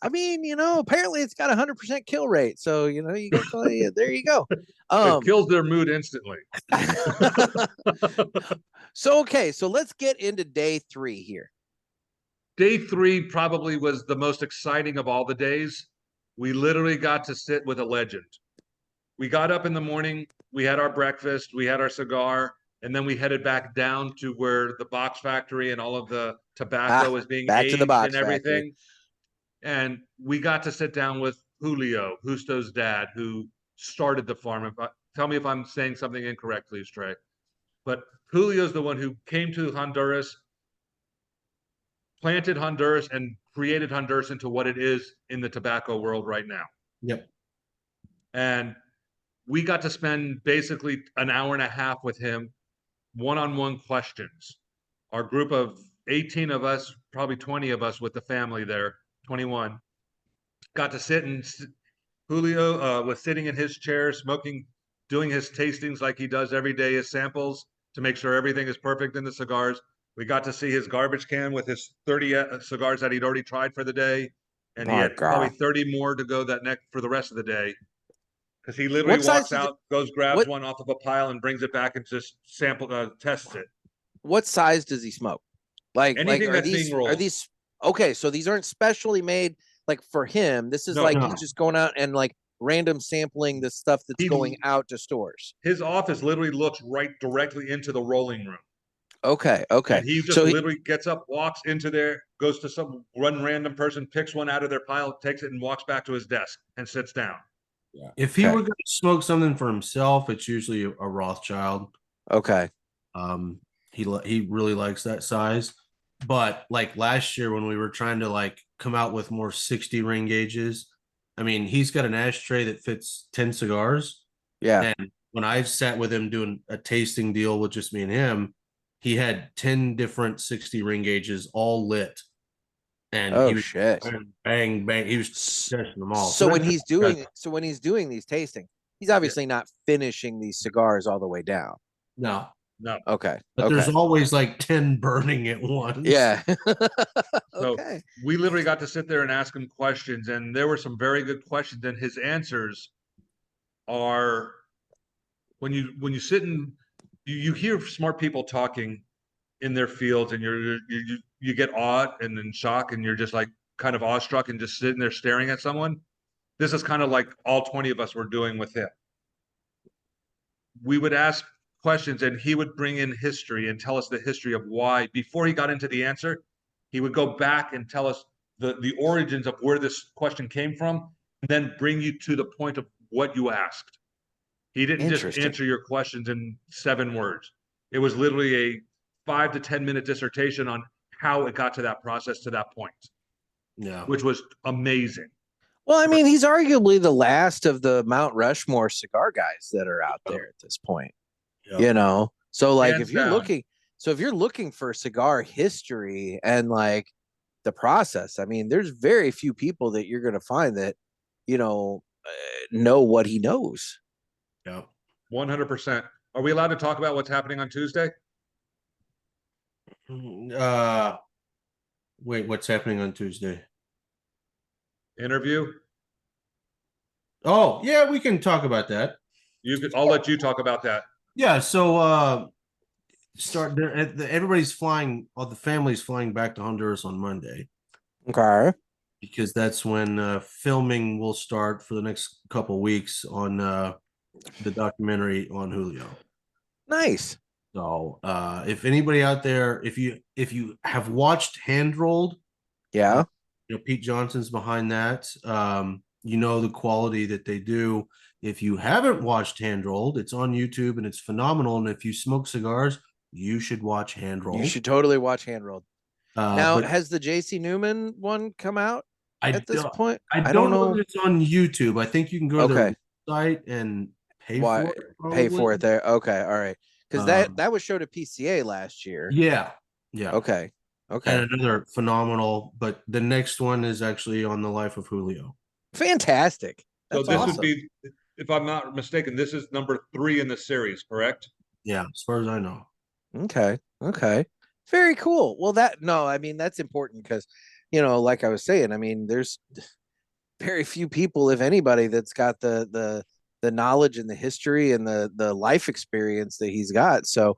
C: I mean, apparently it's got 100% kill rate. So, you get there you go.
A: It kills their mood instantly.
C: So let's get into day 3 here.
A: Day 3 probably was the most exciting of all the days. We literally got to sit with a legend. We got up in the morning, we had our breakfast, we had our cigar, and then we headed back down to where the box factory and all of the tobacco is being aged and everything. Factory. And we got to sit down with Julio, Justo's dad, who started the farm. Tell me if I'm saying something incorrect, please, Trey. But Julio's the one who came to Honduras, planted Honduras, and created Honduras into what it is in the tobacco world right now.
D: Yep.
A: And we got to spend basically an hour and a half with him, one-on-one questions. Our group of 18 of us, probably 20 of us with the family there, 21, got to sit, and Julio was sitting in his chair, smoking, doing his tastings like he does every day, his samples, to make sure everything is perfect in the cigars. We got to see his garbage can with his 30 cigars that he'd already tried for the day. and he
C: Oh,
A: had probably
C: God.
A: 30 more to go for the rest of the day. Because he literally
C: What size
A: walks
C: did you-
A: out, goes, grabs
C: what-
A: one off of a pile, and brings it back and just tests it.
C: What size does he smoke? Like
A: Anything
C: are
A: that's being
C: are
A: rolled.
C: these okay? So these aren't specially made like for him. This is
A: No,
C: like
D: no.
C: he's just going out and like random sampling the stuff that's
A: He-
C: going out to stores.
A: His office literally looks right directly into the rolling room.
C: Okay, okay.
A: And he just
C: So
A: literally gets up, walks into there, goes to some random person, picks one out of their pile, takes it, and walks back to his desk and sits down.
D: If he
C: Okay.
D: were going to smoke something for himself, it's usually a Rothschild.
C: okay,
D: He really likes that size. But like last year when we were trying to like come out with more 60 ring gauges, I mean, he's got an ashtray that fits 10 cigars.
C: yeah.
D: And when I sat with him doing a tasting deal with just me and him, he had 10 different 60 ring gauges all lit. And
C: Oh
D: he was
C: shit.
D: bang, bang. He was testing them all.
C: So when
D: that's-
C: he's doing these tasting, he's obviously not finishing these cigars all the way down.
D: no,
A: No.
C: Okay.
D: but
C: okay.
D: there's always like 10 burning at once.
C: Yeah.
A: So
C: okay.
A: we literally got to sit there and ask him questions, and there were some very good questions, and his answers are when you sit and you hear smart people talking in their fields, and you get awed and in shock, and you're just like kind of awestruck and just sitting there staring at someone. This is kind of like all 20 of us were doing with him. We would ask questions, and he would bring in history and tell us the history of why. Before he got into the answer, he would go back and tell us the origins of where this question came from, and then bring you to the point of what you asked. He didn't just
C: Interesting.
A: answer your questions in 7 words. It was literally a 5 to 10 minute dissertation on how it got to that process, to that point,
D: Yeah.
A: which was amazing.
C: Well, I mean, he's arguably the last of the Mount Rushmore cigar guys that are out there at this point.
D: Yeah.
C: You know, so like
A: Hands
C: if you're
A: down.
C: looking for cigar history and like the process, I mean, there's very few people that you're going to find that, know what he knows.
D: Yeah.
A: 100%. Are we allowed to talk about what's happening on Tuesday?
D: Wait, what's happening on Tuesday?
A: Interview?
D: Oh, yeah, we can talk about that.
A: I'll let you talk about that.
D: Yeah, so start there. Everybody's flying. All the family's flying back to Honduras on Monday
C: Okay.
D: because that's when filming will start for the next couple weeks on the documentary on Julio.
C: Nice.
D: So if anybody out there, if you have watched Hand Rolled,
C: Yeah.
D: Pete Johnson's behind that. The quality that they do. If you haven't watched Hand Rolled, it's on YouTube and it's phenomenal. And if you smoke cigars, you should watch Hand Rolled.
C: You should totally watch Hand Rolled. Now,
D: but
C: has the JC Newman one come out at this point?
D: I don't know if it's on YouTube. I think you can go to
C: Okay.
D: the site and pay
C: Why
D: for it.
C: pay for
D: probably.
C: it there? Okay, all right. Because that was showed at PCA last year.
D: Yeah. Yeah.
C: Okay. Okay.
D: And another phenomenal, but the next one is actually on the life of Julio.
C: Fantastic.
A: So
C: That's
A: this
C: awesome.
A: would be, if I'm not mistaken, this is number 3 in the series, correct?
D: Yeah, as far as I know.
C: Okay. Okay. Very cool. Well, I mean, that's important because, like I was saying, I mean, there's very few people, if anybody, that's got the knowledge and the history and the life experience that he's got. So,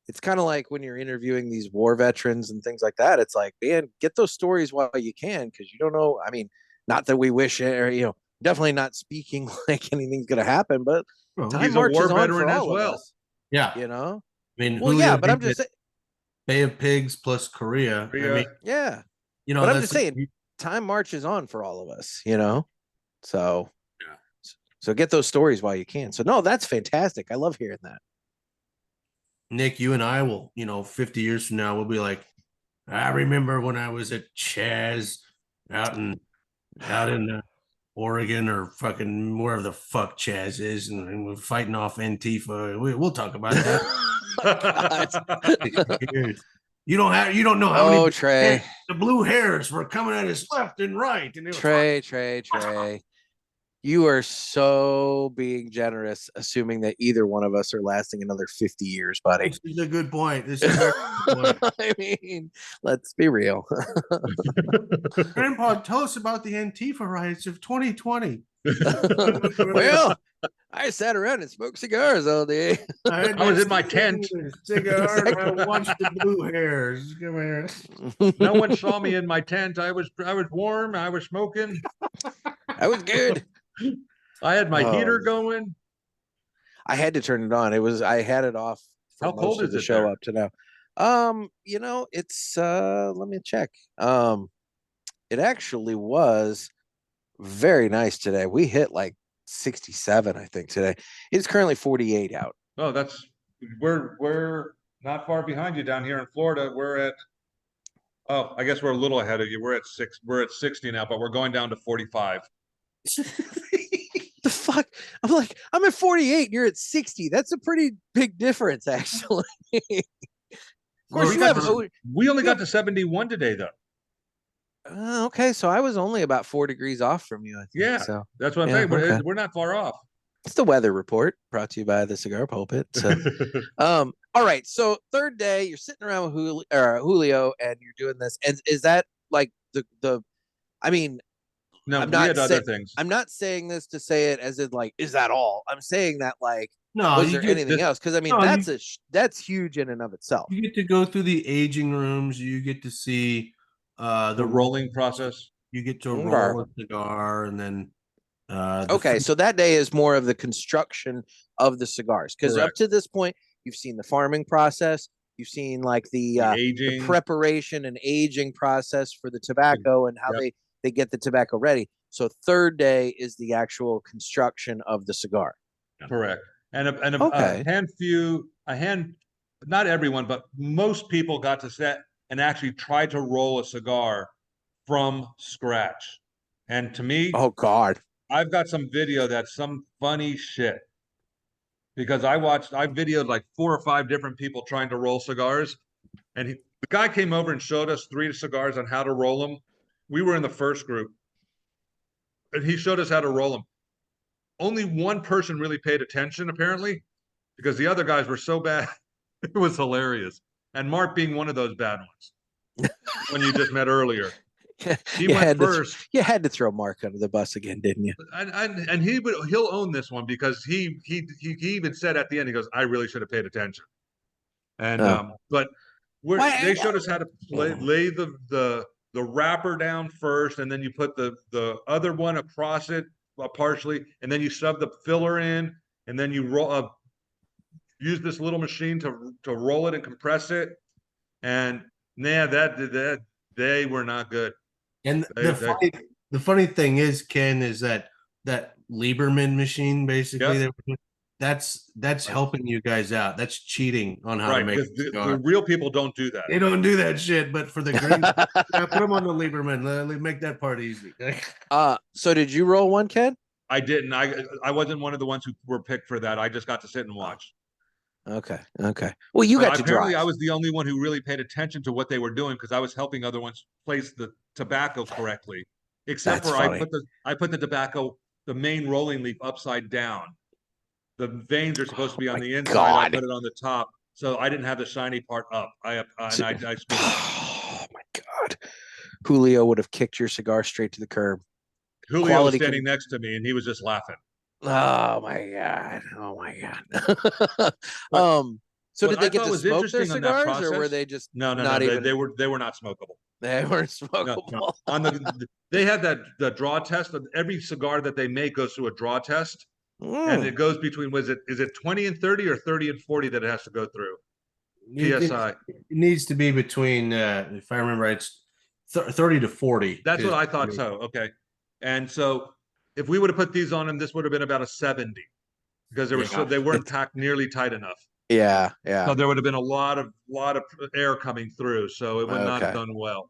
C: it's kind of like when you're interviewing these war veterans and things like that. It's like, man, get those stories while you can, because you don't know. I mean, not that we wish it, or definitely not speaking like anything's going to happen, but
D: Well,
C: time
A: he's a
C: marches
A: war
C: on
A: veteran
C: for
A: as
C: all
A: well.
C: of us.
D: Yeah.
C: I
D: mean,
C: well,
D: Julio
C: yeah, but I'm
D: did
C: just saying,
D: Bay of Pigs plus Korea. I mean,
C: yeah. But I'm
D: that's
C: just saying, time marches on for all of us. So
D: Yeah.
C: So get those stories while you can. So no, that's fantastic. I love hearing that.
D: Nick, you and I will, 50 years from now, we'll be like, I remember when I was at Chaz out in Oregon or fucking wherever the fuck Chaz is, and we're fighting off Antifa. We'll talk about that. You don't know how many
C: Trey.
D: the blue hairs were coming at us left and right. And
C: Trey. You are so being generous, assuming that either one of us are lasting another 50 years, buddy.
D: This is a good point. This is a good point.
C: I mean, let's be real.
D: Grandpa, tell us about the Antifa riots of 2020.
C: Well, I sat around and smoked cigars all day.
A: I was in my tent.
D: Cigar, and I watched the blue hairs. Come here.
A: No one saw me in my tent. I was warm. I was smoking.
C: I was good.
A: I had my heater going.
C: I had to turn it on. I had it off for
A: How
C: most
A: cold
C: of
A: is
C: the
A: it
C: show
A: there?
C: up to now. It's let me check. It actually was very nice today. We hit like 67, I think, today. It's currently 48 out.
A: Oh, we're not far behind you down here in Florida. I guess we're a little ahead of you. We're at 60 now, but we're going down to 45.
C: The fuck? I'm like, I'm at 48, you're at 60. That's a pretty big difference, actually. Of course,
A: We only got to 71 today, though.
C: Okay, so I was only about 4 degrees off from you, I think.
A: Yeah,
C: So
A: that's what I'm saying. We're not far off.
C: it's the weather report brought to you by the Cigar Pulpit. So all right, so third day, you're sitting around with Julio and you're doing this. And is that like the I mean,
A: No,
C: I'm
A: we
C: not
A: had other things.
C: I'm not saying this to say it as in like, is that all? I'm saying that like,
D: No,
C: was there anything else? Because I mean, that's huge in and of itself.
D: You get to go through the aging rooms. You get to see
A: the rolling process.
D: You get to roll a cigar, and then
C: okay, so that day is more of the construction of the cigars, because up to this point you've seen the farming process, you've seen like the preparation and aging process for the tobacco and how they get the tobacco ready. So third day is the actual construction of the cigar.
A: Correct. And not everyone, but most people got to set and actually try to roll a cigar from scratch. And to me,
C: oh God,
A: I've got some video that's some funny shit, because I videoed like 4 or 5 different people trying to roll cigars, and the guy came over and showed us 3 cigars on how to roll them. We were in the first group, and he showed us how to roll them. Only one person really paid attention, apparently, because the other guys were so bad. It was hilarious. And Mark being one of those bad ones, when you just met earlier. He went first.
C: You had to throw Mark under the bus again, didn't you?
A: And he'll own this one, because he even said at the end, he goes, I really should have paid attention. And but they showed us how to lay the wrapper down first, and then you put the other one across it partially, and then you shove the filler in, and then you roll use this little machine to roll it and compress it. And that they were not good.
D: And the funny thing is, Ken, is that Lieberman machine, basically, that's helping you guys out. That's cheating on how to make it.
A: The real people don't do that.
D: They don't do that shit, but for the green, put them on the Lieberman. Let make that part easy.
C: So did you roll one, Ken?
A: I didn't. I wasn't one of the ones who were picked for that. I just got to sit and watch.
C: Okay. Well, you got to drive.
A: Apparently, I was the only one who really paid attention to what they were doing, because I was helping other ones place the tobacco correctly. Except for I put the tobacco, the main rolling leaf, upside down. The veins are supposed to be on the inside. I put it on the top, so I didn't have the shiny part up. I
C: oh my God, Julio would have kicked your cigar straight to the curb.
A: Julio was standing next to me, and he was just laughing.
C: Oh my God. So did they get to smoke their cigars, or were they just
A: no, they were not smokable.
C: They weren't smokable.
A: No. On they had the draw test of every cigar that they make goes through a draw test, and it goes between is it 20 and 30 or 30 and 40 that it has to go through? PSI.
D: It needs to be between if I remember right, it's 30 to 40.
A: That's what I thought. So okay, and so if we would have put these on them, this would have been about a 70, because they weren't packed nearly tight enough.
C: Yeah.
A: So there would have been a lot of air coming through, so it would not have done well.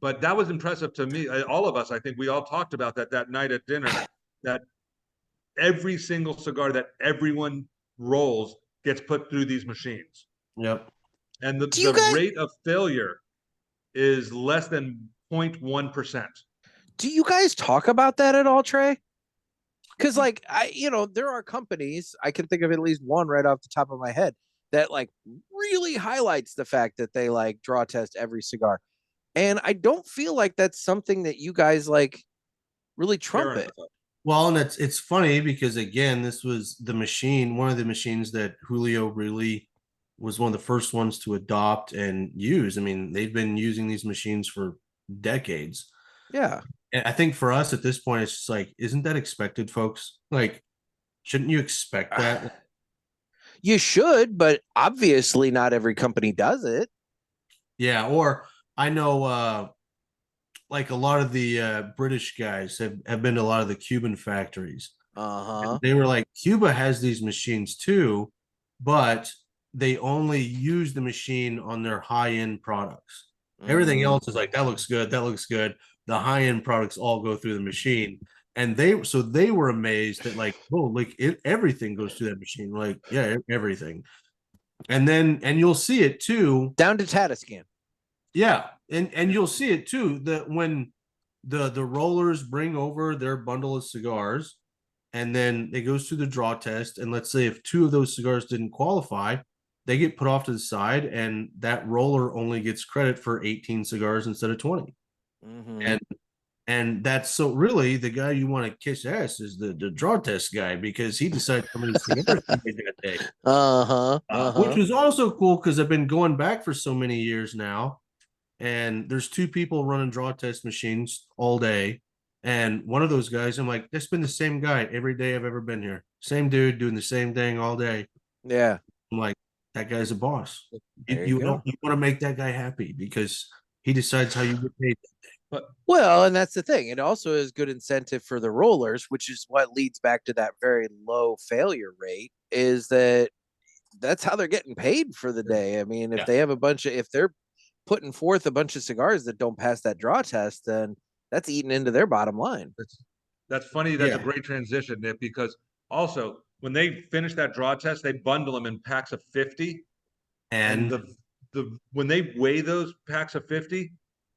A: But that was impressive to me. All of us, I think, we all talked about that night at dinner. That every single cigar that everyone rolls gets put through these machines.
D: Yep.
A: And the rate of failure is less than 0.1%.
C: Do you guys talk about that at all, Trey? Because like there are companies, I can think of at least one right off the top of my head that like really highlights the fact that they like draw test every cigar. And I don't feel like that's something that you guys like really trumpet.
D: Well, and it's funny because again, this was the machine, one of the machines that Julio really was one of the first ones to adopt and use. I mean, they've been using these machines for decades.
C: Yeah.
D: And I think for us at this point, it's just like, isn't that expected, folks? Like, shouldn't you expect that?
C: You should, but obviously not every company does it.
D: Yeah, or I know like a lot of the British guys have been to a lot of the Cuban factories.
C: Uh-huh.
D: They were like, Cuba has these machines too, but they only use the machine on their high-end products. Everything else is like, that looks good, that looks good. The high-end products all go through the machine. And they were amazed that like, oh, like everything goes through that machine. Like, yeah, everything. And you'll see it too.
C: Down to Tatiscan.
D: Yeah. And you'll see it too, that when the rollers bring over their bundle of cigars, and then it goes through the draw test. And let's say if 2 of those cigars didn't qualify, they get put off to the side, and that roller only gets credit for 18 cigars instead of 20. And that's so really the guy you want to kiss ass is the draw test guy, because he decides how many cigars he made that day. Which was also cool because I've been going back for so many years now, and there's 2 people running draw test machines all day. And one of those guys, I'm like, that's been the same guy every day I've ever been here. Same dude doing the same thing all day.
C: Yeah.
D: I'm like, that guy's a boss.
C: You
D: want to make that guy happy because he decides how you get paid that day.
C: Well, and that's the thing. It also is good incentive for the rollers, which is what leads back to that very low failure rate, is that's how they're getting paid for the day. I mean, if they have if they're putting forth a bunch of cigars that don't pass that draw test, then that's eating into their bottom line.
A: That's funny. That's a great transition, Nick, because also when they finish that draw test, they bundle them in packs of 50. And when they weigh those packs of 50,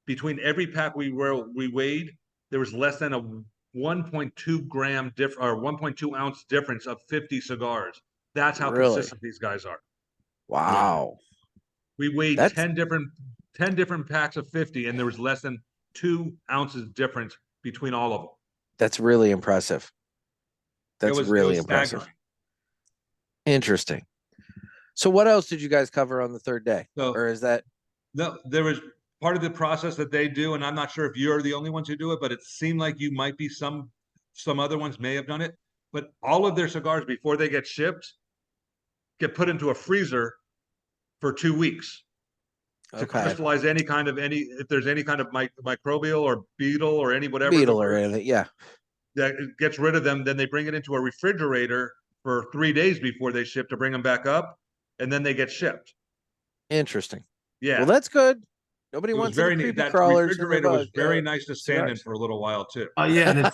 A: between every pack we weighed, there was less than a 1.2 gram or 1.2 ounce difference of 50 cigars. That's how consistent these guys are.
C: Wow.
A: We weighed 10 different packs of 50, and there was less than 2 ounces difference between all of them.
C: That's really impressive. That's really impressive.
A: Staggering.
C: Interesting. So what else did you guys cover on the third day? Or is that?
A: No, there was part of the process that they do, and I'm not sure if you're the only ones who do it, but it seemed like you might be some other ones may have done it. But all of their cigars before they get shipped get put into a freezer for 2 weeks to crystallize if there's any kind of microbial or beetle or whatever
C: or anything,
A: that gets rid of them. Then they bring it into a refrigerator for 3 days before they ship to bring them back up, and then they get shipped.
C: Interesting.
A: Yeah.
C: Well, that's good. Nobody wants
A: very neat. That refrigerator was very nice to stand in for a little while too.
D: Yeah. And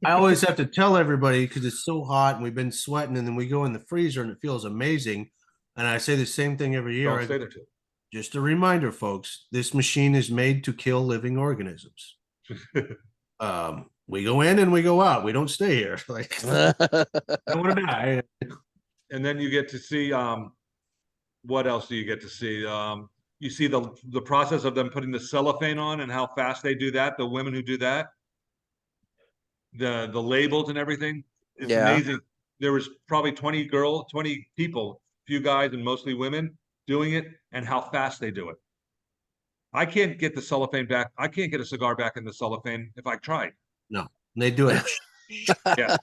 D: I always have to tell everybody because it's so hot and we've been sweating, and then we go in the freezer and it feels amazing. And I say the same thing every year.
A: Don't say that too.
D: Just a reminder, folks, this machine is made to kill living organisms. We go in and we go out. We don't stay here. Like, I don't want to die.
A: And then you get to see what else do you get to see? You see the process of them putting the cellophane on and how fast they do that. The women who do that, the labels and everything. It's amazing. There was probably 20 people, few guys and mostly women doing it, and how fast they do it. I can't get the cellophane back. I can't get a cigar back in the cellophane if I tried.
D: No, they do it.
A: Yeah.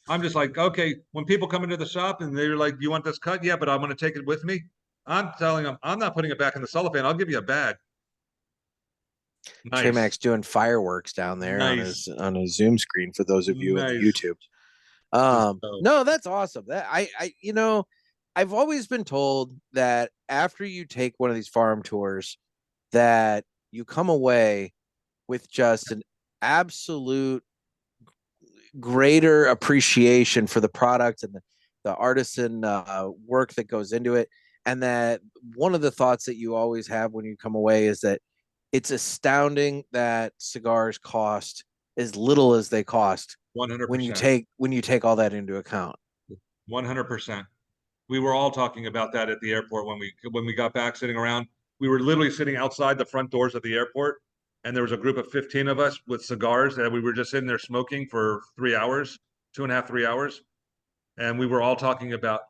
A: I'm just like, okay, when people come into the shop and they're like, you want this cut? Yeah, but I'm going to take it with me. I'm telling them, I'm not putting it back in the cellophane. I'll give you a bag.
C: Nice. Max doing fireworks down there on his Zoom screen for those of you in YouTube. No, that's awesome. That I've always been told that after you take one of these farm tours, that you come away with just an absolute greater appreciation for the product and the artisan work that goes into it. And that one of the thoughts that you always have when you come away is that it's astounding that cigars cost as little as they cost when you
A: 100%.
C: take all that into account.
A: 100%. We were all talking about that at the airport when we got back, sitting around. We were literally sitting outside the front doors of the airport, and there was a group of 15 of us with cigars, and we were just sitting there smoking for 3 hours, 2.5, 3 hours. And we were all talking about,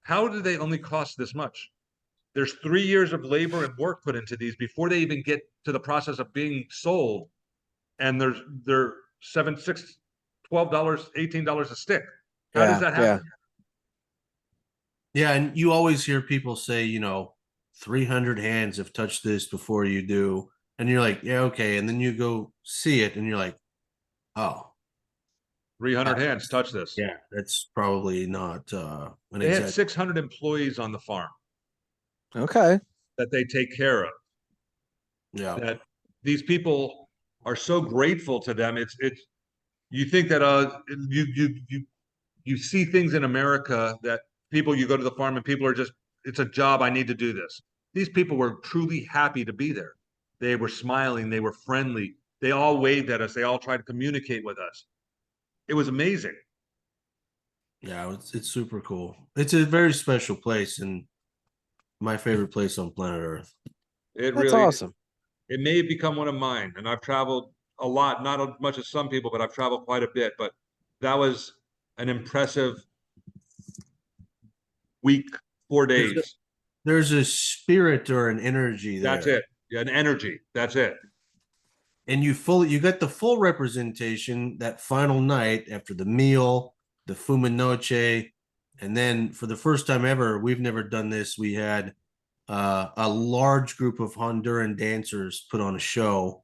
A: how do they only cost this much? There's 3 years of labor and work put into these before they even get to the process of being sold. And they're $7, $6, $12, $18 a stick. How does that happen?
D: Yeah, and you always hear people say, 300 hands have touched this before you do. And you're like, yeah, okay. And then you go see it and you're like, oh.
A: 300 hands touch this.
D: Yeah, that's probably not
A: They had 600 employees on the farm.
C: Okay.
A: That they take care of.
D: Yeah.
A: That these people are so grateful to them. It's you think that you see things in America that people, you go to the farm and people are just, it's a job, I need to do this. These people were truly happy to be there. They were smiling, they were friendly, they all waved at us, they all tried to communicate with us. It was amazing.
D: Yeah, it's super cool. It's a very special place and my favorite place on planet Earth.
C: That's really awesome.
A: It may have become one of mine, and I've traveled a lot, not as much as some people, but I've traveled quite a bit. But that was an impressive week, 4 days.
D: There's a spirit or an energy there.
A: That's it. Yeah, an energy. That's it.
D: And you get the full representation that final night after the meal, the fumanoche, and then for the first time ever, we've never done this. We had a large group of Honduran dancers put on a show,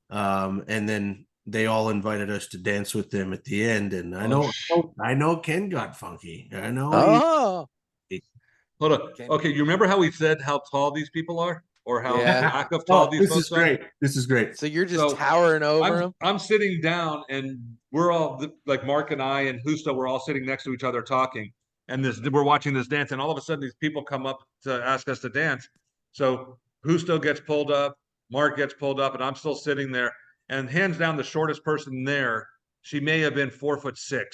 D: and then they all invited us to dance with them at the end. And I know Kenn got funky. I know.
C: Oh,
A: hold on. Okay, you remember how we said how tall these people are, or how lack of tall these folks are?
D: Great. This is great.
C: So you're just towering over them.
A: I'm sitting down, and we're all like Mark and I and Justo. We're all sitting next to each other talking, and we're watching this dance, and all of a sudden these people come up to ask us to dance. So Justo gets pulled up, Mark gets pulled up, and I'm still sitting there. And hands down, the shortest person there, she may have been 4'6",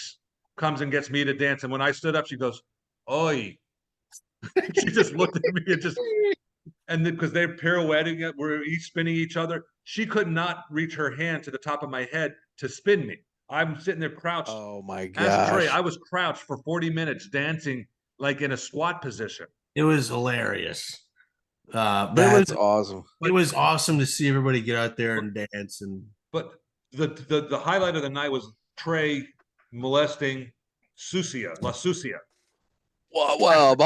A: comes and gets me to dance. And when I stood up, she goes, "Oi." She just looked at me and then because they're pirouetting it, we're each spinning each other. She could not reach her hand to the top of my head to spin me. I'm sitting there crouched.
C: Oh my gosh.
A: Ask Trey, I was crouched for 40 minutes dancing like in a squat position.
D: It was hilarious.
C: That's awesome.
D: It was awesome to see everybody get out there and dance.
A: But the highlight of the night was Trey molesting La Sucia.
C: Whoa,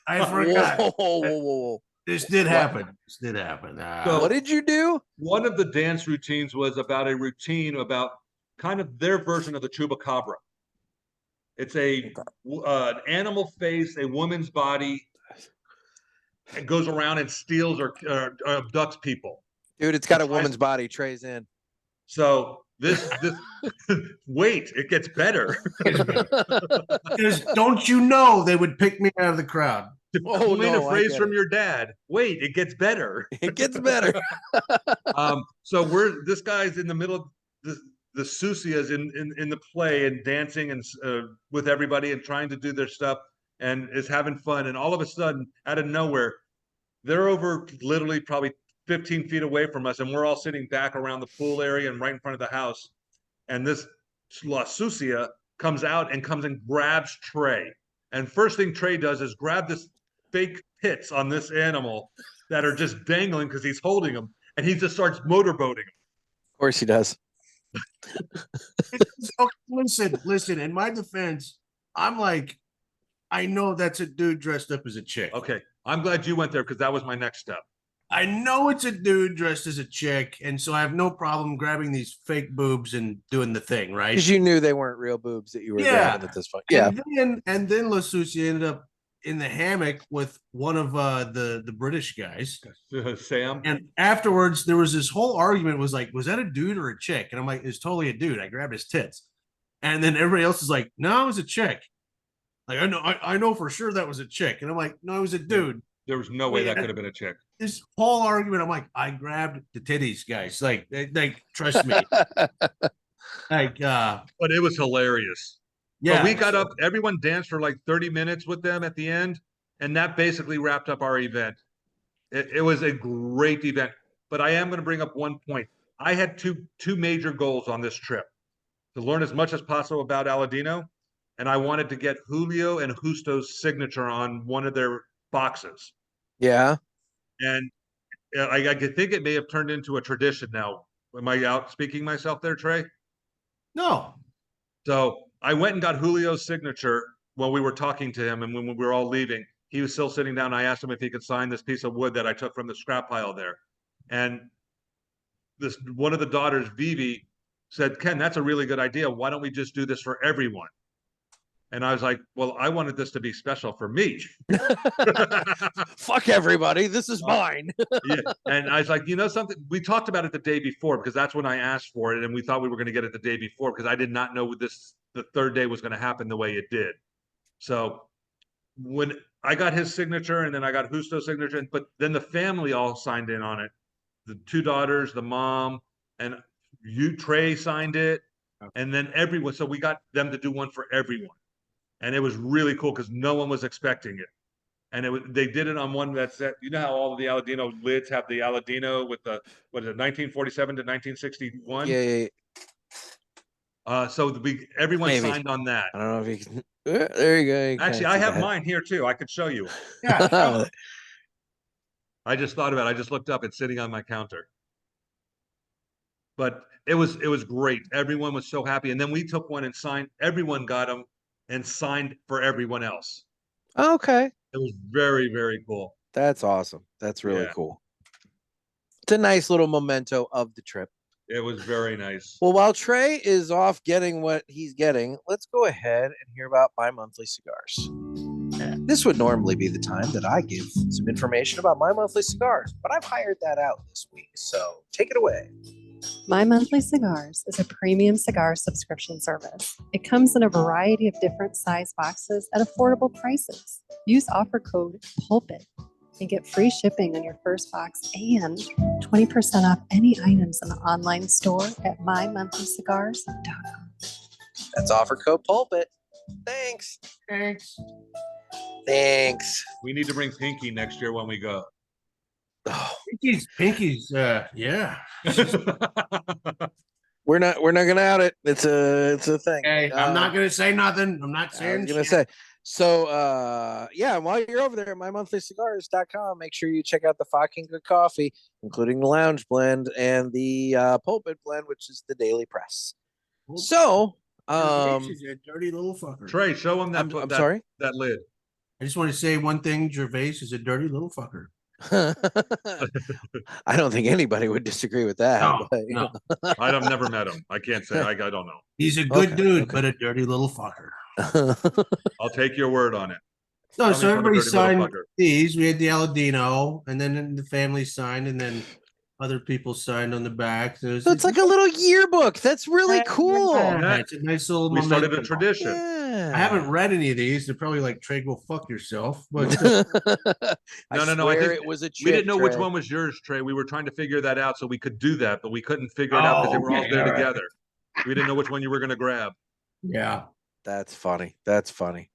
D: I forgot.
C: Whoa.
D: This did happen.
A: So
C: what did you do?
A: One of the dance routines was about a routine about kind of their version of the chupacabra. It's an animal face, a woman's body, and goes around and steals or abducts people.
C: Dude, it's got a woman's body. Trey's in.
A: So this wait, it gets better.
D: Because don't you know they would pick me out of the crowd?
A: To coin a phrase from your dad. Wait, it gets better.
C: It gets better.
A: So this guy's in the middle of the Sucias in the play and dancing and with everybody and trying to do their stuff and is having fun. And all of a sudden, out of nowhere, they're over literally probably 15 feet away from us, and we're all sitting back around the pool area and right in front of the house. And this La Sucia comes out and grabs Trey. And first thing Trey does is grab this fake pits on this animal that are just dangling because he's holding them, and he just starts motorboating him.
C: Of course he does.
D: Listen, in my defense, I'm like, I know that's a dude dressed up as a chick.
A: Okay, I'm glad you went there because that was my next step.
D: I know it's a dude dressed as a chick, and so I have no problem grabbing these fake boobs and doing the thing, right?
C: Because you knew they weren't real boobs that you were grabbing at this point. Yeah.
D: And then La Sucia ended up in the hammock with one of the British guys,
A: Sam.
D: And afterwards, there was this whole argument. Was like, was that a dude or a chick? And I'm like, it's totally a dude. I grabbed his tits, and then everybody else is like, no, it was a chick. Like I know for sure that was a chick, and I'm like, no, it was a dude.
A: There was no way that could have been a chick.
D: This whole argument, I'm like, I grabbed the titties, guys. Like trust me. Like,
A: But it was hilarious.
D: yeah,
A: But we got up, everyone danced for like 30 minutes with them at the end, and that basically wrapped up our event. It was a great event. But I am going to bring up one point. I had two major goals on this trip: to learn as much as possible about Aladino, and I wanted to get Julio and Justo's signature on one of their boxes.
C: Yeah.
A: And I think it may have turned into a tradition now. Am I out speaking myself there, Trey?
D: no,
A: So I went and got Julio's signature while we were talking to him, and when we were all leaving, he was still sitting down. I asked him if he could sign this piece of wood that I took from the scrap pile there. And this one of the daughters, Vivi, said, Ken, that's a really good idea. Why don't we just do this for everyone? And I was like, well, I wanted this to be special for me.
C: Fuck everybody. This is mine.
A: Yeah. And I was like, you know something? We talked about it the day before because that's when I asked for it. And we thought we were going to get it the day before because I did not know the third day was going to happen the way it did. So when I got his signature and then I got Justo's signature, but then the family all signed in on it. The two daughters, the mom, and Trey signed it. And then everyone. So we got them to do one for everyone. And it was really cool because no one was expecting it. And they did it on one that's you know how all of the Aladino lids have the Aladino with the 1947 to 1961.
C: Yeah.
A: So everyone
C: Maybe.
A: signed on that.
C: I don't know if you can. There you go. You
A: Actually, I have mine here too. I could show you.
D: yeah.
A: I just thought about it. I just looked up. It's sitting on my counter. But it was great. Everyone was so happy. And then we took one and signed. Everyone got them and signed for everyone else.
C: Okay.
A: It was very, very cool.
C: That's awesome. That's really
A: Yeah.
C: cool. It's a nice little memento of the trip.
A: It was very nice.
C: Well, while Trey is off getting what he's getting, let's go ahead and hear about My Monthly Cigars. This would normally be the time that I give some information about My Monthly Cigars, but I've hired that out this week, so take it away.
B: My Monthly Cigars is a premium cigar subscription service. It comes in a variety of different size boxes at affordable prices. Use offer code PULPIT and get free shipping on your first box and 20% off any items in the online store at mymonthlycigars.com.
C: That's offer code PULPIT. Thanks.
A: We need to bring Pinky next year when we go.
C: Oh,
D: Pinky's, yeah.
C: we're not gonna out it. It's a thing.
D: Hey, I'm not gonna say nothing. I'm not
C: I
D: saying
C: was gonna
D: shit.
C: say. So yeah, while you're over there at mymonthlycigars.com, make sure you check out the fucking good coffee, including the lounge blend and the pulpit blend, which is the daily press. So
D: Gervais is a dirty little fucker.
A: Trey, show him that.
C: I'm sorry?
A: That lid.
D: I just want to say one thing. Gervais is a dirty little fucker.
C: I don't think anybody would disagree with that.
D: No,
C: but,
D: no.
A: I've never met him. I can't say. I don't know.
D: He's a good
C: Okay,
D: dude,
C: okay.
D: but a dirty little fucker.
A: I'll take your word on it.
D: No,
A: Tell
D: so
A: me from a
D: everybody
A: dirty little
D: signed
A: fucker.
D: these. We had the Aladino, and then the family signed, and then other people signed on the back. So
C: So it's like a little yearbook. That's really cool.
D: Yeah, it's a nice little
A: We started a
D: momentum.
A: tradition.
C: Yeah.
D: I haven't read any of these. They're probably like, Trey, go fuck yourself. But
A: No.
C: I
A: I
C: swear
A: think
C: it was a chick,
A: We didn't know which
C: Trey.
A: one was yours, Trey. We were trying to figure that out so we could do that, but we couldn't figure it out because they were all
D: okay,
A: there
D: all right.
A: together. We didn't know which one you were going to grab.
D: yeah.
C: That's funny. That's funny.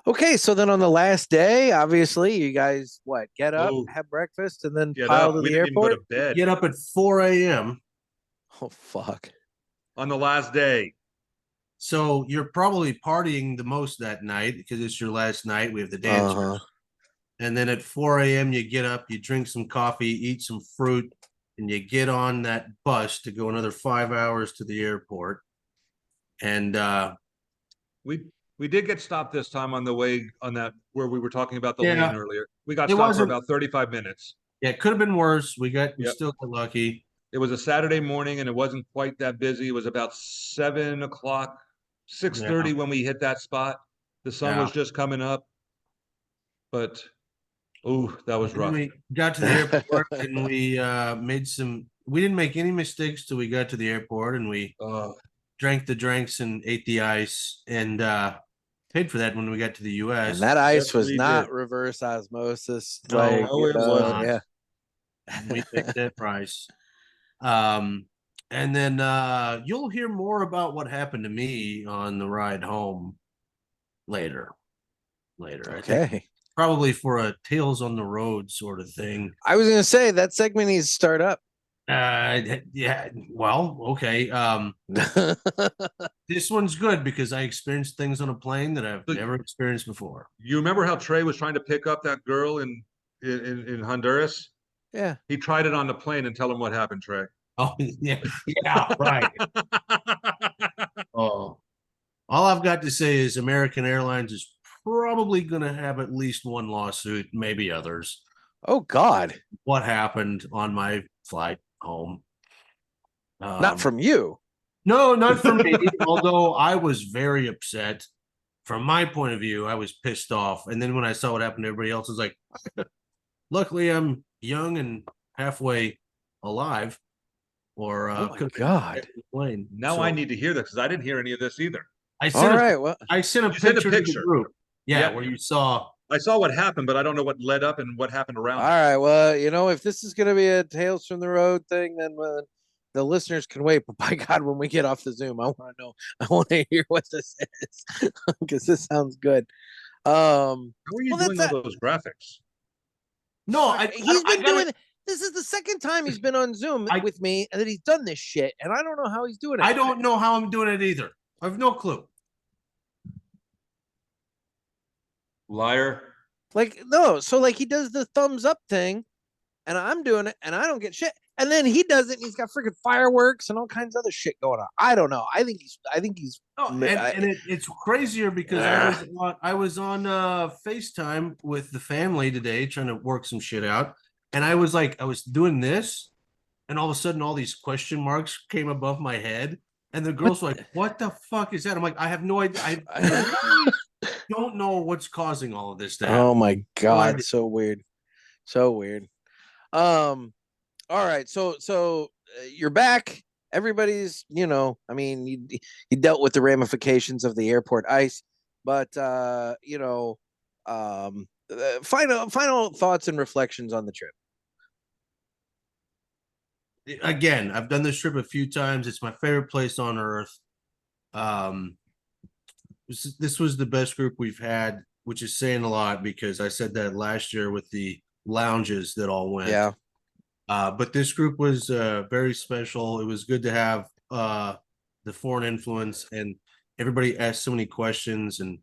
C: Okay, so then on the last day, obviously, you guys get up,
A: Oh.
C: have breakfast, and then
A: Get
C: pile
A: up.
C: to
A: We
C: the
A: didn't even go
C: airport.
A: to bed
D: Get up at 4 a.m.
C: Oh fuck!
A: on the last day.
D: So you're probably partying the most that night because it's your last night. We have the dancers.
C: Uh-huh.
D: And then at 4 a.m., you get up, you drink some coffee, eat some fruit, and you get on that bus to go another 5 hours to the airport. And
A: We did get stopped this time on the way on that where we were talking about the
D: Yeah.
A: lane earlier. We got
D: It
A: stopped for
D: wasn't-
A: about 35 minutes.
D: yeah, it could have been worse. We
A: Yep.
D: still got lucky.
A: It was a Saturday morning and it wasn't quite that busy. It was about 7 o'clock, 6:30 when we hit that spot. The sun was just coming up, but that was
D: And
A: rough.
D: we got to the airport and we we didn't make any mistakes till we got to the airport, and we drank the drinks and ate the ice and paid for that when we got to the US.
C: And that ice
A: Yes,
C: was
A: we
C: not
A: did.
C: reverse osmosis.
D: No,
C: like,
A: it was
C: yeah.
D: we paid that price. And then you'll hear more about what happened to me on the ride home later. I think
C: Okay.
D: probably for a Tales on the Road sort of thing.
C: I was gonna say that segment needs to start up.
D: Yeah. Well, okay. This one's good because I experienced things on a plane that I've never experienced before.
A: You remember how Trey was trying to pick up that girl in Honduras?
C: Yeah.
A: He tried it on the plane and tell him what happened, Trey.
D: Oh, yeah, right. Oh, all I've got to say is American Airlines is probably going to have at least one lawsuit, maybe others.
C: Oh God.
D: What happened on my flight home?
C: Not from you.
D: No, not from me. Although I was very upset. From my point of view, I was pissed off. And then when I saw what happened to everybody else, I was like, luckily I'm young and halfway alive. Or
C: Oh my God.
D: plane.
A: Now
D: So
A: I need to hear this because I didn't hear any of this either.
D: I
C: All
D: sent
C: right. Well,
D: I sent a
A: You sent a
D: picture to the
A: picture.
D: group. Yeah,
A: Yeah.
D: where you saw.
A: I saw what happened, but I don't know what led up and what happened around.
C: all right. Well, if this is gonna be a Tales from the Road thing, then the listeners can wait. But by God, when we get off the Zoom, I want to know. I want to hear what this is because this sounds good.
A: How are you
C: well,
A: doing all those graphics?
D: No,
C: he's been doing. This is the second time he's been on Zoom with me, and that he's done this shit, and I don't know how he's doing it.
D: I don't know how I'm doing it either. I have no clue.
A: Liar.
C: Like, no, so like he does the thumbs up thing, and I'm doing it, and I don't get shit. And then he does it, and he's got freaking fireworks and all kinds of other shit going on. I don't know. I think he's.
D: No, and it's crazier because I was on FaceTime with the family today trying to work some shit out, and I was doing this, and all of a sudden all these question marks came above my head, and the girls were like, "What the fuck is that?" I'm like, "I have no idea. I don't know what's causing all of this to happen."
C: Oh my God, so weird, so weird. All right, so you're back. Everybody's, I mean, you dealt with the ramifications of the airport ice, but final thoughts and reflections on the trip.
D: Again, I've done this trip a few times. It's my favorite place on earth. This was the best group we've had, which is saying a lot because I said that last year with the lounges that all went.
C: Yeah.
D: But this group was very special. It was good to have the foreign influence, and everybody asked so many questions, and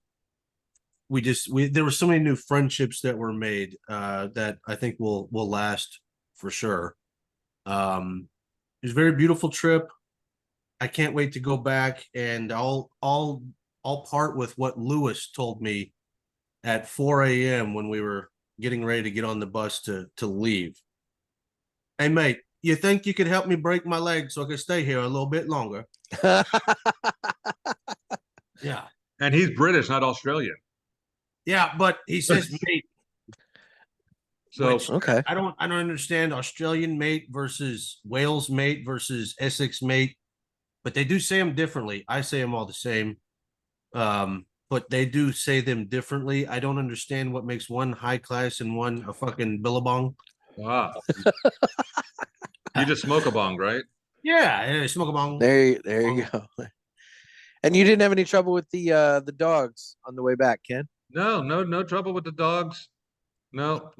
D: there were so many new friendships that were made that I think will last for sure. It was a very beautiful trip. I can't wait to go back, and I'll part with what Lewis told me at 4 a.m. when we were getting ready to get on the bus to leave. Hey, mate, you think you could help me break my leg so I can stay here a little bit longer? Yeah.
A: And he's British, not Australian.
D: Yeah, but he says mate.
A: So
C: okay.
D: I don't understand Australian mate versus Wales mate versus Essex mate, but they do say them differently. I say them all the same. But they do say them differently. I don't understand what makes one high class and one a fucking billabong.
A: wow. You just smoke a bong, right?
D: Yeah, smoke a bong.
C: There you go. And you didn't have any trouble with the dogs on the way back, Ken?
A: No trouble with the dogs. No.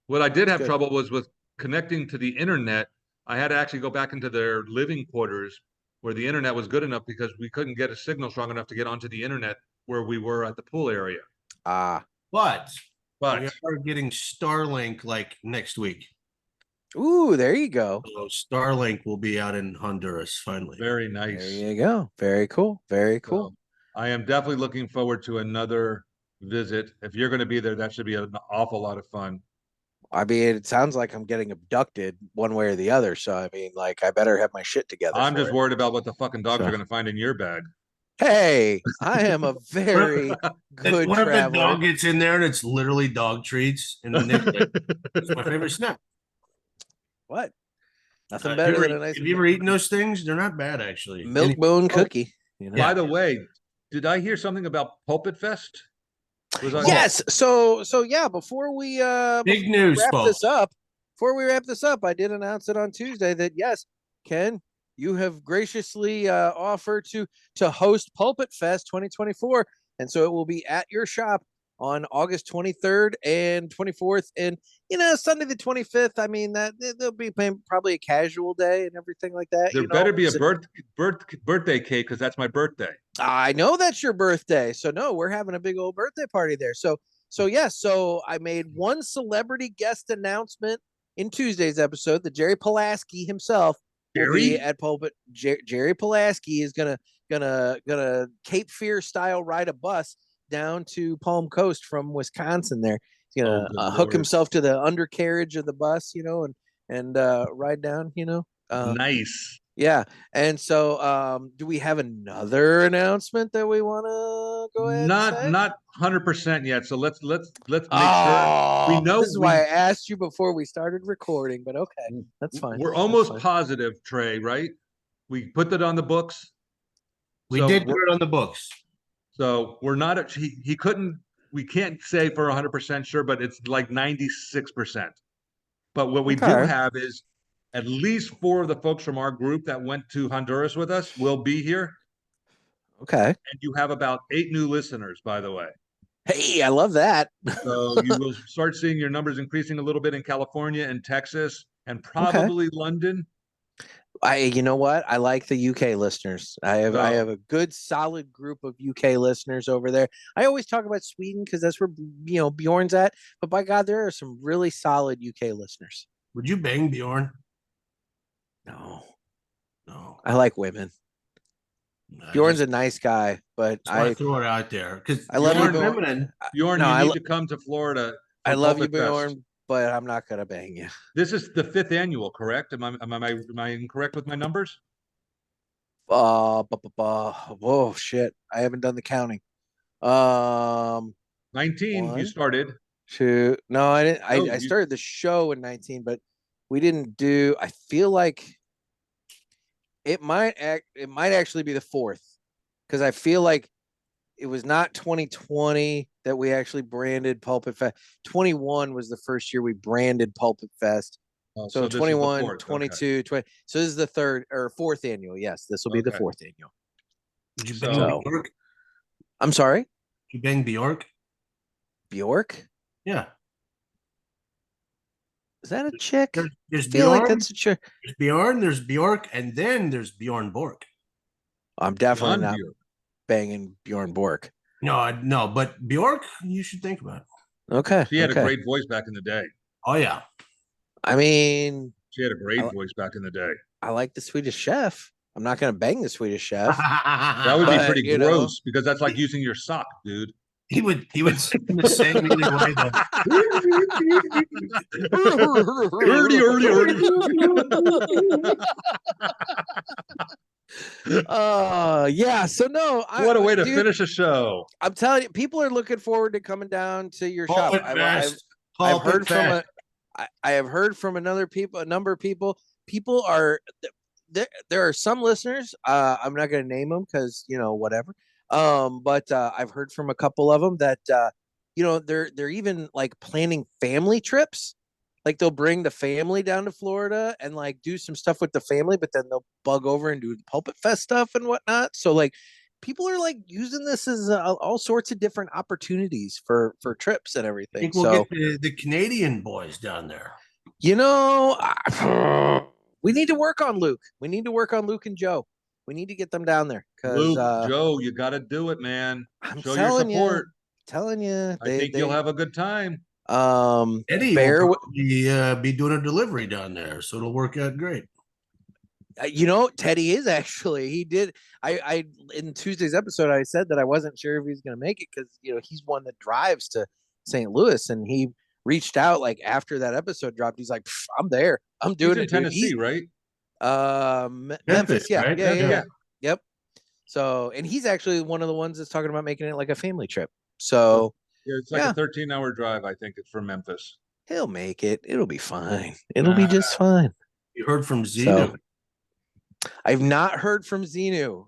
A: What I did have trouble was with connecting to the internet. I had to actually go back into their living quarters where the internet was good enough because we couldn't get a signal strong enough to get onto the internet where we were at the pool area.
D: But we
A: But
D: are getting Starlink like next week.
C: Ooh, there you go.
D: So Starlink will be out in Honduras finally.
A: very nice.
C: There you go. Very cool. Very cool.
A: So, I am definitely looking forward to another visit. If you're going to be there, that should be an awful lot of fun.
C: I mean, it sounds like I'm getting abducted one way or the other. So, I mean, like, I better have my shit together.
A: I'm just worried about what the fucking dogs are going to find in your bag.
C: Hey, I am a very good
D: What if the
C: traveler.
D: dog gets in there and it's literally dog treats? And it's my favorite snack.
C: What? Nothing better than a nice.
D: Have you ever eaten those things? They're not bad, actually.
C: Milk bone cookie.
A: By the way, did I hear something about Pulpit Fest?
C: Yes. So yeah. Before we
D: big news,
C: wrap this up, I did announce it on Tuesday that yes, Ken, you have graciously offered to host Pulpit Fest 2024, and so it will be at your shop on August 23rd and 24th, and Sunday the 25th. I mean, that they'll be probably a casual day and everything like that.
A: There better be a birthday cake because that's my birthday.
C: I know that's your birthday, so no, we're having a big old birthday party there. So I made one celebrity guest announcement in Tuesday's episode that Jerry Pulaski himself will be at Pulpit. Jerry Pulaski is gonna Cape Fear style ride a bus down to Palm Coast from Wisconsin. There, he's gonna hook himself to the undercarriage of the bus, and ride down.
A: Nice.
C: Yeah, and so do we have another announcement that we want to go ahead?
A: Not 100% yet. So let's make sure we know.
C: This is why I asked you before we started recording, but okay, that's fine.
A: We're almost positive, Trey, right? We put that on the books.
D: We did put it on the books.
A: So we're not. He couldn't. We can't say for 100% sure, but it's like 96%. But what we do have is at least 4 of the folks from our group that went to Honduras with us will be here.
C: Okay.
A: And you have about 8 new listeners, by the way.
C: Hey, I love that.
A: So you will start seeing your numbers increasing a little bit in California and Texas and probably London.
C: You know what? I like the UK listeners. I have a good solid group of UK listeners over there. I always talk about Sweden because that's where Bjorn's at. But by God, there are some really solid UK listeners.
D: Would you bang Bjorn?
C: No.
A: I
C: like women. Bjorn's a nice guy, but
D: I throw it out there because
C: I love you,
A: Bjorn. Bjorn, you need to come to Florida.
C: I love you, Bjorn, but I'm not gonna bang you.
A: This is the 5th annual, correct? Am I incorrect with my numbers?
C: Whoa, shit! I haven't done the counting.
A: 19. You started.
C: 2. No, I didn't. I started the show in 19, but we didn't do. I feel like it might actually be the 4th because I feel like it was not 2020 that we actually branded Pulpit Fest. 21 was the first year we branded Pulpit Fest. So 21, 22, 20. So this is the 3rd or 4th annual. Yes, this will be the 4th annual.
D: Did you bang Bjork?
C: I'm sorry?
D: You bang Bjork?
C: Bjork?
D: Yeah.
C: Is that a chick?
D: There's
C: I feel
D: Bjorn,
C: like that's a chick.
D: There's Bjorn, there's Bjork, and then there's Bjorn Bork.
C: I'm definitely not banging Bjorn Bork.
D: No, but Bjork, you should think about it.
C: Okay.
A: She had a great voice back in the day.
D: Oh, yeah.
C: I mean,
A: she had a great voice back in the day.
C: I like the Swedish Chef. I'm not going to bang the Swedish Chef.
A: That would be pretty gross because that's like using your sock, dude.
D: He would sing the same either way
C: though. Yeah. So no.
A: What a way to finish a show!
C: I'm telling you, people are looking forward to coming down to your shop. I've heard from I have heard from a number of people. People are there are some listeners. I'm not going to name them because whatever. But I've heard from a couple of them that they're even like planning family trips. Like they'll bring the family down to Florida and like do some stuff with the family, but then they'll bug over and do the Pulpit Fest stuff and whatnot. So like people are like using this as all sorts of different opportunities for trips and everything.
D: I think we'll get the Canadian boys down there.
C: We need to work on Luke. We need to work on Luke and Joe. We need to get them down there.
A: Luke, Joe, you got to do it, man.
C: Show your support. Telling you,
A: I think you'll have a good time.
D: Eddie will be doing a delivery down there, so it'll work out great.
C: Teddy is actually. He did. I in Tuesday's episode, I said that I wasn't sure if he was going to make it because he's one that drives to St. Louis, and he reached out like after that episode dropped. He's like, "I'm there. I'm doing it."
A: In Tennessee, right?
C: Memphis, yeah,
D: right?
C: Yeah. Yep. So, and he's actually one of the ones that's talking about making it like a family trip. So,
A: yeah, it's like a 13-hour drive. I think it's from Memphis.
C: He'll make it. It'll be fine. It'll be just fine.
D: You heard from Zenu?
C: So, I've not heard from Zenu,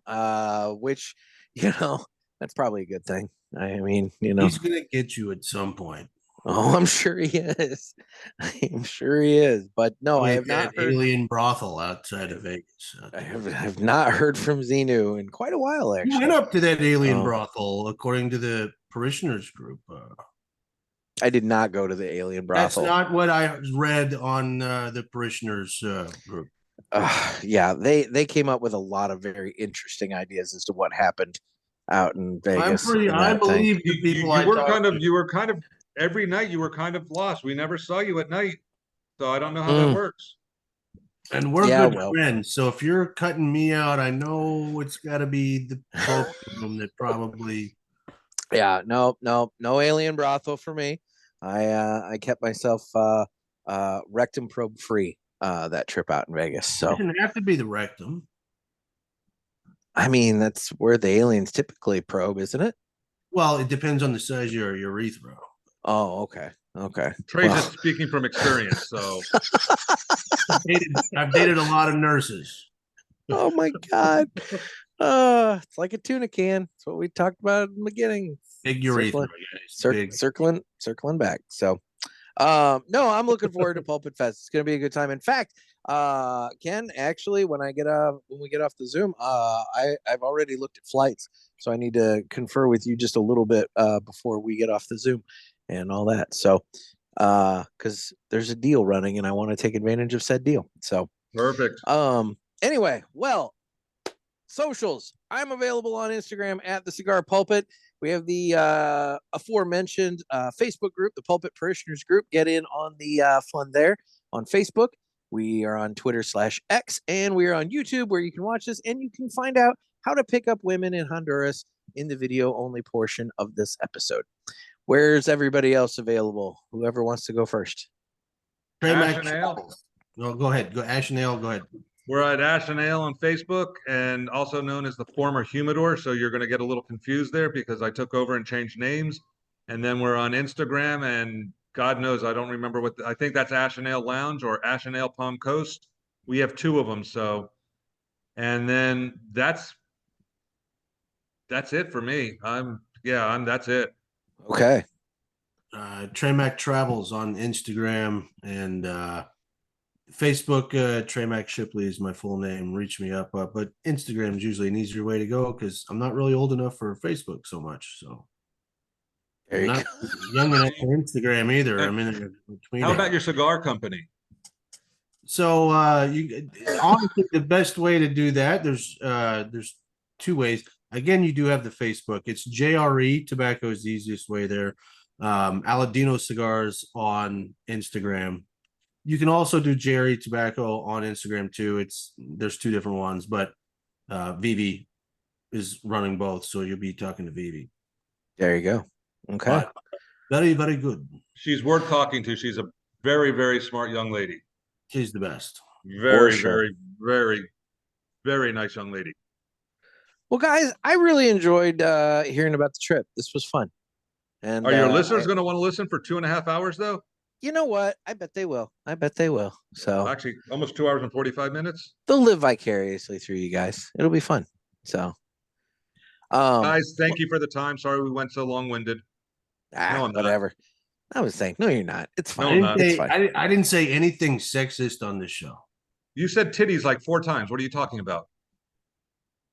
C: which that's probably a good thing. I mean,
D: he's gonna get you at some point.
C: Oh, I'm sure he is. I'm sure he is. But no, I have not heard.
D: Alien brothel outside of Vegas.
C: I have not heard from Xenu in quite a while,
D: He
C: actually.
D: went up to that alien
C: Oh.
D: brothel, according to the parishioners group.
C: I did not go to the alien
D: That's
C: brothel.
D: not what I read on the parishioners group.
C: Yeah, they came up with a lot of very interesting ideas as to what happened out in Vegas.
D: I believe the people
A: you were kind of every night you were kind of lost. We never saw you at night, so I don't know how that works.
D: And we're good friends. So if you're cutting me out, I know it's got to be the program that probably.
C: Yeah, no alien brothel for me. I kept myself rectum probe free that trip out in Vegas. So
D: it doesn't have to be the rectum.
C: I mean, that's where the aliens typically probe, isn't it?
D: Well, it depends on the size of your urethra.
C: Oh, okay.
A: Trey's just speaking from experience, so
D: I've dated a lot of nurses.
C: Oh my god. It's like a tuna can. That's what we talked about in the beginning.
D: Big urethra,
C: circling back. So no, I'm looking forward to Pulpit Fest. It's gonna be a good time. In fact, Ken, actually, when we get off the Zoom, I've already looked at flights, so I need to confer with you just a little bit before we get off the Zoom and all that. So because there's a deal running and I want to take advantage of said deal. So
A: perfect.
C: Anyway, well, socials. I'm available on Instagram at the Cigar Pulpit. We have the aforementioned Facebook group, the Pulpit Parishioners group. Get in on the fun there on Facebook. We are on Twitter/X, and we are on YouTube where you can watch this and you can find out how to pick up women in Honduras in the video only portion of this episode. Where's everybody else available? Whoever wants to go first.
A: Ash and Ale.
D: No, go ahead. Go Ash and Ale. Go ahead.
A: We're at Ash and Ale on Facebook, and also known as the former Humidor. So you're going to get a little confused there because I took over and changed names. And then we're on Instagram, and God knows I don't remember I think that's Ash and Ale Lounge or Ash and Ale Palm Coast. We have two of them. So, and then that's it for me. That's it.
C: Okay.
D: Trey Mac Travels on Instagram and Facebook. Trey Mac Shipley is my full name. Reach me up, but Instagram is usually an easier way to go because I'm not really old enough for Facebook so much. So I'm not young enough for Instagram either. I'm in between.
A: How about your cigar company?
D: So honestly, the best way to do that, there's two ways. Again, you do have the Facebook. It's JRE Tobacco is the easiest way there. Aladino Cigars on Instagram. You can also do JRE Tobacco on Instagram too. There's two different ones, but Vivi is running both, so you'll be talking to Vivi.
C: There you go. Okay.
D: But very, very good.
A: She's worth talking to. She's a very, very smart young lady.
D: She's the best.
A: Very, very, very, very nice young lady.
C: Well, guys, I really enjoyed hearing about the trip. This was fun. And
A: are your listeners going to want to listen for 2.5 hours, though?
C: You know what? I bet they will. So
A: actually, almost 2 hours and 45 minutes.
C: They'll live vicariously through you guys. It'll be fun. So,
A: guys, thank you for the time. Sorry we went so long-winded.
C: No, whatever. I was saying, no, you're not. It's fine. It's fine.
D: I didn't say anything sexist on this show.
A: You said titties like 4 times. What are you talking about?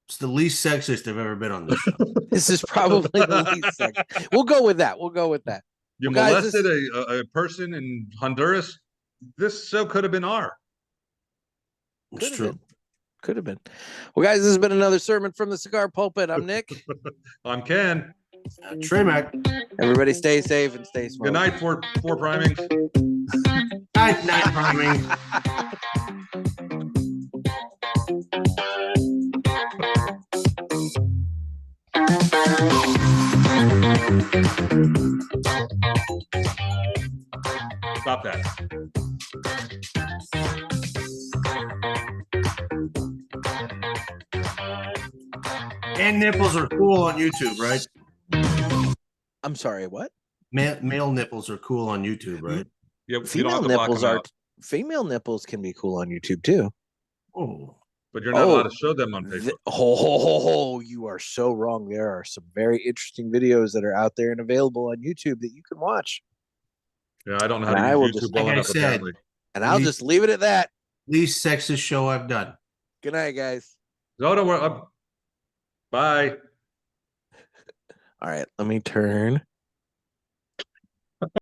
D: It's the least sexist I've ever been on this show.
C: This is probably the least sexist. We'll go with that.
A: You molested a person in Honduras. This show could have been R.
D: It's true.
C: Could have been. Well, guys, this has been another sermon from the Cigar Pulpit. I'm Nick.
A: I'm Ken.
D: Trey Mac.
C: Everybody stay safe and stay smart.
A: Good night, four primings.
D: Night priming.
A: Stop that.
D: And nipples are cool on YouTube, right?
C: I'm sorry, what?
D: Male nipples are cool on YouTube, right?
A: Yep.
C: Female nipples can be cool on YouTube too.
D: Oh.
A: But you're not allowed to show them on Facebook.
C: You are so wrong. There are some very interesting videos that are out there and available on YouTube that you can watch.
A: Yeah, I don't know
C: And
A: how
C: I
A: to
C: will
A: use
C: just-
A: YouTube well
D: Like I
A: enough,
D: said,
A: apparently.
C: And I'll just leave it at that.
D: Least sexist show I've done.
C: Good night, guys.
A: No, don't worry. Bye.
C: All right, let me turn